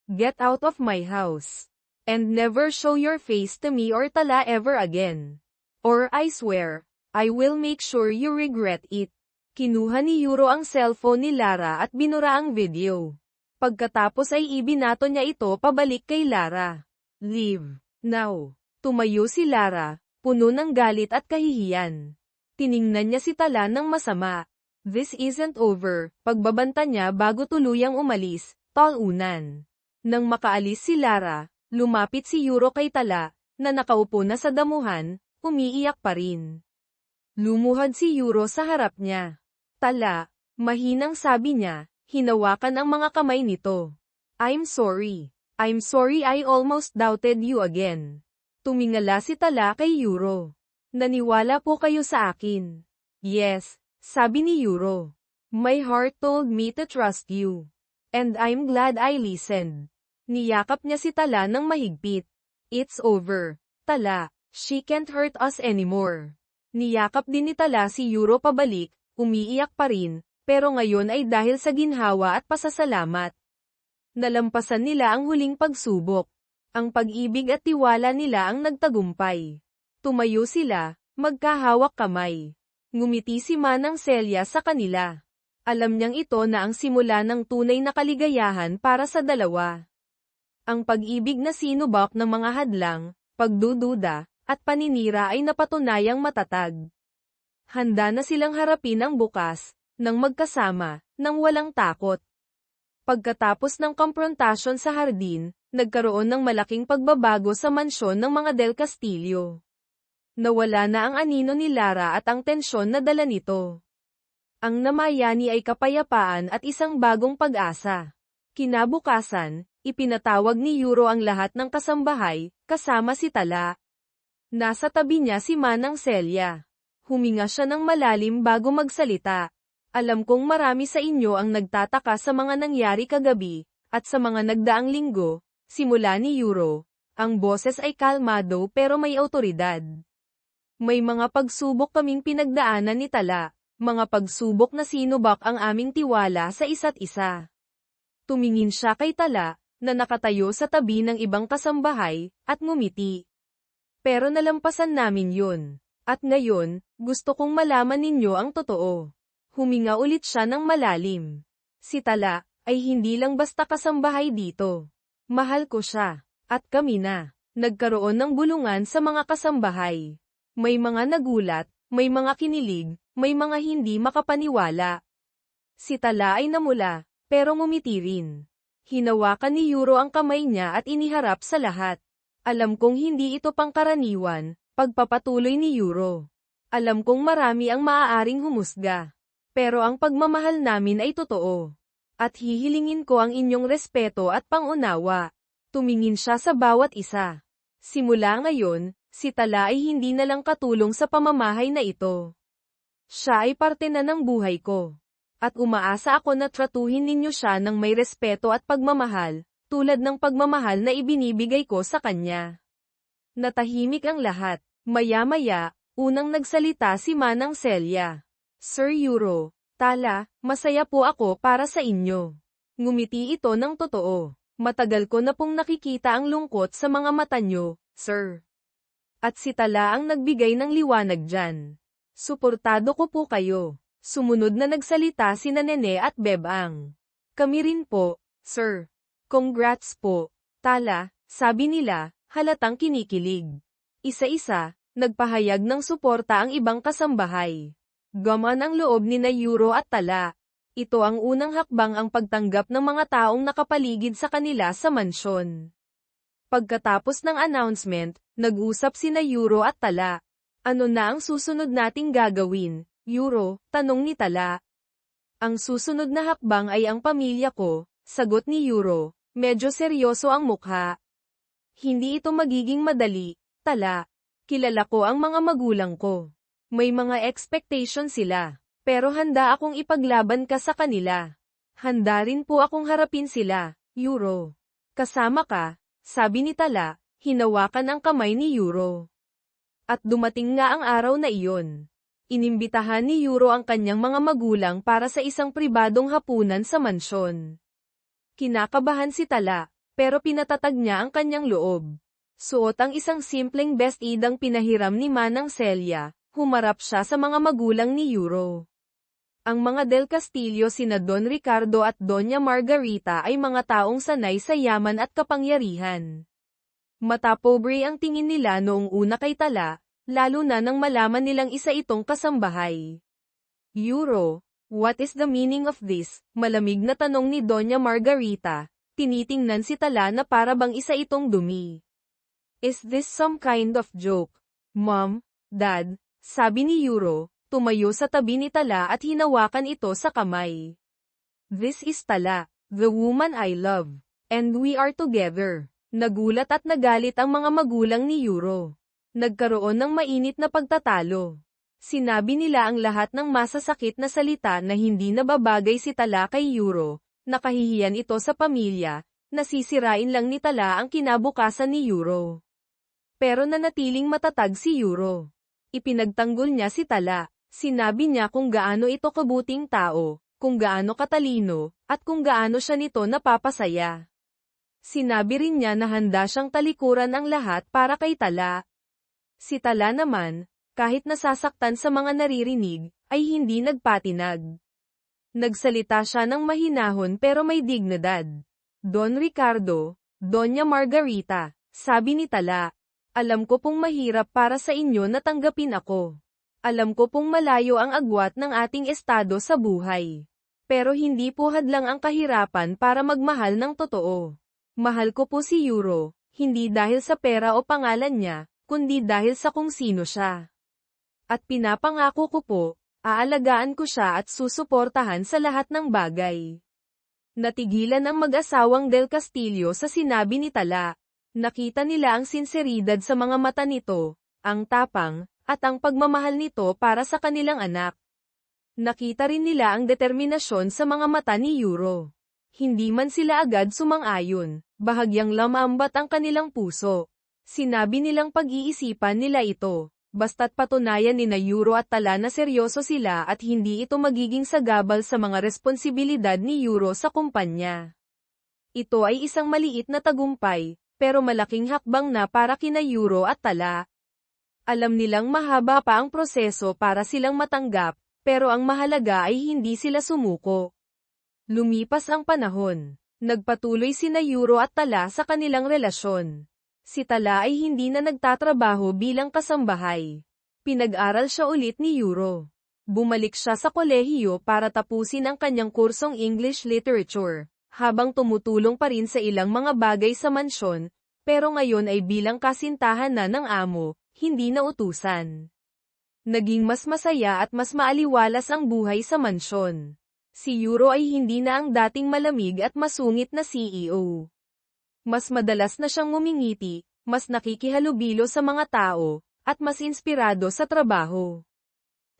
Get out of my house. And never show your face to me or Tala ever again. Or I swear, I will make sure you regret it. Kinuha ni Yuro ang cellphone ni Lara at binura ang video. Pagkatapos ay ibinato niya ito pabalik kay Lara. Leave, now. Tumayo si Lara, puno ng galit at kahihiyan. Tiningnan niya si Tala ng masama. This isn't over, pagbabanta niya bago tuluyang umalis, talunan. Nang makaalis si Lara, lumapit si Yuro kay Tala, na nakaupo na sa damuhan, umiiyak pa rin. Lumuhad si Yuro sa harap niya. Tala, mahinang sabi niya, hinawakan ang mga kamay nito. I'm sorry. I'm sorry I almost doubted you again. Tumingala si Tala kay Yuro. Naniwala po kayo sa akin. Yes, sabi ni Yuro. My heart told me to trust you. And I'm glad I listened. Niyakap niya si Tala ng mahigpit. It's over. Tala, she can't hurt us anymore. Niyakap din ni Tala si Yuro pabalik, umiiyak pa rin, pero ngayon ay dahil sa ginhawa at pasasalamat. Nalampasan nila ang huling pagsubok. Ang pag-ibig at tiwala nila ang nagtagumpay. Tumayo sila, magkahawak kamay. Ngumiti si Manang Celia sa kanila. Alam niyang ito na ang simula ng tunay na kaligayahan para sa dalawa. Ang pag-ibig na sinubok ng mga hadlang, pagdududa, at paninira ay napatunayang matatag. Handa na silang harapin ang bukas, nang magkasama, nang walang takot. Pagkatapos ng komprontasyon sa hardin, nagkaroon ng malaking pagbabago sa mansyon ng mga Del Castillo. Nawala na ang anino ni Lara at ang tensyon na dala nito. Ang namayani ay kapayapaan at isang bagong pag-asa. Kinabukasan, ipinatawag ni Yuro ang lahat ng kasambahay, kasama si Tala. Nasa tabi niya si Manang Celia. Huminga siya ng malalim bago magsalita. Alam kong marami sa inyo ang nagtataka sa mga nangyari kagabi, at sa mga nagdaang linggo, simula ni Yuro. Ang boses ay kalmado pero may awtoridad. May mga pagsubok kaming pinagdaanan ni Tala, mga pagsubok na sinubak ang aming tiwala sa isa't isa. Tumingin siya kay Tala, na nakatayo sa tabi ng ibang kasambahay, at ngumiti. Pero nalampasan namin yun. At ngayon, gusto kong malaman ninyo ang totoo. Huminga ulit siya ng malalim. Si Tala, ay hindi lang basta kasambahay dito. Mahal ko siya. At kami na. Nagkaroon ng bulungan sa mga kasambahay. May mga nagulat, may mga kinilig, may mga hindi makapaniwala. Si Tala ay namula, pero ngumiti rin. Hinawakan ni Yuro ang kamay niya at iniharap sa lahat. Alam kong hindi ito pangkaraniwan, pagpapatuloy ni Yuro. Alam kong marami ang maaaring humusga. Pero ang pagmamahal namin ay totoo. At hihilingin ko ang inyong respeto at pangunawa. Tumingin siya sa bawat isa. Simula ngayon, si Tala ay hindi na lang katulong sa pamamahay na ito. Siya ay parte na ng buhay ko. At umaasa ako na tratuhin ninyo siya ng may respeto at pagmamahal, tulad ng pagmamahal na ibinibigay ko sa kanya. Natahimik ang lahat. Maya-maya, unang nagsalita si Manang Celia. Sir Yuro, Tala, masaya po ako para sa inyo. Ngumiti ito ng totoo. Matagal ko na pong nakikita ang lungkot sa mga mata nyo, sir. At si Tala ang nagbigay ng liwanag dyan. Suportado ko po kayo. Sumunod na nagsalita sina Nene at Bebang. Kami rin po, sir. Congrats po. Tala, sabi nila, halatang kinikilig. Isa-isa, nagpahayag ng suporta ang ibang kasambahay. Gaman ang loob ni na Yuro at Tala. Ito ang unang hakbang ang pagtanggap ng mga taong nakapaligid sa kanila sa mansyon. Pagkatapos ng announcement, nag-usap sina Yuro at Tala. Ano na ang susunod nating gagawin, Yuro? Tanong ni Tala. Ang susunod na hakbang ay ang pamilya ko, sagot ni Yuro. Medyo seryoso ang mukha. Hindi ito magiging madali, Tala. Kilala ko ang mga magulang ko. May mga expectation sila. Pero handa akong ipaglaban ka sa kanila. Handa rin po akong harapin sila, Yuro. Kasama ka, sabi ni Tala, hinawakan ang kamay ni Yuro. At dumating nga ang araw na iyon. Inimbitahan ni Yuro ang kanyang mga magulang para sa isang pribadong hapunan sa mansyon. Kinakabahan si Tala, pero pinatatag niya ang kanyang loob. Suot ang isang simpleng vestidang pinahiram ni Manang Celia, humarap siya sa mga magulang ni Yuro. Ang mga Del Castillo sina Don Ricardo at Doña Margarita ay mga taong sanay sa yaman at kapangyarihan. Matapobre ang tingin nila noong una kay Tala, lalo na nang malaman nilang isa itong kasambahay. Yuro, what is the meaning of this? Malamig na tanong ni Doña Margarita, tinitingnan si Tala na para bang isa itong dumi. Is this some kind of joke? Mom, Dad, sabi ni Yuro, tumayo sa tabi ni Tala at hinawakan ito sa kamay. This is Tala, the woman I love. And we are together. Nagulat at nagalit ang mga magulang ni Yuro. Nagkaroon ng mainit na pagtatalo. Sinabi nila ang lahat ng masasakit na salita na hindi nababagay si Tala kay Yuro, nakahihiyan ito sa pamilya, nasisirain lang ni Tala ang kinabukasan ni Yuro. Pero nanatiling matatag si Yuro. Ipinagtanggol niya si Tala, sinabi niya kung gaano ito kabuting tao, kung gaano katalino, at kung gaano siya nito napapasaya. Sinabi rin niya na handa siyang talikuran ang lahat para kay Tala. Si Tala naman, kahit nasasaktan sa mga naririnig, ay hindi nagpatinag. Nagsalita siya ng mahinahon pero may dignidad. Don Ricardo, Doña Margarita, sabi ni Tala. Alam ko pong mahirap para sa inyo na tanggapin ako. Alam ko pong malayo ang agwat ng ating estado sa buhay. Pero hindi po hadlang ang kahirapan para magmahal ng totoo. Mahal ko po si Euro, hindi dahil sa pera o pangalan niya, kundi dahil sa kung sino siya. At pinapangako ko po, aalagaan ko siya at susuportahan sa lahat ng bagay. Natigilan ang mag-asawang Del Castillo sa sinabi ni Tala. Nakita nila ang sinseridad sa mga mata nito, ang tapang, at ang pagmamahal nito para sa kanilang anak. Nakita rin nila ang determinasyon sa mga mata ni Euro. Hindi man sila agad sumang-ayon, bahagyang lamambat ang kanilang puso. Sinabi nilang pag-iisipan nila ito, basta't patunayan ni na Euro at Tala na seryoso sila at hindi ito magiging sagabal sa mga responsibilidad ni Euro sa kumpanya. Ito ay isang maliit na tagumpay, pero malaking hakbang na para kina Euro at Tala. Alam nilang mahaba pa ang proseso para silang matanggap, pero ang mahalaga ay hindi sila sumuko. Lumipas ang panahon. Nagpatuloy sina Euro at Tala sa kanilang relasyon. Si Tala ay hindi na nagtatrabaho bilang kasambahay. Pinag-aral siya ulit ni Euro. Bumalik siya sa kolehiyo para tapusin ang kanyang kursong English Literature, habang tumutulong pa rin sa ilang mga bagay sa mansyon, pero ngayon ay bilang kasintahan na ng amo, hindi na utusan. Naging mas masaya at mas maaliwalas ang buhay sa mansyon. Si Euro ay hindi na ang dating malamig at masungit na CEO. Mas madalas na siyang ngumingiti, mas nakikihalubilo sa mga tao, at mas inspirado sa trabaho.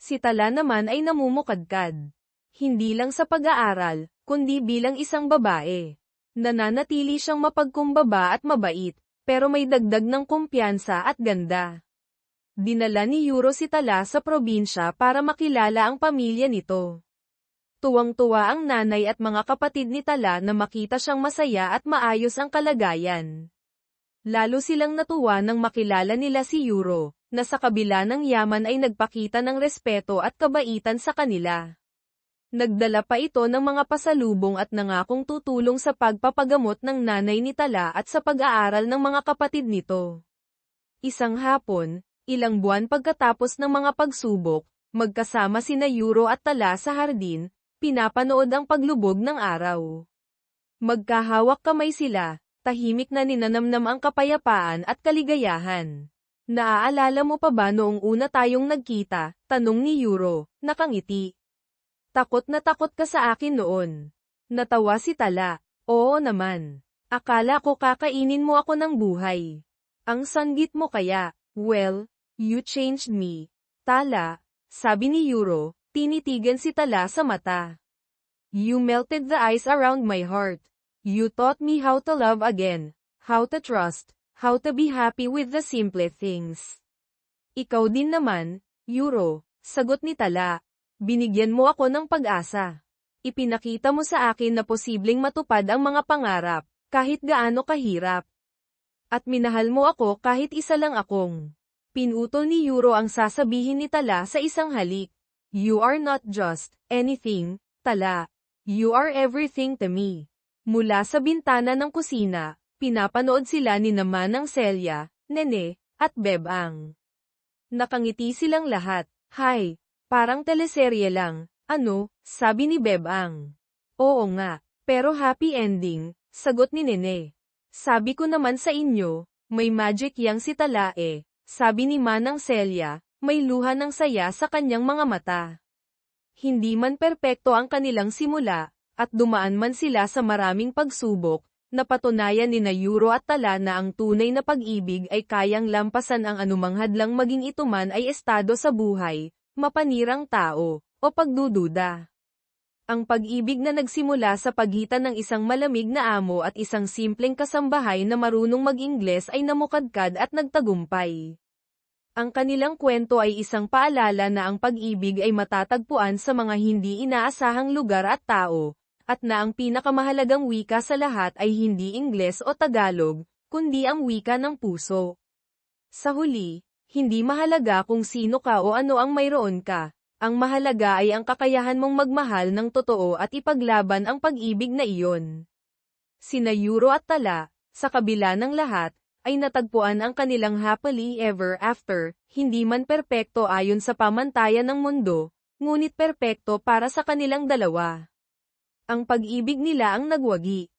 Si Tala naman ay namumukadkad. Hindi lang sa pag-aaral, kundi bilang isang babae. Nananatili siyang mapagkumbaba at mabait, pero may dagdag ng kumpiyansa at ganda. Dinala ni Euro si Tala sa probinsya para makilala ang pamilya nito. Tuwang-tuwa ang nanay at mga kapatid ni Tala na makita siyang masaya at maayos ang kalagayan. Lalo silang natuwa nang makilala nila si Euro, na sa kabila ng yaman ay nagpakita ng respeto at kabaitan sa kanila. Nagdala pa ito ng mga pasalubong at nangakong tutulong sa pagpapagamot ng nanay ni Tala at sa pag-aaral ng mga kapatid nito. Isang hapon, ilang buwan pagkatapos ng mga pagsubok, magkasama sina Euro at Tala sa hardin, pinapanood ang paglubog ng araw. Magkahawak kamay sila, tahimik na ninanamnam ang kapayapaan at kaligayahan. Naaalala mo pa ba noong una tayong nagkita? Tanong ni Euro, nakangiti. Takot na takot ka sa akin noon. Natawa si Tala. Oo naman. Akala ko kakainin mo ako ng buhay. Ang sanggit mo kaya. Well, you changed me. Tala, sabi ni Euro, tinitigan si Tala sa mata. You melted the ice around my heart. You taught me how to love again, how to trust, how to be happy with the simple things. Ikaw din naman, Euro, sagot ni Tala. Binigyan mo ako ng pag-asa. Ipinakita mo sa akin na posibleng matupad ang mga pangarap, kahit gaano kahirap. At minahal mo ako kahit isa lang akong. Pinutol ni Euro ang sasabihin ni Tala sa isang halik. You are not just anything, Tala. You are everything to me. Mula sa bintana ng kusina, pinapanood sila ni Manang Celia, Nene, at Bebang. Nakangiti silang lahat. Hi, parang teleserye lang, ano, sabi ni Bebang. Oo nga, pero happy ending, sagot ni Nene. Sabi ko naman sa inyo, may magic yang si Tala eh, sabi ni Manang Celia, may luha ng saya sa kanyang mga mata. Hindi man perpekto ang kanilang simula, at dumaan man sila sa maraming pagsubok, napatunayan ni na Euro at Tala na ang tunay na pag-ibig ay kayang lampasan ang anumang hadlang maging ito man ay estado sa buhay, mapanirang tao, o pagdududa. Ang pag-ibig na nagsimula sa pagitan ng isang malamig na amo at isang simpleng kasambahay na marunong mag-Ingles ay namukadkad at nagtagumpay. Ang kanilang kwento ay isang paalala na ang pag-ibig ay matatagpuan sa mga hindi inaasahang lugar at tao, at na ang pinakamahalagang wika sa lahat ay hindi Ingles o Tagalog, kundi ang wika ng puso. Sa huli, hindi mahalaga kung sino ka o ano ang mayroon ka. Ang mahalaga ay ang kakayahan mong magmahal ng totoo at ipaglaban ang pag-ibig na iyon. Sina Yuro at Tala, sa kabila ng lahat, ay natagpuan ang kanilang happily ever after, hindi man perpekto ayon sa pamantayan ng mundo, ngunit perpekto para sa kanilang dalawa. Ang pag-ibig nila ang nagwagi.